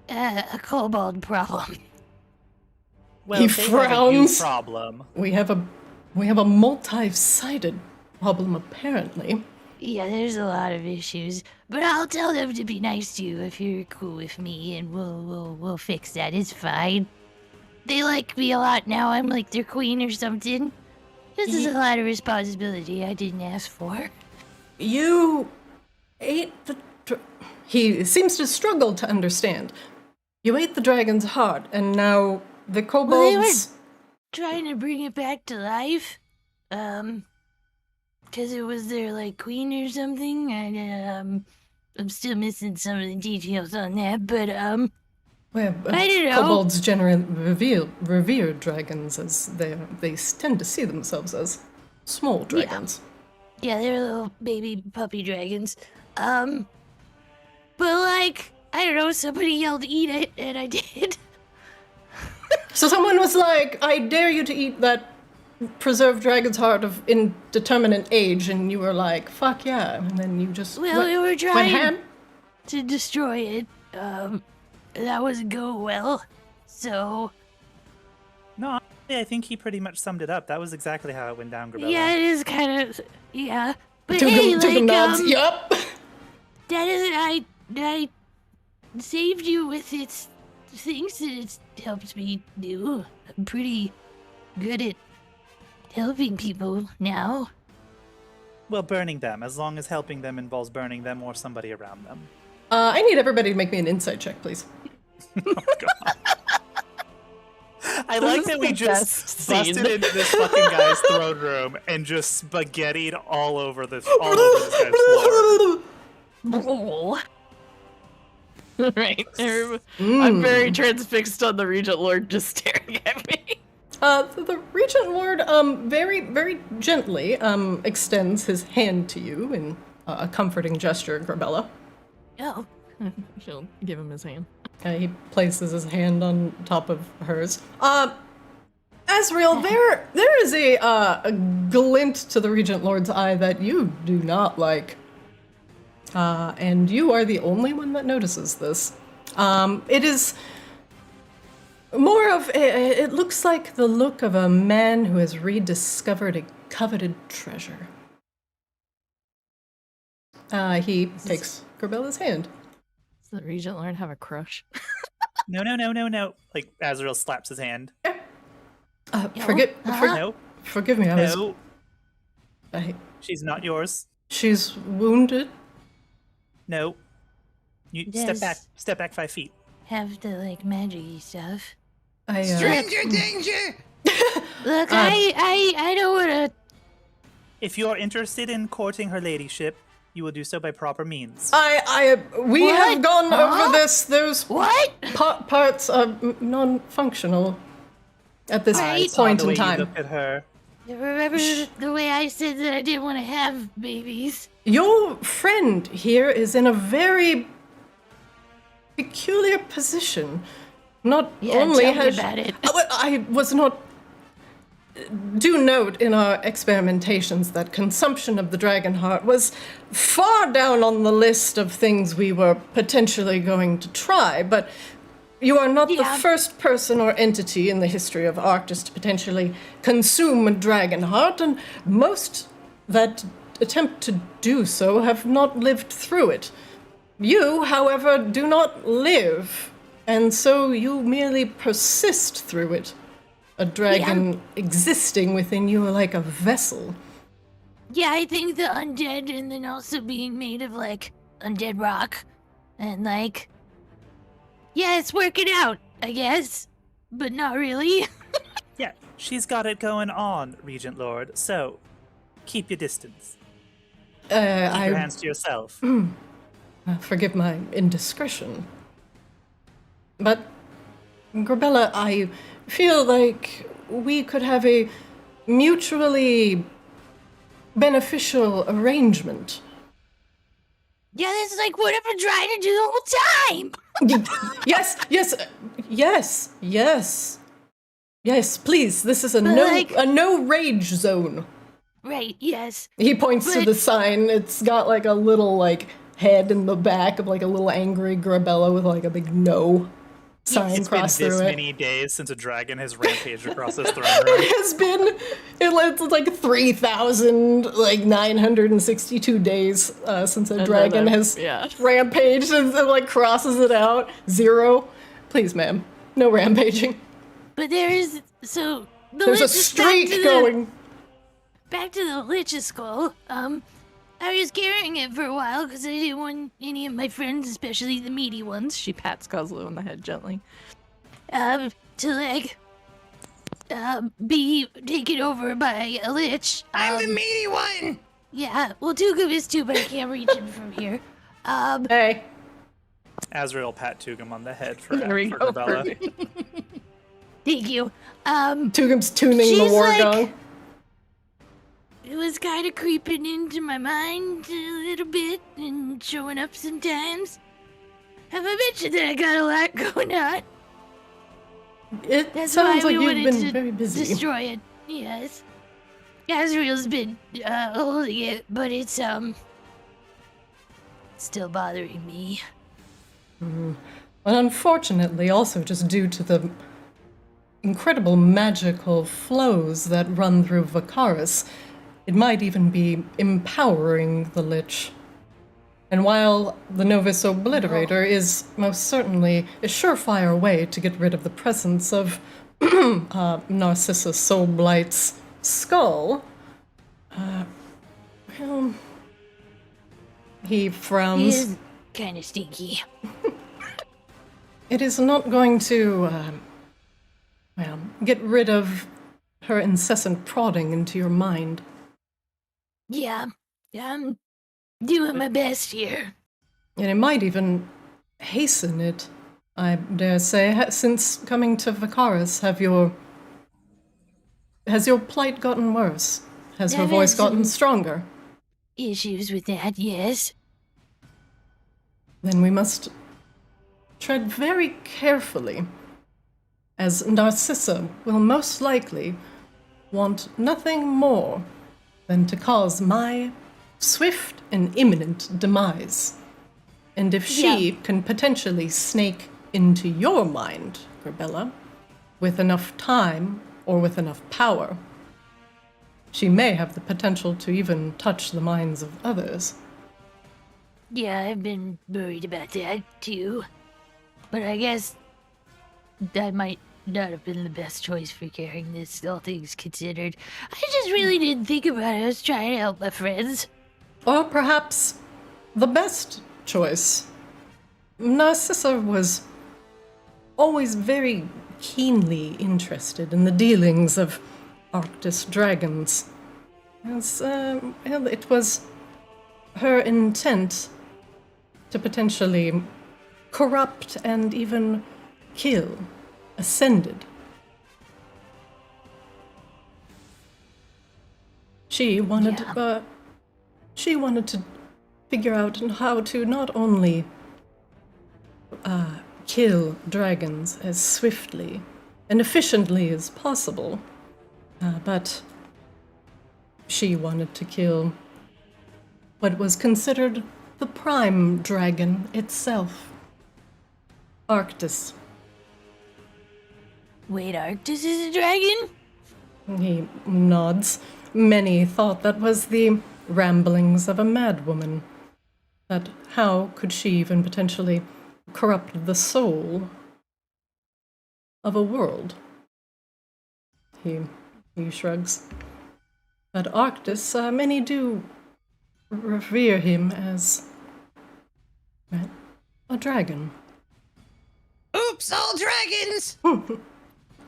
a kobold problem. Well, He they have a frowns. you problem. We have a multi-sided problem, apparently. Yeah, there's a lot of issues, but I'll tell them to be nice to you if you're cool with me, and we'll fix that. It's fine. They like me a lot now. I'm like their queen or something. This is a lot of responsibility I didn't ask for. You ate the... He seems to struggle to understand. You ate the dragon's heart, and now the kobolds... Well, they were trying to bring it back to life. Because it was their, like, queen or something. And, I'm still missing some of the details on that, but, Well, I don't know. Kobolds generally revere dragons as they tend to see themselves as small dragons. yeah, they're little baby puppy dragons. But, like, I don't know, somebody yelled eat it, and I did. So someone was like, I dare you to eat that preserved dragon's heart of indeterminate age, and you were like, fuck yeah. And then you just Well, we were went trying ham? to destroy it. That wasn't going well. So, No, honestly, I think he pretty much summed it up. That was exactly how it went down, Grabella. yeah, it is kind of, yeah. But Took hey, him, took him like, nods. Yup. that isn't, I saved you with its things that it's helped me do. I'm pretty good at helping people now. Well, burning them, as long as helping them involves burning them or somebody around them. I need everybody to make me an insight check, please. I like is that we the just best busted scene. into this fucking guy's throne room and just spaghettied all over this guy's floor. Right. I'm very transfixed on the Regent Lord just staring at me. The Regent Lord, very, very gently, extends his hand to you in a comforting gesture, Grabella. Oh, She'll give him his hand. He places his hand on top of hers. Asriel, there is a glint to the Regent Lord's eye that you do not like. And you are the only one that notices this. It is more of it looks like the look of a man who has rediscovered a coveted treasure. He takes Grabella's hand. Does the Regent Lord have a crush? No. Like, Azrael slaps his hand. Forgive me. No, I, she's not yours. she's wounded. No. You Yes. step back 5 feet. have the, like, magic-y stuff. Stranger danger! Look, I don't wanna... If you're interested in courting her ladyship, you will do so by proper means. We What? have gone Huh? over this. Those What? parts are non-functional at this Right. point The way in you time. look at her. Remember the way I said that I didn't want to have babies? Your friend here is in a very peculiar position. Not Yeah, only tell me has about it. I was not. Do note in our experimentations that consumption of the dragon heart was far down on the list of things we were potentially going to try, but you are not the Yeah. first person or entity in the history of Arctis to potentially consume a dragon heart, and most that attempt to do so have not lived through it. You, however, do not live, and so you merely persist through it. A dragon existing within you like a vessel. Yeah, I think the undead and then also being made of, like, undead rock. And, like... Yeah, it's working out, I guess. But not really. Yeah, she's got it going on, Regent Lord. So, keep your distance. Keep your hands to yourself. Forgive my indiscretion. But, Grabella, I feel like we could have a mutually beneficial arrangement. Yeah, that's like what I've been trying to do the whole time. Yes, please, this is a But, no rage zone. Right, yes. He points to But- the sign. It's got like a little like head in the back of like a little angry Grabella with like a big no sign It's been crossed this through it. many days since a dragon has rampaged across this throne room. It has been it's like 3,962 days since a dragon has rampaged and like crosses it out. 0. Please, ma'am, no rampaging. But there is... So... There's a streak going. Back to the Lich's skull. I was carrying it for a while because I didn't want any of my friends, especially the meaty ones, She pats Coslow on the head gently. to like, be taken over by a lich. I'm the meaty one. Yeah, well, Tugum is too, but I can't reach him from here. Hey, Azrael pat Tugum on the head for There we for go. Rebella. Thank you. Tugum's tuning the She's war like- gong. It was kind of creeping into my mind a little bit and showing up sometimes. Have I mentioned that I got a lot going on? It That's sounds why like we you've wanted been to very busy. destroy it. Yes. Azrael's been holding it, but it's still bothering me. And unfortunately, also just due to the incredible magical flows that run through Vakaris, it might even be empowering the Lich. And while the Novus Obliterator is most certainly a surefire way to get rid of the presence of Narcissa Soulblight's skull, well, he He frowns. is kind of stinky. It is not going to, get rid of her incessant prodding into your mind. Yeah, I'm doing my best here. And it might even hasten it, I dare say. Since coming to Vakaris, has your plight gotten worse? Has her I've voice had gotten some- stronger? Issues with that, yes. Then we must tread very carefully, as Narcissa will most likely want nothing more than to cause my swift and imminent demise. And if she can potentially snake into your mind, Grabella, with enough time or with enough power, she may have the potential to even touch the minds of others. Yeah, I've been worried about that, too. But I guess that might not have been the best choice for carrying this, all things considered. I just really didn't think about it. I was trying to help my friends. Or perhaps the best choice. Narcissa was always very keenly interested in the dealings of Arctis dragons. It was her intent to potentially corrupt and even kill Ascended. She wanted to figure out how to not only kill dragons as swiftly and efficiently as possible. But she wanted to kill what was considered the prime dragon itself, Arctis. Wait, Arctis is a dragon? He nods. Many thought that was the ramblings of a madwoman. That how could she even potentially corrupt the soul of a world? He shrugs. But Arctis, many do revere him as a dragon. Oops, all dragons!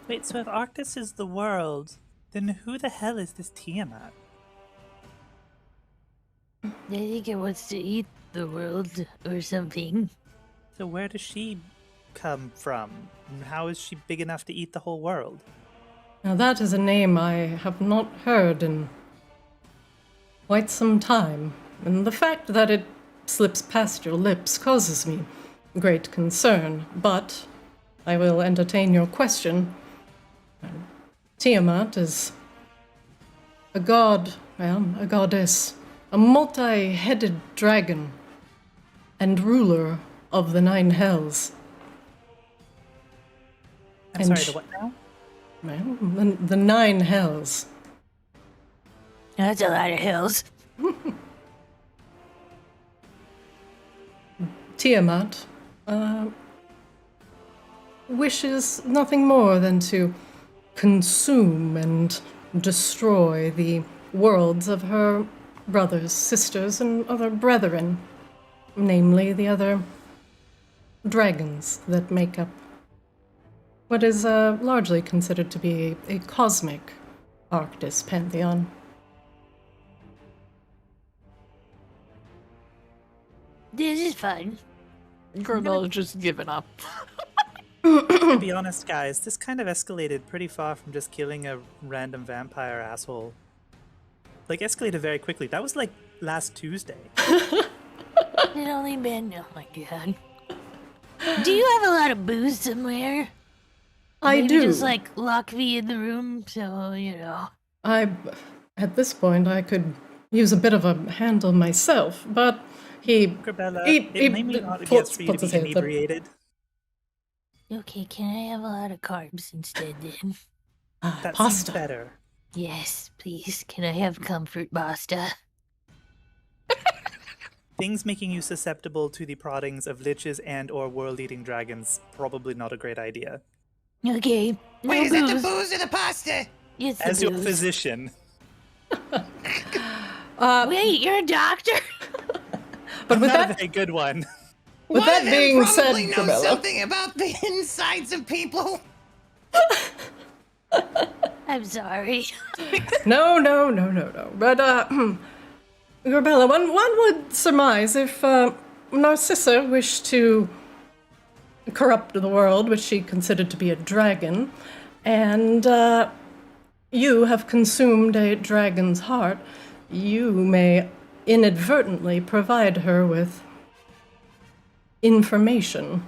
Wait, so if Arctis is the world, then who the hell is this Tiamat? I think it wants to eat the world or something. So where does she come from? And how is she big enough to eat the whole world? Now that is a name I have not heard in quite some time, and the fact that it slips past your lips causes me great concern, but I will entertain your question. Tiamat is a god, a goddess, a multi-headed dragon, and ruler of the 9 hells. I'm And sorry, sh- the what now? Well, the 9 hells. That's a lot of hills. Tiamat wishes nothing more than to consume and destroy the worlds of her brothers, sisters, and other brethren, namely the other dragons that make up what is largely considered to be a cosmic Arctis pantheon. This is fun. Grabella's just given up. To be honest, guys, this kind of escalated pretty far from just killing a random vampire asshole. Like, escalated very quickly. That was like last Tuesday. It only been, oh my god. Do you have a lot of booze somewhere? I Maybe do. just like lock me in the room, so you know. At this point, I could use a bit of a handle myself, but he Grabella, he it may be not puts against for you to his be hands up. inebriated. Okay, can I have a lot of carbs instead then? That Pasta. seems better. Yes, please. Can I have comfort pasta? Things making you susceptible to the proddings of liches and or world-eating dragons, probably not a great idea. Okay. No Wait, is that the booze. booze or the pasta? It's the As your booze. physician, Wait, you're a doctor? But with not a that, very good one. with One that of them being said, probably knows Grabella, something about the insides of people. I'm sorry. no. But Grabella, one would surmise if Narcissa wished to corrupt the world, which she considered to be a dragon, and you have consumed a dragon's heart, you may inadvertently provide her with information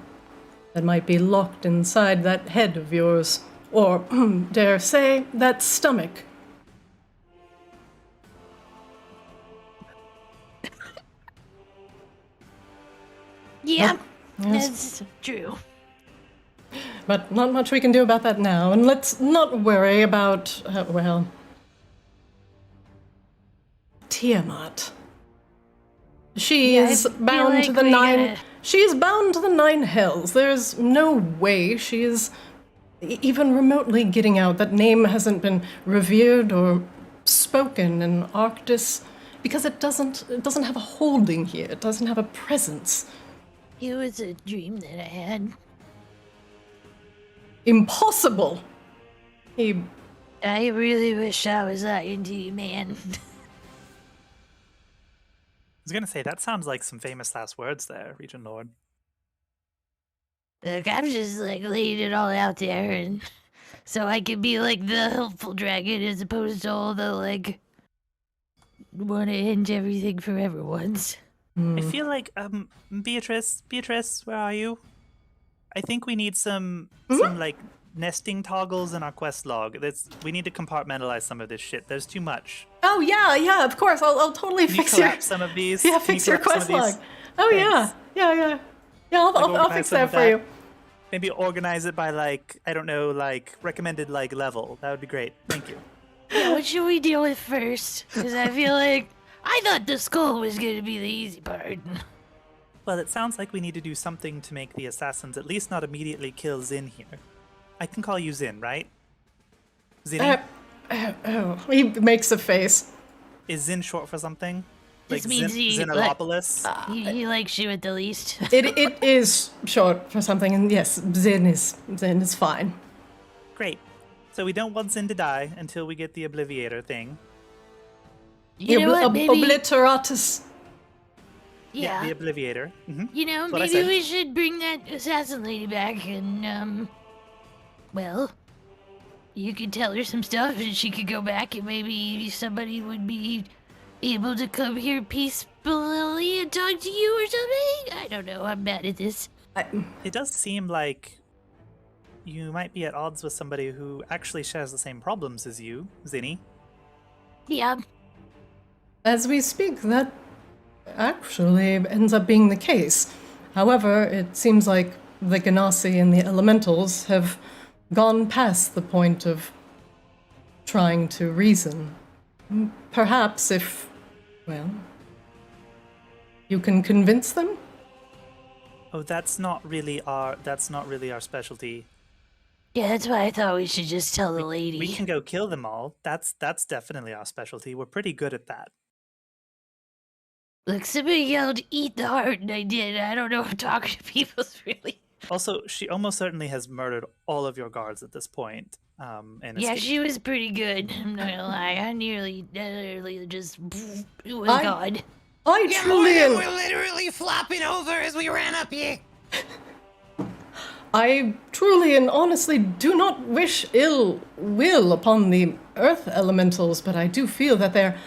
that might be locked inside that head of yours, or dare say, that stomach. Yeah, Yes. that's true. But not much we can do about that now, and let's not worry about, Tiamat. She Yeah, I is feel bound like to the we 9. gotta- She is bound to the 9 hells. There's no way she is even remotely getting out. That name hasn't been revered or spoken in Arctis because it doesn't have a holding here. It doesn't have a presence. It was a dream that I had. Impossible. He I really wish I was lying to you, man. I was gonna say, that sounds like some famous last words there, Regent Lord. Look, I'm just like laying it all out there, and so I can be like the helpful dragon as opposed to all the like want to end everything for everyone's. I feel like, Beatrice, where are you? I think we need some like nesting toggles in our quest log. We need to compartmentalize some of this shit. There's too much. Oh yeah, of course. I'll totally Can you fix your collapse some of these? yeah, Can fix you your collapse some quest of log. these? Oh Thanks. yeah. I'll organize fix some that of for that. you. Maybe organize it by like, I don't know, like recommended like level. That would be great. Thank you. Yeah, what should we deal with first? Because I feel like I thought the skull was gonna be the easy part. Well, it sounds like we need to do something to make the assassins at least not immediately kill Zyn here. I can call you Zyn, right? Zinny? He makes a face. Is Zyn short for something? This means he, Xenolopolis? He likes you at the least. It is short for something, and yes, Zyn is fine. Great. So we don't want Zyn to die until we get the Obliviator thing. You know what? Maybe. Obliteratus. Yeah. The Obliviator. Mm-hmm. You know, That's what I maybe said. we should bring that assassin lady back and, well, you could tell her some stuff and she could go back and maybe somebody would be able to come here peacefully and talk to you or something? I don't know, I'm bad at this. It does seem like you might be at odds with somebody who actually shares the same problems as you, Zinny. Yeah, As we speak, that actually ends up being the case. However, it seems like the genasi and the elementals have gone past the point of trying to reason. Perhaps if, well, you can convince them? Oh, that's not really our specialty. yeah, that's why I thought we should just tell the lady. We can go kill them all. That's definitely our specialty. We're pretty good at that. Look, somebody yelled, eat the heart, and I did. I don't know if talking to people's really... Also, she almost certainly has murdered all of your guards at this point. And Yeah, escaped. she was pretty good. I'm not gonna lie. I nearly just... It was I- God. I Yeah, truly Morgan, am. we're literally flopping over as we ran up here. I truly and honestly do not wish ill will upon the earth elementals, but I do feel that their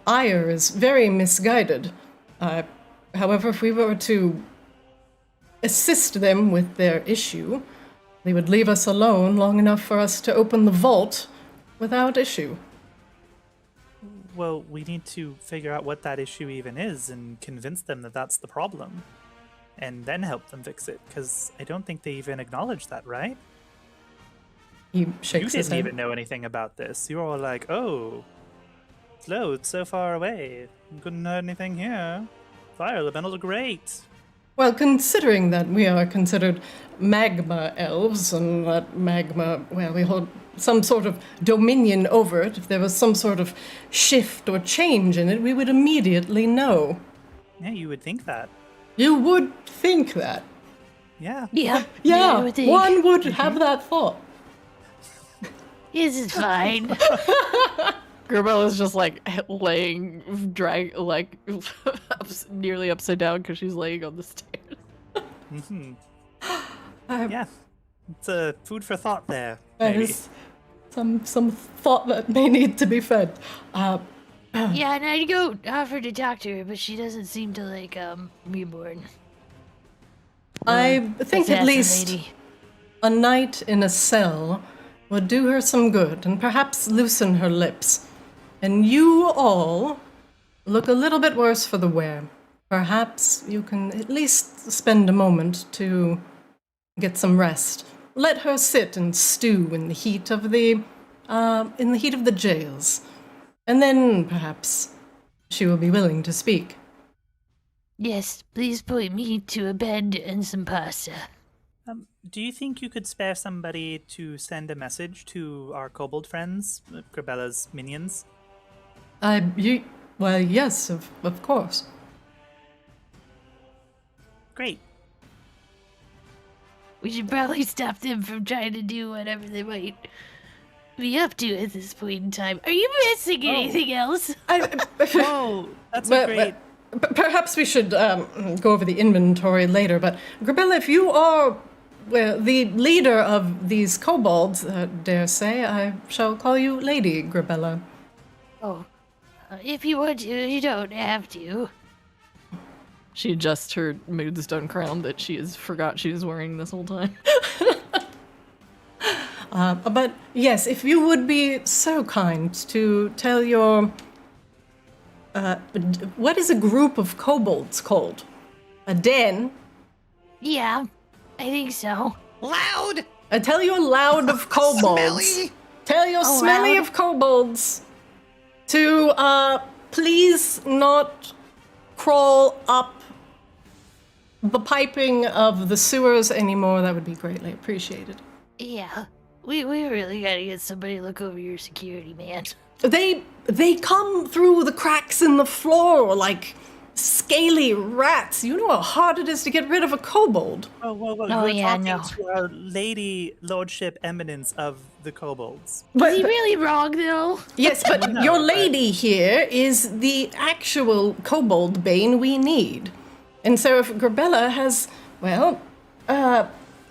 ire is very misguided. However, if we were to assist them with their issue, they would leave us alone long enough for us to open the vault without issue. Well, we need to figure out what that issue even is and convince them that that's the problem. And then help them fix it, because I don't think they even acknowledge that, right? He You shakes his didn't head. even know anything about this. You were all like, oh, it's so far away. Couldn't know anything here. Fire elementals are great. Well, considering that we are considered magma elves, and that magma, well, we hold some sort of dominion over it, if there was some sort of shift or change in it, we would immediately know. Yeah, you would think that. You would think that. Yeah. Yeah. I Yeah, would think. one would have that thought. This is fine. Grabella's just like laying, nearly upside down because she's laying on the stairs. Hmm. I- Yeah. It's a food for thought there. There Maybe. is some thought that may need to be fed. Yeah, and I'd go offer to talk to her, but she doesn't seem to like, reborn. I think at Assassin least lady. a night in a cell would do her some good and perhaps loosen her lips. And you all look a little bit worse for the wear. Perhaps you can at least spend a moment to get some rest. Let her sit and stew in the heat of the jails, and then perhaps she will be willing to speak. Yes, please point me to a bed and some pasta. Do you think you could spare somebody to send a message to our kobold friends, Grabella's minions? Well, yes, of course. Great. We should probably stop them from trying to do whatever they might be up to at this point in time. Are you missing anything else? Oh, that's a great. Perhaps we should go over the inventory later, but Grabella, if you are the leader of these kobolds, dare say, I shall call you Lady Grabella. Oh, if you want to, you don't have to. She adjusts her moonstone crown that she has forgot she was wearing this whole time. But yes, if you would be so kind to tell your... what is a group of kobolds called? A den? Yeah, I think so. Loud. Tell your loud of kobolds. Smelly. Tell your smelly loud? of kobolds to please not crawl up the piping of the sewers anymore. That would be greatly appreciated. Yeah, we really gotta get somebody to look over your security, man. They come through the cracks in the floor like scaly rats. You know how hard it is to get rid of a kobold. Oh, whoa. Oh, You're yeah, talking no. to our lady lordship eminence of the kobolds. But, Is he really wrong, though? yes, but No, your but- lady here is the actual kobold bane we need. And so if Grabella has, well,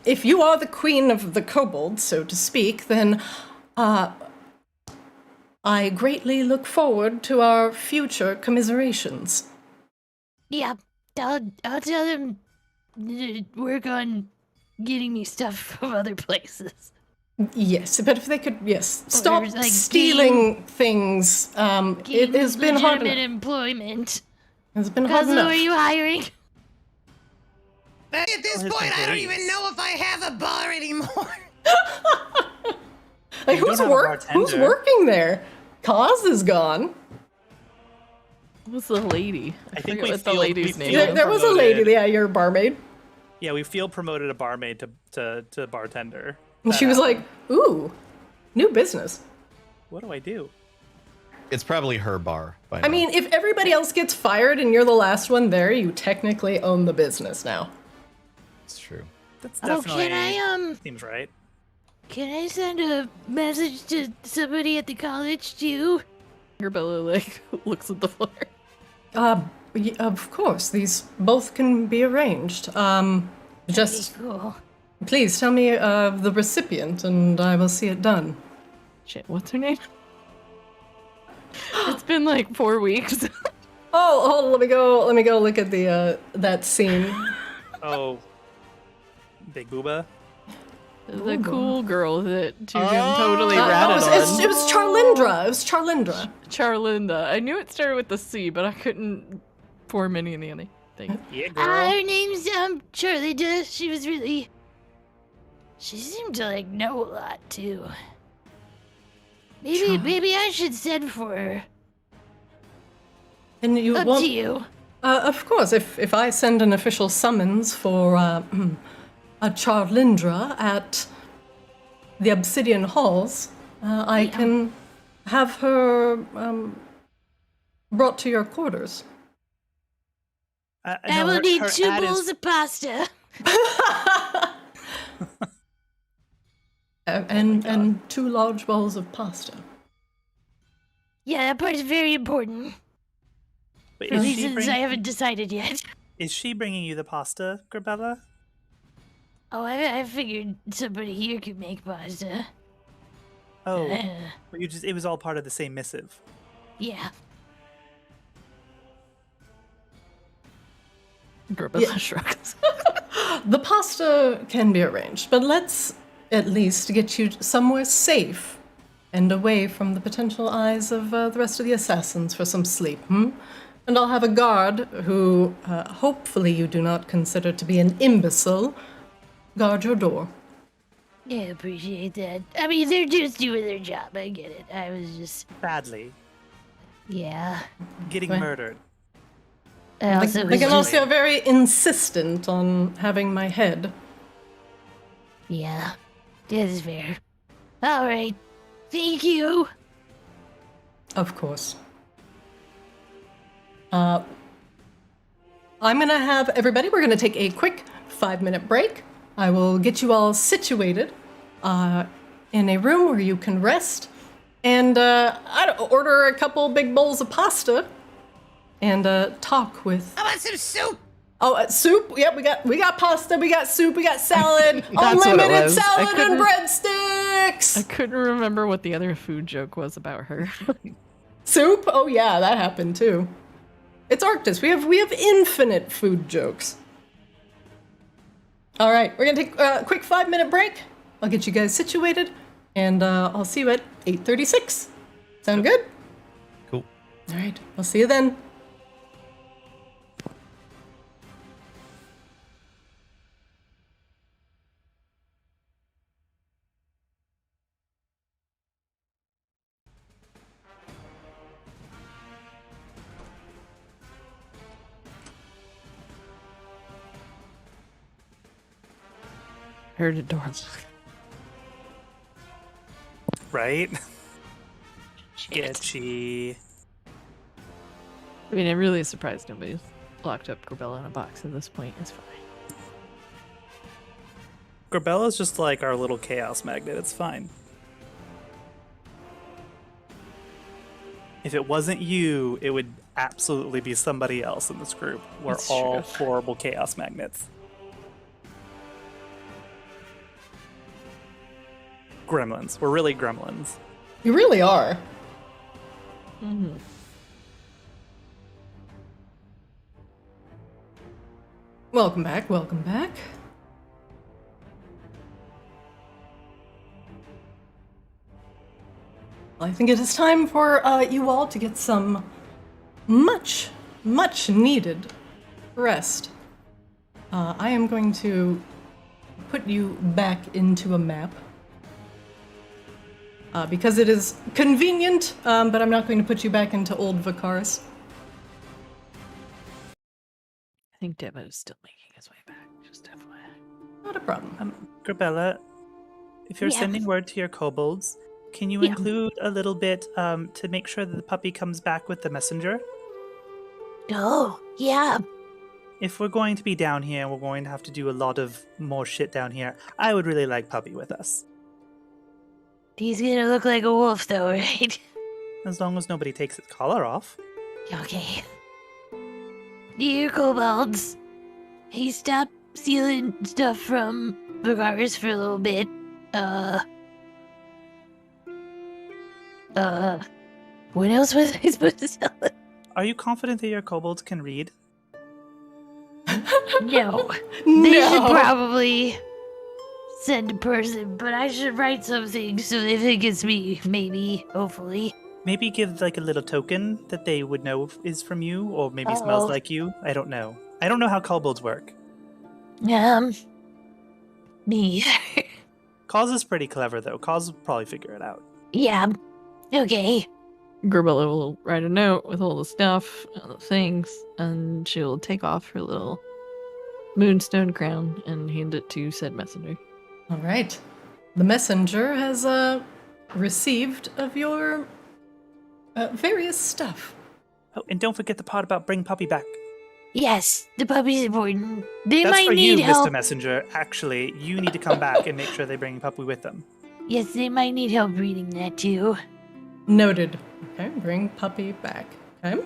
if you are the queen of the kobolds, so to speak, then I greatly look forward to our future commiserations. Yeah, I'll tell them to work on getting me stuff from other places. Yes, but if they could, yes, stop like, stealing things. It has been hard. Legitimate employment. It's been hard Cousin, enough. are you hiring? At this his point, I don't employees. even know if I have a bar anymore. Like, You who's don't have a who's bartender. working there? Kaz is gone. What's the lady? I think forget we what the feel- lady's we name feel- is. There was a lady, promoted. yeah, your barmaid. Yeah, we field promoted a barmaid to bartender. And That she was happened. like, ooh, new business. What do I do? It's probably her bar. By I now. mean, if everybody else gets fired and you're the last one there, you technically own the business now. it's true. That's Oh, definitely can I seems right. can I send a message to somebody at the college too? Grabella, like, looks at the floor. Of course, these both can be arranged. Just Cool. please tell me of the recipient and I will see it done. Shit, what's her name? It's been like 4 weeks. Oh, let me go look at the that scene. Oh, Big Booba. The cool girl that Tugan totally ratted It was on. Charlindra. It was Charlindra. Charlinda. I knew it started with the C, but I couldn't form any of the other things. Yeah, girl. Her name's Charlie. She was really. She seemed to like know a lot too. Maybe I should send for her. And you Up want? to you. Of course, if I send an official summons for a Charlindra at the Obsidian Halls, I can have her brought to your quarters. I no, will need her 2 ad is- bowls of pasta. And 2 large bowls of pasta. Yeah, that part is very important. Wait, For reasons I haven't decided yet. is she bringing you the pasta, Grabella? Oh, I figured somebody here could make pasta. Oh, but it was all part of the same missive. Yeah. Grabella shrugs. The pasta can be arranged, but let's at least get you somewhere safe and away from the potential eyes of the rest of the assassins for some sleep, And I'll have a guard who, hopefully you do not consider to be an imbecile, guard your door. Yeah, appreciate that. I mean, they're just doing their job. I get it. I was just. Badly. Yeah. Getting Right. murdered. I also I was can just, also be very insistent on having my head. Yeah. That is fair. Alright. Thank you. Of course. I'm gonna have everybody, we're gonna take a quick 5-minute break. I will get you all situated in a room where you can rest and order a couple big bowls of pasta and talk with. How about some soup? Oh, soup. Yep, we got pasta, we got soup, we got salad, That's what it unlimited was. I salad and couldn't- breadsticks. I couldn't remember what the other food joke was about her. Soup? Oh yeah, that happened too. It's Arctis. We have infinite food jokes. All right, we're gonna take a quick 5-minute break. I'll get you guys situated, and I'll see you at 8:36. Sound good? Cool. All right, I'll see you then. Heard a door. Right? Sketchy. I mean, I'm really surprised nobody's locked up Corbella in a box at this point. It's fine. Corbella's just like our little chaos magnet. It's fine. If it wasn't you, it would absolutely be somebody else in this group. We're That's all true. horrible chaos magnets. Gremlins. We're really gremlins. You really are. Mm-hmm. Welcome back, welcome back. Well, I think it is time for you all to get some much needed rest. I am going to put you back into a map. Because it is convenient, but I'm not going to put you back into old Vicaris. I think Devin is still making his way back. Just FYI. Not a problem. Grabella, if you're Yeah. sending word to your kobolds, can you Yeah. include a little bit to make sure that the puppy comes back with the messenger? Oh, yeah. If we're going to be down here, we're going to have to do a lot of more shit down here. I would really like Puppy with us. He's gonna look like a wolf, though, right? As long as nobody takes its collar off. Okay. Dear kobolds, he stopped stealing stuff from Vicaris for a little bit. What else was I supposed to tell him? Are you confident that your kobolds can read? No. They should No. probably send a person, but I should write something so they think it's me, maybe, hopefully. Maybe give like a little token that they would know is from you, or maybe smells Oh. like you. I don't know. I don't know how kobolds work. Me. Cause is pretty clever though. Cause will probably figure it out. Yeah. Okay. Gerbella will write a note with all the stuff and the things, and she'll take off her little moonstone crown and hand it to said messenger. All right. The messenger has received of your various stuff. Oh, and don't forget the part about bring Puppy back. Yes, the puppy's important. They That's might for need you, help. Mr. Messenger. Actually, you need to come back and make sure they bring Puppy with them. Yes, they might need help reading that too. Noted. Okay, bring puppy back. Okay.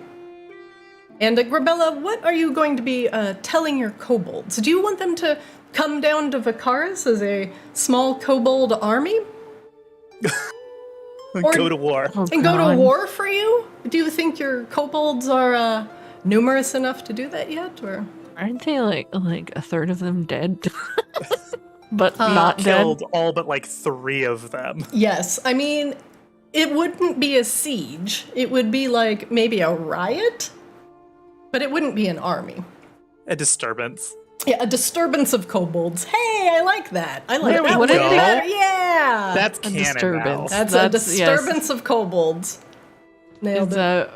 And Grabella, what are you going to be telling your kobolds? Do you want them to come down to Vicaris as a small kobold army? Or- Go to war. Oh, And go to God. war for you? Do you think your kobolds are numerous enough to do that yet? Or Aren't they like a third of them dead? But not dead? Killed all but like 3 of them. yes, I mean, it wouldn't be a siege. It would be like maybe a riot, but it wouldn't be an army. A disturbance. Yeah, a disturbance of kobolds. Hey, I like that. I like There we that go. one better. That's Yeah. That's a canon disturbance. now. That's a yes. disturbance of kobolds. Nailed Is, it.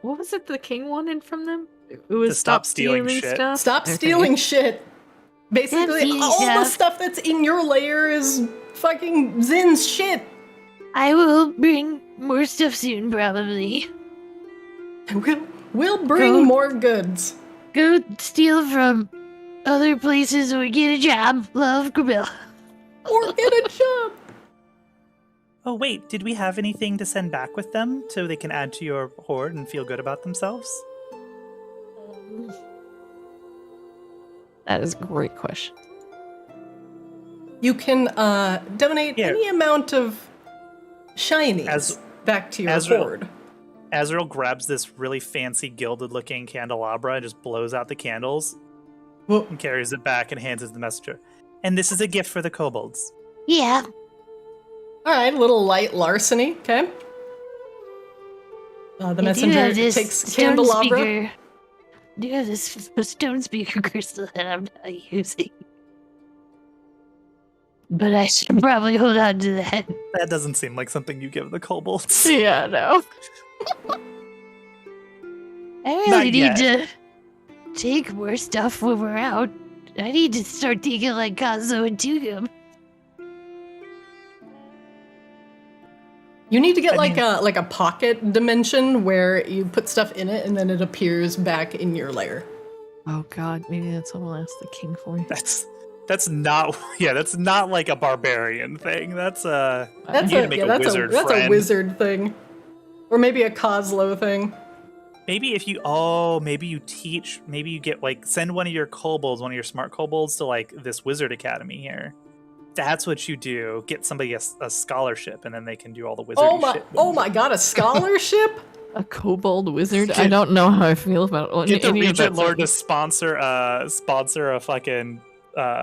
what was it the king wanted from them? It was To stop stealing shit. stuff? Stop Okay. stealing shit. Basically, stealing all the stuff. stuff that's in your lair is fucking Zyn's shit. I will bring more stuff soon, probably. We'll bring Go. more goods. Go steal from other places or get a job. Love, Grabella. Or get a job. Oh, wait. Did we have anything to send back with them so they can add to your horde and feel good about themselves? That is a great question. You can donate Here. any amount of shinies As- back to your Azrael. horde. Azrael grabs this really fancy gilded-looking candelabra and just blows out the candles and carries it back and hands it to the messenger. And this is a gift for the kobolds. Yeah. All right, a little light larceny, okay? The messenger takes candelabra. Do you have this stone speaker crystal that I'm not using? But I should probably hold on to that. That doesn't seem like something you give the kobolds. Yeah, no. I really need to take more stuff when we're out. I need to start thinking like Kazo and Tugum. You need to get like a pocket dimension where you put stuff in it and then it appears back in your lair. Oh god, maybe that's what I'll ask the king for. That's not like a barbarian thing. That's a wizard That's friend. a wizard thing. Or maybe a Kozlo thing. Maybe if you send one of your kobolds, one of your smart kobolds to like this wizard academy here. That's what you do. Get somebody a scholarship, and then they can do all the wizarding shit. Oh my god, a scholarship? A kobold wizard? I don't know how I feel about Get the any of regent that lord to stuff. sponsor a fucking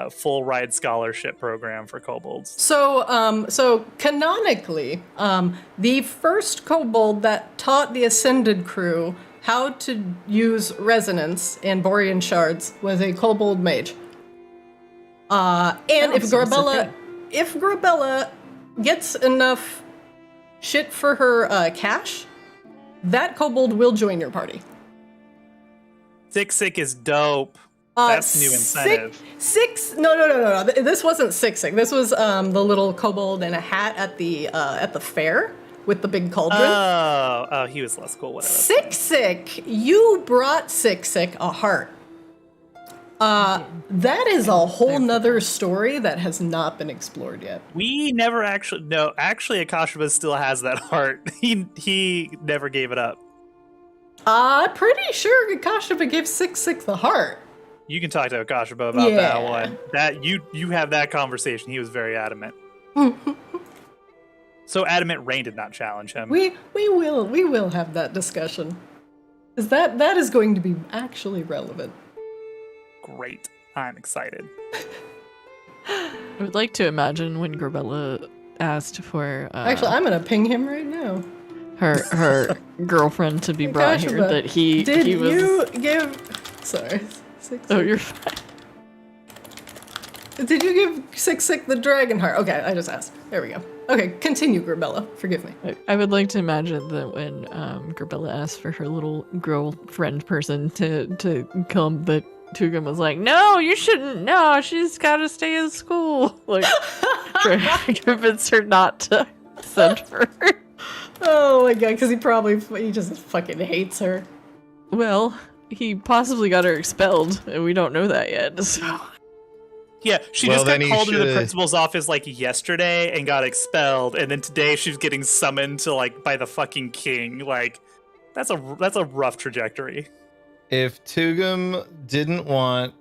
full ride scholarship program for kobolds. So canonically, the first kobold that taught the Ascended crew how to use resonance and Borean shards was a kobold mage. And if Grabella gets enough shit for her cash, that kobold will join your party. Sick is dope. That's new incentive. No. This wasn't Sick. This was the little kobold in a hat at the fair with the big cauldron. Oh, he was less cool. Whatever. Sick. You brought Sick a heart. That is a whole nother story that has not been explored yet. We never actually Akashima still has that heart. He never gave it up. Pretty sure Akashima gave Sick the heart. You can talk to Akashima about that one. That you have that conversation. He was very adamant. So adamant Rain did not challenge him. We will have that discussion. Is that is going to be actually relevant. Great. I'm excited. I would like to imagine when Grabella asked for actually, I'm gonna ping him right now. Her girlfriend to be brought here. That he was. Did you give? Sorry. Oh, you're fine. Did you give Sick the dragon heart? Okay, I just asked. There we go. Okay, continue, Grabella. Forgive me. I would like to imagine that when Grabella asked for her little girlfriend person to come, that Tugum was like, "No, you shouldn't. No, she's got to stay in school." Like, trying to convince her not to send for her. Oh my god, because he just fucking hates her. Well, he possibly got her expelled, and we don't know that yet. So. Yeah, she just got called into the principal's office like yesterday and got expelled, and then today she's getting summoned to by the fucking king. Like, that's a rough trajectory. If Tugum didn't want,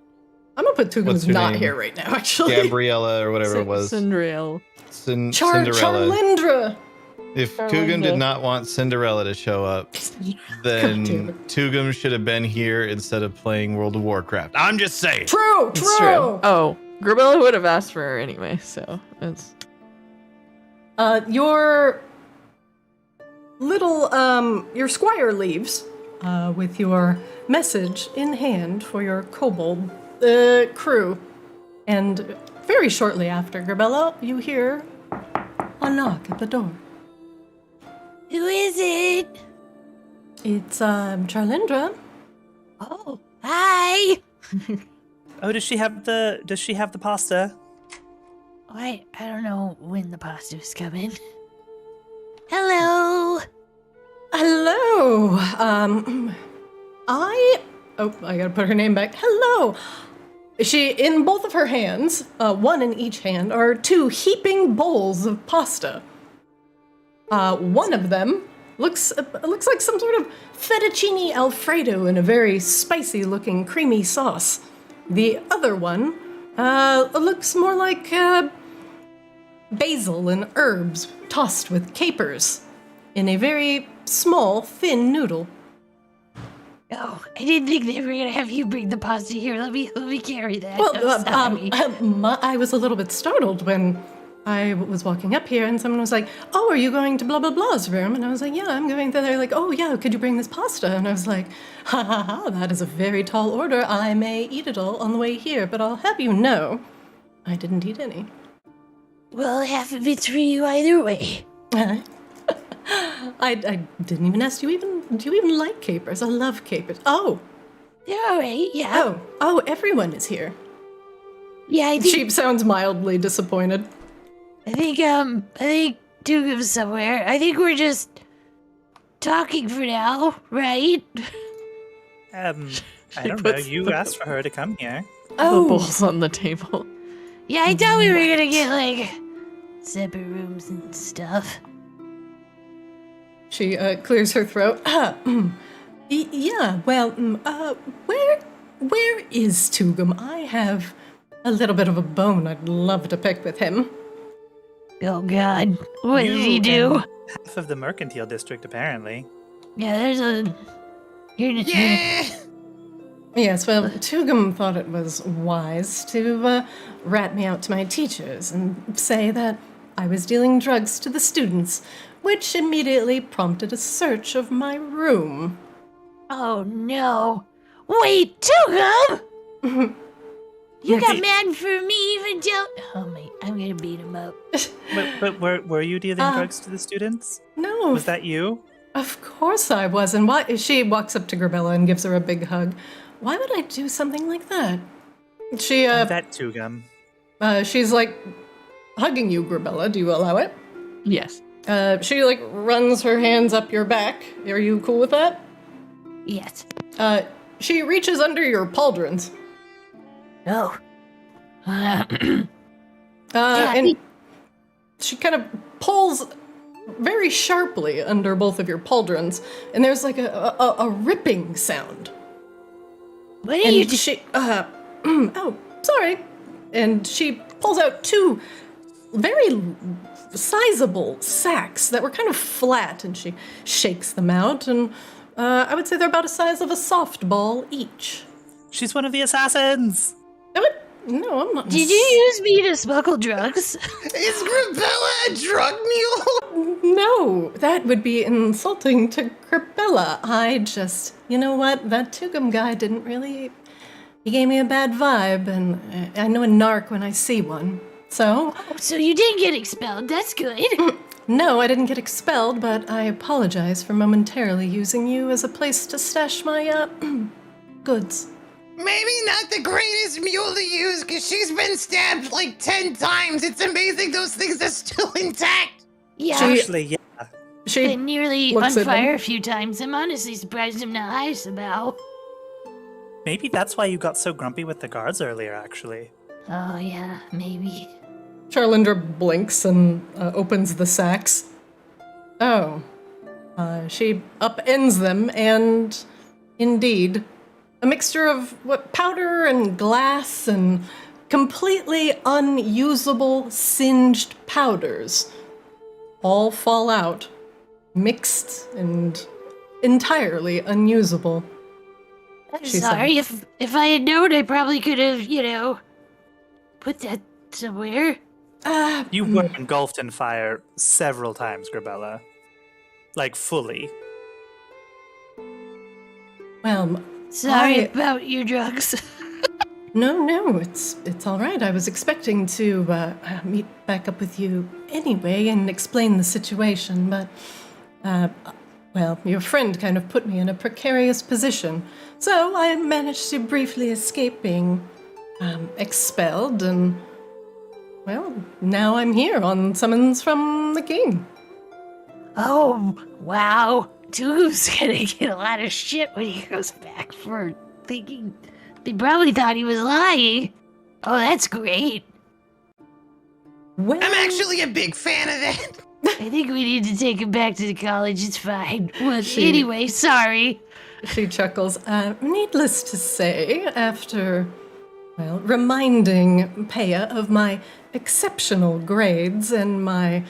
I'm gonna put Tugum's not here right now. Actually, Gabriella or whatever it was. Cinderella. Cinderella. Charlindra. If Tugum did not want Cinderella to show up, then Tugum should have been here instead of playing World of Warcraft. I'm just saying. True. It's true. Oh, Grabella would have asked for her anyway, so it's. Your little your squire leaves with your message in hand for your kobold crew, and very shortly after, Grabella, you hear a knock at the door. Who is it? It's Charlindra. Oh, hi. Oh, does she have the pasta? I don't know when the pasta's coming. Hello. Hello. I gotta put her name back. Hello. She, in both of her hands, one in each hand, are two heaping bowls of pasta. One of them looks like some sort of fettuccine alfredo in a very spicy-looking creamy sauce. The other one looks more like basil and herbs tossed with capers. in a very small, thin noodle. Oh, I didn't think they were gonna have you bring the pasta here. Let me carry that. Well, I'm sorry. I was a little bit startled when I was walking up here and someone was like, "Oh, are you going to blah blah blah's room?" And I was like, "Yeah, I'm going there." They're like, "Oh yeah, could you bring this pasta?" And I was like, "Ha ha ha, that is a very tall order. I may eat it all on the way here, but I'll have you know, I didn't eat any." Well, half of it's for you either way. I didn't even ask you. Do you even like capers? I love capers. Oh, They're all right. Yeah. oh, everyone is here. Yeah. I think. She sounds mildly disappointed. I think Dugum's somewhere. I think we're just talking for now, right? I don't know. puts You the- asked for her to come here. The Oh, bowls on the table. Yeah, I thought we were gonna get like separate rooms and stuff. she clears her throat. Yeah, well, where is Tugum? I have a little bit of a bone I'd love to pick with him. Oh God, what did he You do? and half of the mercantile district, apparently. Yeah, there's a. Yeah. Yes, well, Tugum thought it was wise to rat me out to my teachers and say that I was dealing drugs to the students, which immediately prompted a search of my room. Oh no! Wait, Tugum! You got mad for me even tell. Oh my! I'm gonna beat him up. But were you dealing drugs to the students? No, Was that you? of course I was. And why? She walks up to Grabella and gives her a big hug. Why would I do something like that? She, That Tugum. she's like hugging you, Grabella. Do you allow it? Yes. She like runs her hands up your back. Are you cool with that? Yes. She reaches under your pauldrons. Oh. And think- she kind of pulls very sharply under both of your pauldrons, and there's like a ripping sound. What are And you doing? she, oh, sorry. And she pulls out two very sizable sacks that were kind of flat, and she shakes them out, and I would say they're about the size of a softball each. She's one of the assassins! What? No, I'm not. Did you use me to smuggle drugs? Is Grabella a drug mule? No, that would be insulting to Grabella. You know what? That Tugum guy didn't really. He gave me a bad vibe, and I know a narc when I see one. So, Oh, so you didn't get expelled. That's good. no, I didn't get expelled, but I apologize for momentarily using you as a place to stash my, goods. Maybe not the greatest mule to use, because she's been stabbed like 10 times. It's amazing those things are still intact. Yeah. She- Actually, yeah. She Been nearly looks on at fire them. a few times. I'm honestly surprised I'm not high somehow. Maybe that's why you got so grumpy with the guards earlier, actually. Oh yeah, maybe. Charlindra blinks and opens the sacks. Oh. She upends them, and indeed, a mixture of powder and glass and completely unusable singed powders all fall out, mixed and entirely unusable. I'm She sorry. If I had known, I probably could have, put that somewhere. You were engulfed in fire several times, Grabella. Like, fully. Well, Sorry I- about your drugs. No, it's all right. I was expecting to meet back up with you anyway and explain the situation, but, well, your friend kind of put me in a precarious position. So I managed to briefly escape being expelled, and, well, now I'm here on summons from the king. Oh, wow. Tugum's gonna get a lot of shit when he goes back for thinking. They probably thought he was lying. Oh, that's great. Well, I'm actually a big fan of that. I think we need to take him back to the college. It's fine. Well, She- anyway, sorry. She chuckles. Needless to say, after, well, reminding Peya of my exceptional grades and my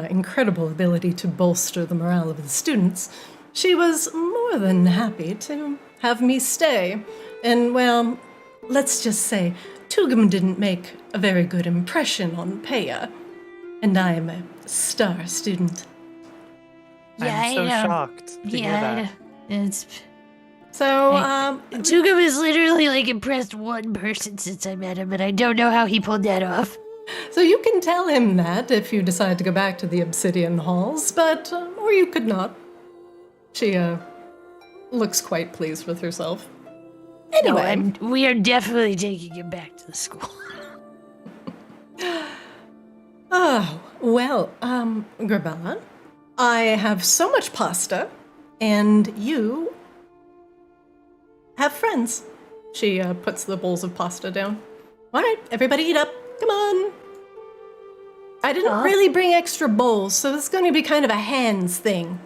incredible ability to bolster the morale of the students, she was more than happy to have me stay. And, well, let's just say Tugum didn't make a very good impression on Peya, and I am a star student. Yeah, I'm so I know. shocked to hear that. It's So, Tugum has literally like impressed one person since I met him, and I don't know how he pulled that off. so you can tell him that if you decide to go back to the Obsidian Halls, but, or you could not. She, looks quite pleased with herself. No, Anyway. we are definitely taking him back to the school. Oh, well, Grabella, I have so much pasta, and you have friends. She puts the bowls of pasta down. All right, everybody eat up. Come on. I didn't really bring extra bowls, so it's going to be kind of a hands thing.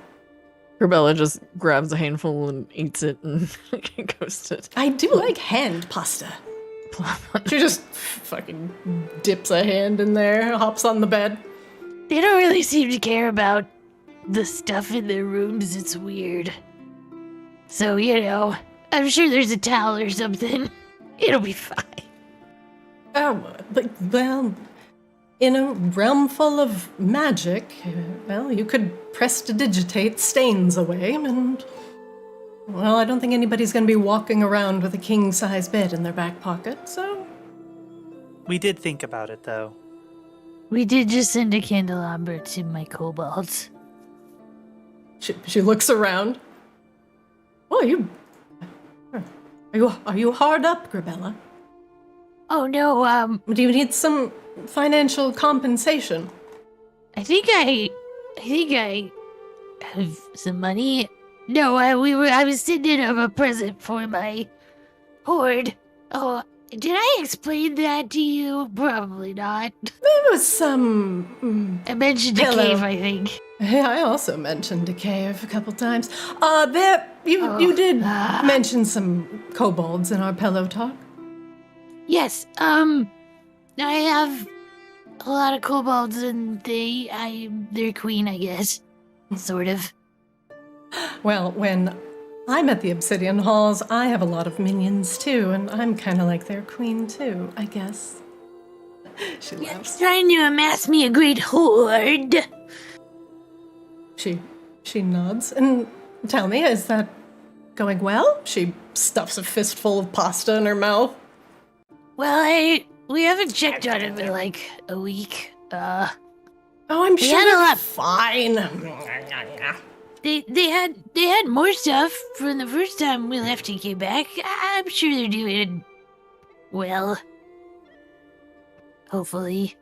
Grabella just grabs a handful and eats it and goes to I do like hand pasta. plop on She just fucking dips a hand in there, hops on the bed. They don't really seem to care about the stuff in their rooms. It's weird. So, you know, I'm sure there's a towel or something. It'll be fine. Oh, but, well, in a realm full of magic, well, you could prestidigitate stains away, and, well, I don't think anybody's going to be walking around with a king-size bed in their back pocket, so... We did think about it, though. We did just send a candelabra to my kobolds. She looks around. Oh, Are you hard up, Grabella? Oh no, Do you need some financial compensation? I think I have some money. No, I was sending him a present for my horde. Oh, did I explain that to you? Probably not. There was some... I mentioned a Hello. cave, I think. Yeah, I also mentioned a cave a couple times. You did mention some kobolds in our pillow talk. Yes, I have a lot of kobolds and they're queen, I guess. Sort of. Well, when I'm at the Obsidian Halls, I have a lot of minions too, and I'm kind of like their queen too, I guess. She laughs. Trying to amass me a great horde. She nods. And tell me, is that going well? She stuffs a fistful of pasta in her mouth. Well, we haven't checked on it in like a week. Oh, I'm They sure had a they're lot. fine. They had more stuff from the first time we left and came back. I'm sure they're doing well. Hopefully.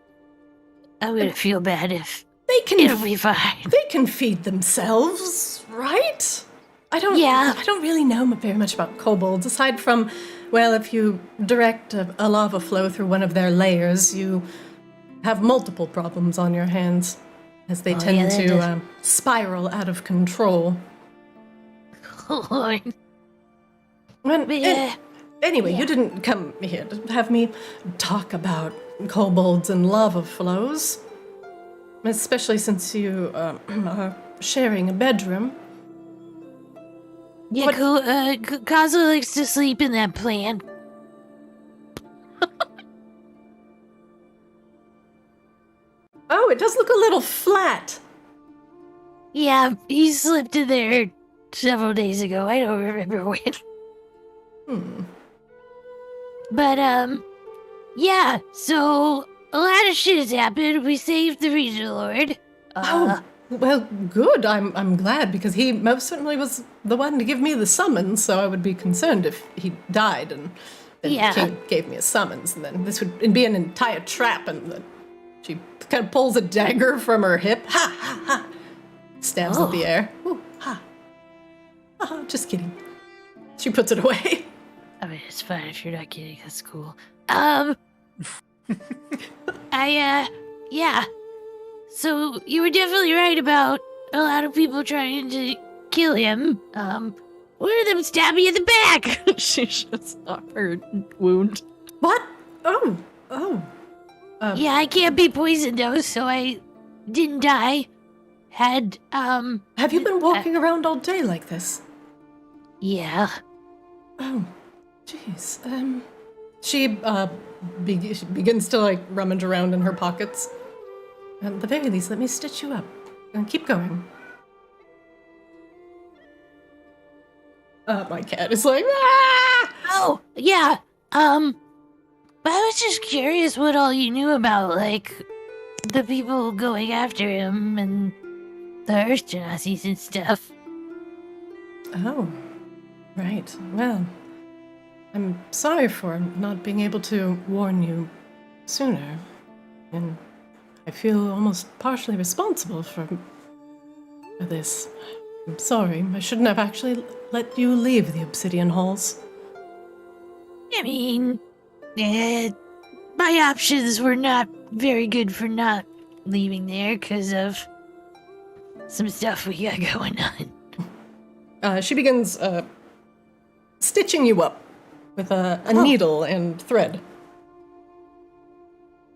I'm gonna feel bad if They can it'll be fine. They can feed themselves, right? I don't really know very much about kobolds, aside from, well, if you direct a lava flow through one of their layers, you have multiple problems on your hands, as they tend that to does- spiral out of control. Lord. Anyway, you didn't come here to have me talk about kobolds and lava flows, especially since you are sharing a bedroom. Yeah, Kazo likes to sleep in that plant. Oh, it does look a little flat. Yeah, he slipped in there several days ago. I don't remember when. But, yeah, so a lot of shit has happened. We saved the Regent Lord. Well, good. I'm glad, because he most certainly was the one to give me the summons, so I would be concerned if he died and then Yeah. the king gave me a summons, and then this would be an entire trap, and then she kind of pulls a dagger from her hip. Ha, ha, ha. Stabs at the air. Ooh, ha. Just kidding. She puts it away. I mean, it's fine if you're not kidding. That's cool. Yeah. So you were definitely right about a lot of people trying to kill him. One of them stabbed me in the back. She shuts off her wound. What? Oh. Yeah, I can't be poisoned though, so I didn't die. Had, Have you been walking around all day like this? yeah. Oh, jeez. She begins to like rummage around in her pockets. At the very least, let me stitch you up. And keep going. My cat is like, ah! Oh, yeah. But I was just curious what all you knew about, like, the people going after him and the Earth Genasis and stuff. Oh, right. Well, I'm sorry for not being able to warn you sooner. And I feel almost partially responsible for this. I'm sorry. I shouldn't have actually let you leave the Obsidian Halls. I mean, my options were not very good for not leaving there because of some stuff we got going on. She begins stitching you up with a needle and thread.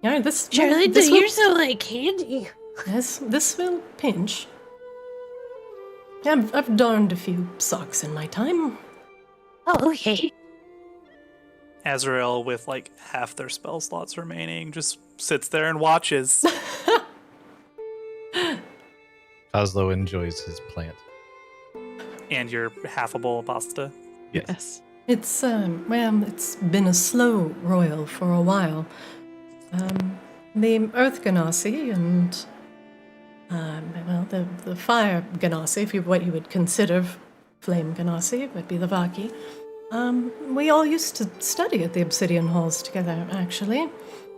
Yeah, this Charlotte, this you're so, like, handy. this will pinch. Yeah, I've darned a few socks in my time. Oh, okay. Azrael, with like half their spell slots remaining, just sits there and watches. Kozlo enjoys his plant. And your half a bowl of pasta. Yes. It's it's been a slow royal for a while. The Earth Genasi and the Fire Genasi, if you what you would consider Flame Genasi, would be the V'Aki. We all used to study at the Obsidian Halls together, actually,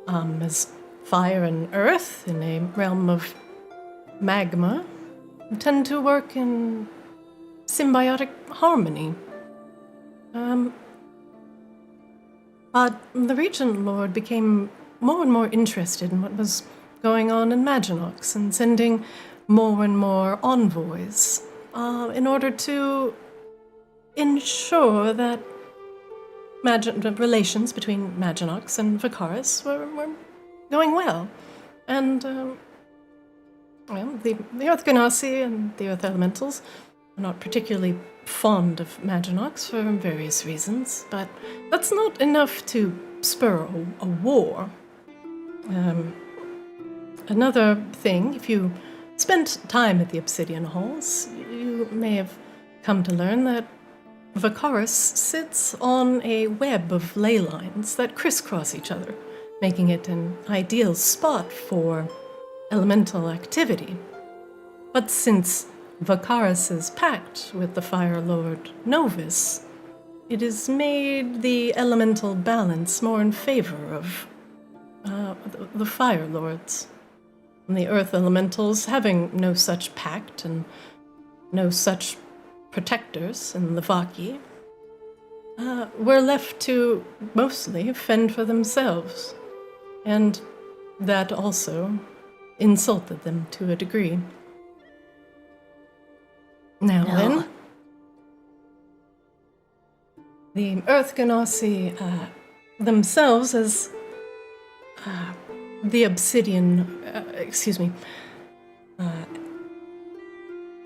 as fire and earth in a realm of magma tend to work in symbiotic harmony. But the Regent Lord became more and more interested in what was going on in Maginox and sending more and more envoys in order to ensure that the relations between Maginox and Vicaris were going well. And, the Earth Genasi and the Earth Elementals are not particularly fond of Maginox for various reasons, but that's not enough to spur a war. Another thing, if you spent time at the Obsidian Halls, you may have come to learn that Vicaris sits on a web of ley lines that crisscross each other, making it an ideal spot for elemental activity. But since Vicaris' pact with the Fire Lord Novus, it has made the elemental balance more in favor of the Fire Lords. And the Earth Elementals, having no such pact and no such protectors in the V'Aki, were left to mostly fend for themselves. And that also insulted them to a degree. Now then, the Earth Genasi themselves as the Obsidian,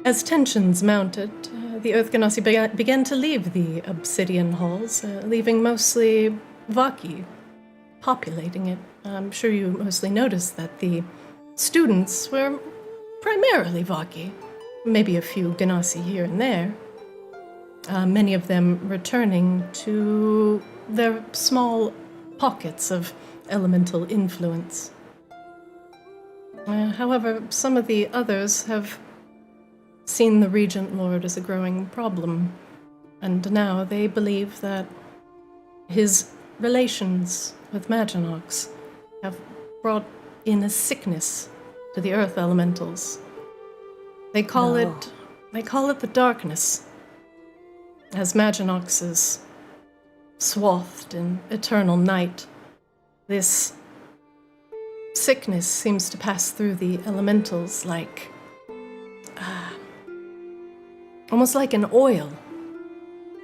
as tensions mounted, the Earth Genasi began to leave the Obsidian Halls, leaving mostly V'Aki populating it. I'm sure you mostly noticed that the students were primarily V'Aki, maybe a few genasi here and there, many of them returning to their small pockets of elemental influence. However, some of the others have seen the Regent Lord as a growing problem, and now they believe that his relations with Maginox have brought in a sickness to the Earth Elementals. They call it the darkness, as Maginox is swathed in eternal night. This sickness seems to pass through the elementals like almost like an oil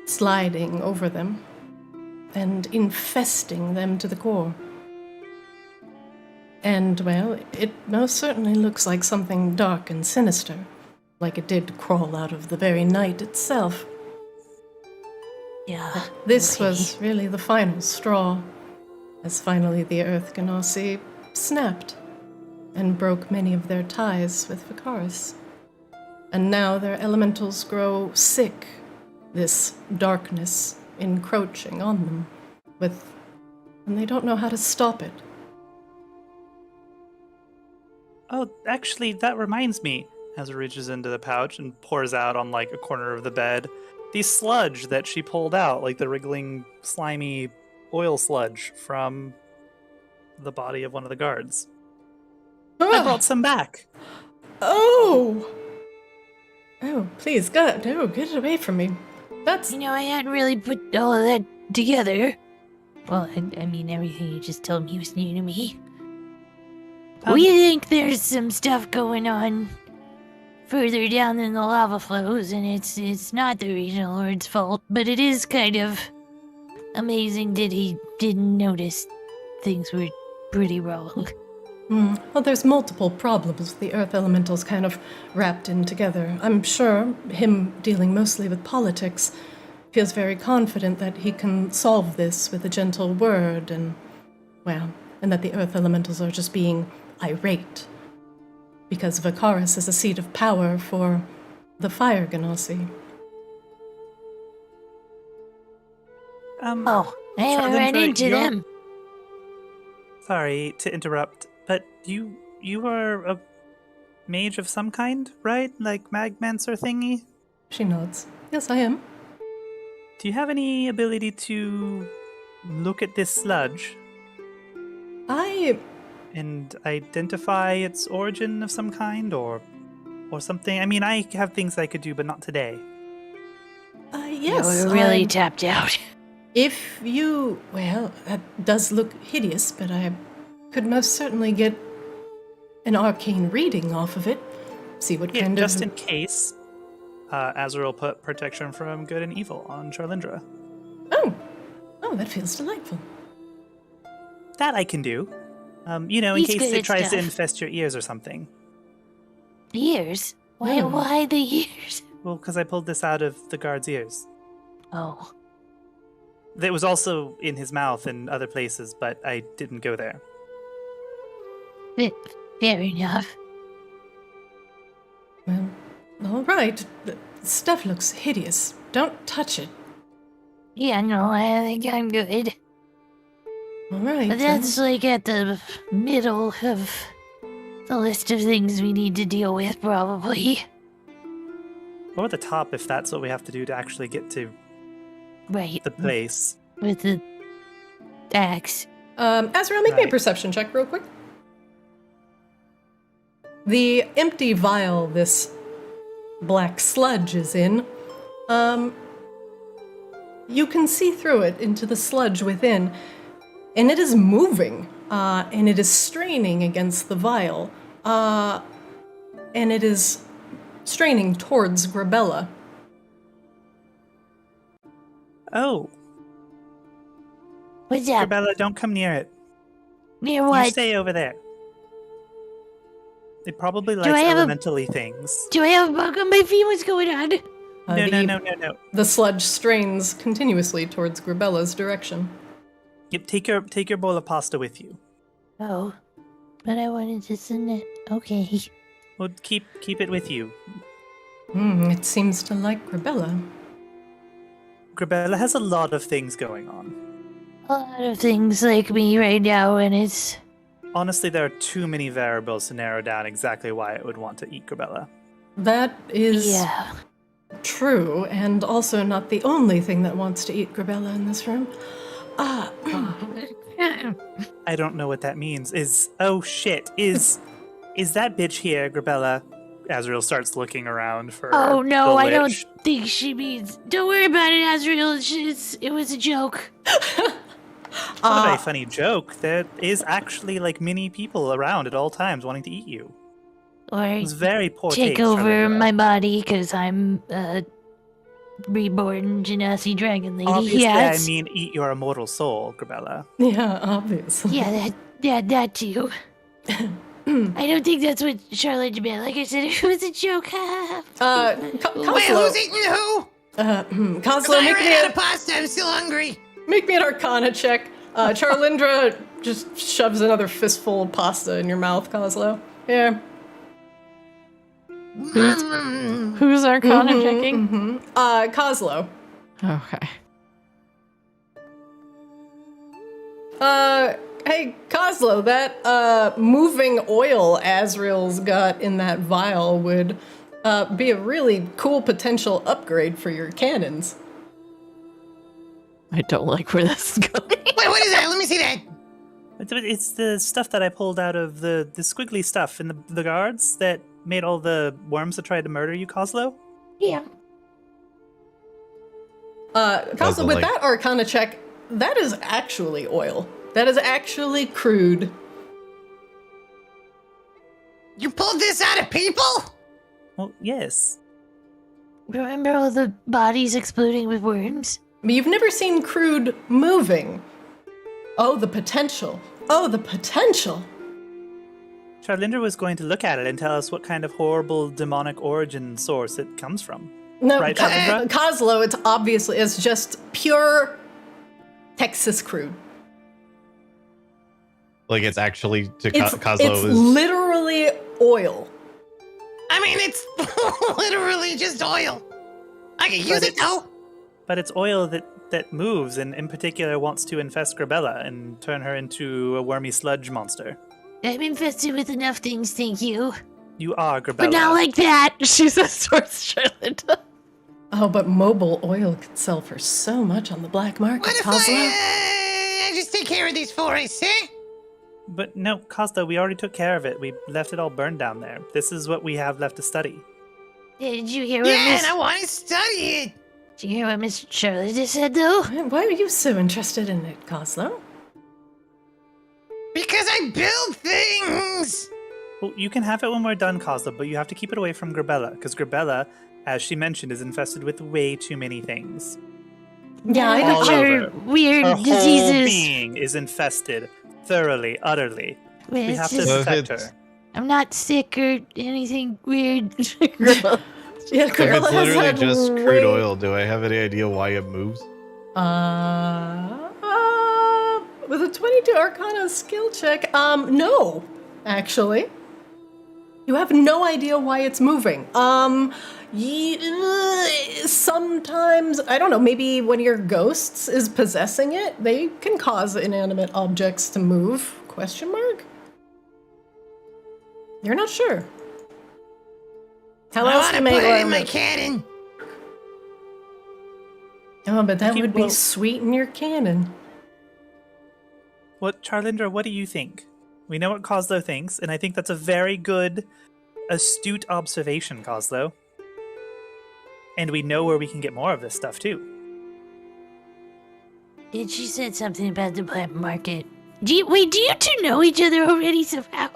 sliding over them and infesting them to the core. And, well, it most certainly looks like something dark and sinister, like it did crawl out of the very night itself. Yeah. This okay. was really the final straw, as finally the Earth Genasi snapped and broke many of their ties with Vicaris. And now their elementals grow sick, this darkness encroaching on them, and they don't know how to stop it. Oh, actually, that reminds me. Ezra reaches into the pouch and pours out on like a corner of the bed the sludge that she pulled out, like the wriggling, slimy oil sludge from the body of one of the guards. I brought some back. Oh! Oh, please, God, no, get it away from me. That's... You know, I hadn't really put all of that together. Well, I mean, everything you just told me was new to me. We think there's some stuff going on further down in the lava flows, and it's not the regional lord's fault, but it is kind of amazing that he didn't notice things were pretty wrong. Well, there's multiple problems with the Earth Elementals kind of wrapped in together. I'm sure him dealing mostly with politics feels very confident that he can solve this with a gentle word and that the Earth Elementals are just being irate. Because Vicaris is a seat of power for the Fire Genasi. Oh, I haven't ran Charlindra, into them. Sorry to interrupt, but you are a mage of some kind, right? Like magmancer thingy? She nods. Yes, I am. Do you have any ability to look at this sludge and identify its origin of some kind or something? I mean, I have things I could do, but not today. Yes. We're really tapped out. If you... Well, that does look hideous, but I could most certainly get an arcane reading off of it. See what kind of... Just in case, Azrael put protection from good and evil on Charlindra. Oh, that feels delightful. That I can do. In He's case good it at tries to stuff. infest your ears or something. Ears? Why the ears? Well, because I pulled this out of the guard's ears. Oh. It was also in his mouth and other places, but I didn't go there. Fair enough. Well, all right. The stuff looks hideous. Don't touch it. Yeah, no, I think I'm good. All right. But that's like at the middle of the list of things we need to deal with, probably. Or the top, if that's what we have to do to actually get to Right. the place. With the axe. Azrael, make me a Right. perception check real quick. The empty vial this black sludge is in, you can see through it into the sludge within, and it is moving, and it is straining against the vial, and it is straining towards Grabella. Oh, What's up? Bella, don't come near it. Near You what? stay over there. It probably likes I have a- elementally things. Do I have a bug on my feet? What's going on? No. The sludge strains continuously towards Grabella's direction. Yep, take your bowl of pasta with you. Oh. But I wanted to send it. Okay. Well, keep it with you. It seems to like Grabella. Grabella has a lot of things going on. A lot of things like me right now, and it's... Honestly, there are too many variables to narrow down exactly why it would want to eat Grabella. That is Yeah. true, and also not the only thing that wants to eat Grabella in this room. I don't know what that means. Is that bitch here, Grabella? Azrael starts looking around for Oh no, the I don't witch. think she means... Don't worry about it, Azrael. It was a joke. It's not a very funny joke. There is actually like many people around at all times wanting to eat you. Or It's very poor take taste, over Charlindra. my body because I'm a reborn genasi dragon lady. Obviously, Yes. I mean eat your immortal soul, Grabella. Yeah, obviously. Yeah, that too. I don't think that's what Charlotte meant. Like I said, it was a joke. Wait, Kozlo, who's eating who? Kozlo, I ran out of pasta. I'm still hungry. make me an Arcana check. Charlindra just shoves another fistful of pasta in your mouth, Kozlo. Yeah. Who's Arcana checking? Kozlo. Okay. Hey, Kozlo, that moving oil Azrael's got in that vial would be a really cool potential upgrade for your cannons. I don't like where this is going. Wait, what is that? Let me see that. It's the stuff that I pulled out of the squiggly stuff in the guards that made all the worms that tried to murder you, Kozlo. Yeah. Kozlo, with that Arcana check, that is actually oil. That is actually crude. You pulled this out of people? Well, yes. Remember all the bodies exploding with worms? But you've never seen crude moving. Oh, the potential. Oh, the potential. Charlinder was going to look at it and tell us what kind of horrible demonic origin source it comes from. No, Right, Charlindra? Kozlo, it's just pure Texas crude. Like it's actually It's Kozlo is literally oil. I mean, it's literally just oil. I can use it though. But it's oil that moves and in particular wants to infest Grabella and turn her into a wormy sludge monster. I'm infested with enough things, thank you. You are Grabella. But not like that. She says towards Charlotte. Oh, but mobile oil could sell for so much on the black market, What if Kozlo. I just take care of these forests, eh? But no, Costa, we already took care of it. We left it all burned down there. This is what we have left to study. Did you hear what Yeah, Miss... and I want to study it. Did you hear what Miss Charlotte just said, though? Why are you so interested in it, Kozlo? Because I build things. Well, you can have it when we're done, Costa, but you have to keep it away from Grabella, because Grabella, as she mentioned, is infested with way too many things. Yeah, I All don't over. Her weird Her whole diseases. being is infested thoroughly, utterly. Well, We it's have to just- protect it's- her. I'm not sick or anything weird. Yeah, if Gorilla it's has literally had just way- crude oil, do I have any idea why it moves? With a 22 Arcana skill check, no, actually. You have no idea why it's moving. Sometimes, I don't know, maybe one of your ghosts is possessing it. They can cause inanimate objects to move, question mark? You're not sure. How I else want do to you put make it in my move? cannon. Oh, but that Okay, would be well- sweet in your cannon. What, Charlindra, what do you think? We know what Coslo thinks, and I think that's a very good, astute observation, Coslo. And we know where we can get more of this stuff, too. And she said something about the black market. Do you two know each other already somehow?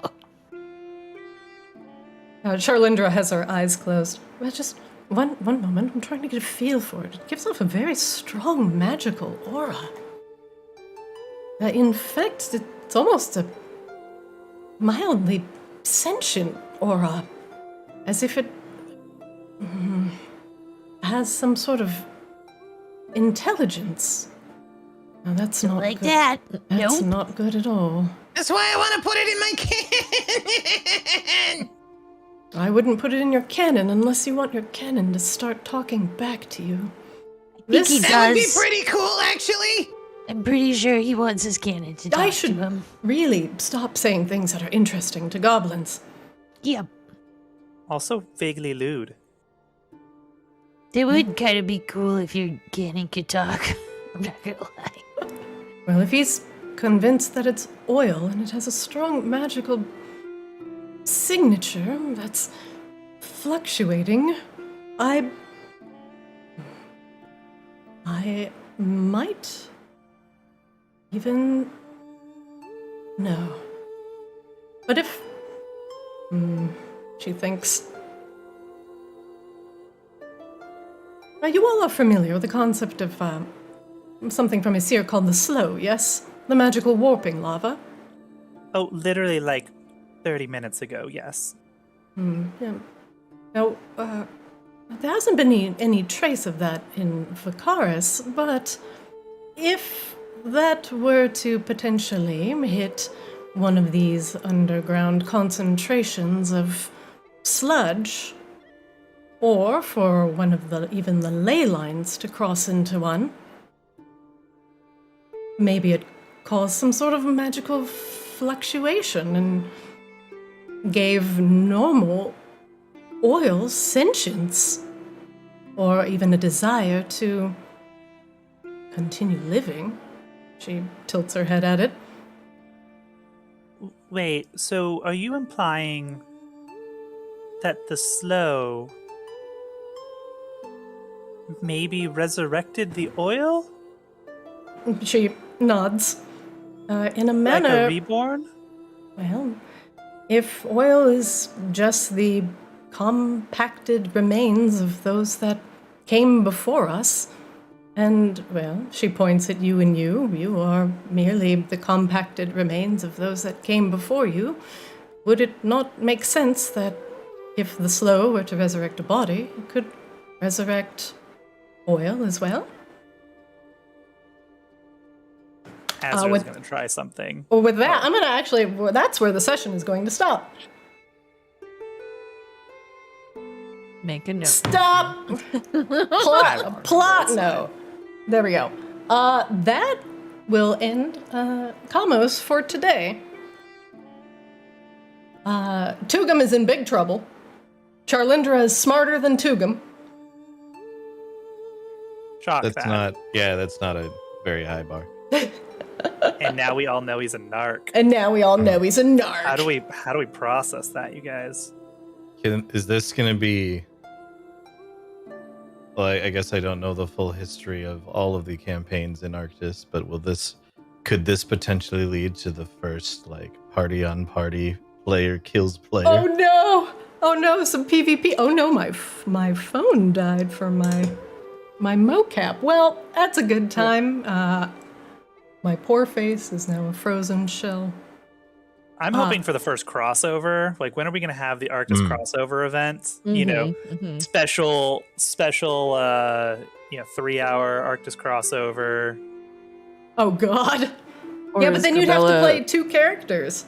Charlindra has her eyes closed. Well, just one moment. I'm trying to get a feel for it. It gives off a very strong magical aura. In fact, it's almost a mildly sentient aura. As if it has some sort of intelligence. Now, that's not Like good. that. That's Nope. not good at all. That's why I want to put it in my cannon. I wouldn't put it in your cannon unless you want your cannon to start talking back to you. I think he That would be does. pretty cool, actually. I'm pretty sure he wants his cannon to talk I to should him. really stop saying things that are interesting to goblins. Yep. Also, vaguely lewd. It would kind of be cool if your cannon could talk. I'm not gonna lie. Well, if he's convinced that it's oil and it has a strong magical signature that's fluctuating, I might even know. But if she thinks. You all are familiar with the concept of something from Aesir called the Slow, yes? The magical warping lava. Oh, literally, like, 30 minutes ago, yes. Yeah. Now, there hasn't been any trace of that in Vicaris, but if that were to potentially hit one of these underground concentrations of sludge, or for one of even the ley lines to cross into one, maybe it caused some sort of magical fluctuation and gave normal oil sentience, or even a desire to continue living. She tilts her head at it. Wait, so are you implying that the slow maybe resurrected the oil? She nods. In a Like manner. a reborn? Well, if oil is just the compacted remains of those that came before us, and, well, she points at you and you are merely the compacted remains of those that came before you, would it not make sense that if the slow were to resurrect a body, it could resurrect oil as well? Azra's going to try something. Well, with that, I'm going to actually, that's where the session is going to stop. Make a note. Stop! Plot note. There we go. That will end Kaamos for today. Tugum is in big trouble. Charlindra is smarter than Tugum. Shock That's that. not a very high bar. And now we all know he's a narc. And now we all know he's a narc. How do we process that, you guys? Is this going to be... Well, I guess I don't know the full history of all of the campaigns in Arctis, but could this potentially lead to the first, like, party on party, player kills player? Oh no! Oh no, some PvP. Oh no, my phone died for my mocap. Well, that's a good time. My poor face is now a frozen shell. I'm hoping for the first crossover. Like, when are we going to have the Arctis crossover event? You know, special, 3-hour Arctis crossover. Oh god. Or Yeah, but is then you'd have to Grabella- play 2 characters.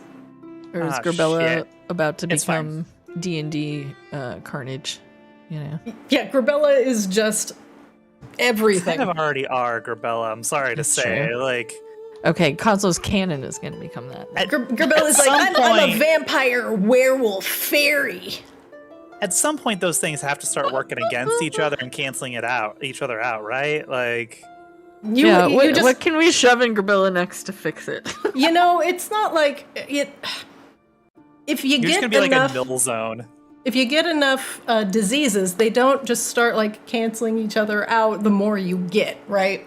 Or is Ah, Grabella shit. about to It's become D&D Carnage? You know. Yeah, Grabella is just everything. Kind of already are Grabella. I'm sorry to That's say. true. Like, Okay, Console's canon is going to become that. Grabella's like, some I'm a point- vampire werewolf fairy. at some point, those things have to start working against each other and canceling each other out, right? Like, You just, what can we shove in Grabella next to fix it? you know, it's not like it. If you you're just get gonna be enough, like a null zone. if you get enough diseases, they don't just start like canceling each other out. The more you get, right?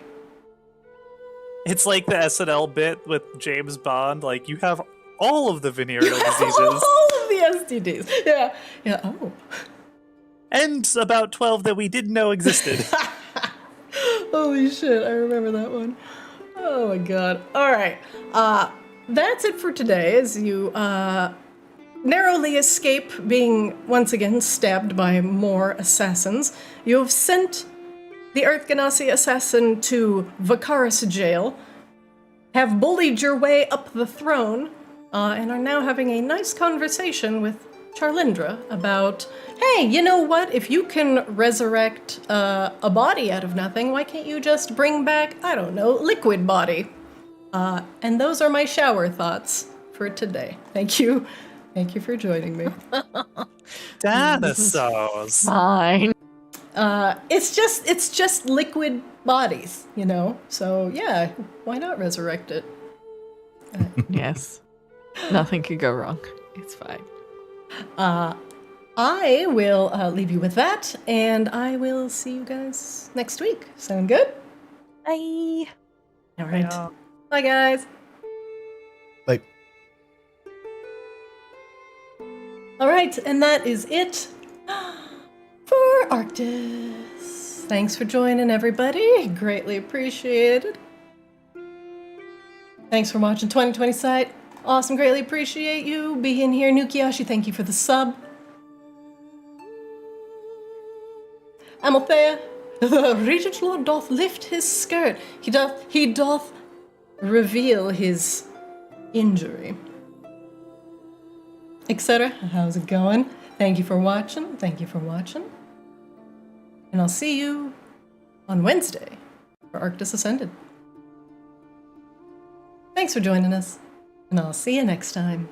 It's like the SNL bit with James Bond. Like, you have all of the venereal diseases All of the STDs. Yeah. Yeah. Oh. and about 12 that we didn't know existed. Holy shit, I remember that one. Oh my god. Alright. That's it for today as you narrowly escape being once again stabbed by more assassins. You have sent the Earth Genasi assassin to Vicaris jail, have bullied your way up the throne, and are now having a nice conversation with Charlindra about, hey, you know what? If you can resurrect a body out of nothing, why can't you just bring back, I don't know, liquid body? And those are my shower thoughts for today. Thank you. Thank you for joining me. Dinosaurs. Fine. It's just liquid bodies, you know? So yeah, why not resurrect it? Yes. Nothing could go wrong. It's fine. I will leave you with that, and I will see you guys next week. Sound good? Bye. All right. Yeah. Bye, guys. Like, All right, and that is it for Arctis. Thanks for joining, everybody. Greatly appreciated. Thanks for watching 2020 Sight. Awesome, greatly appreciate you being here. Nukiashi, thank you for the sub. Amalthea, the Regent Lord doth lift his skirt. He doth reveal his injury. Etc. How's it going? Thank you for watching. And I'll see you on Wednesday for Arctis Ascended. Thanks for joining us, and I'll see you next time.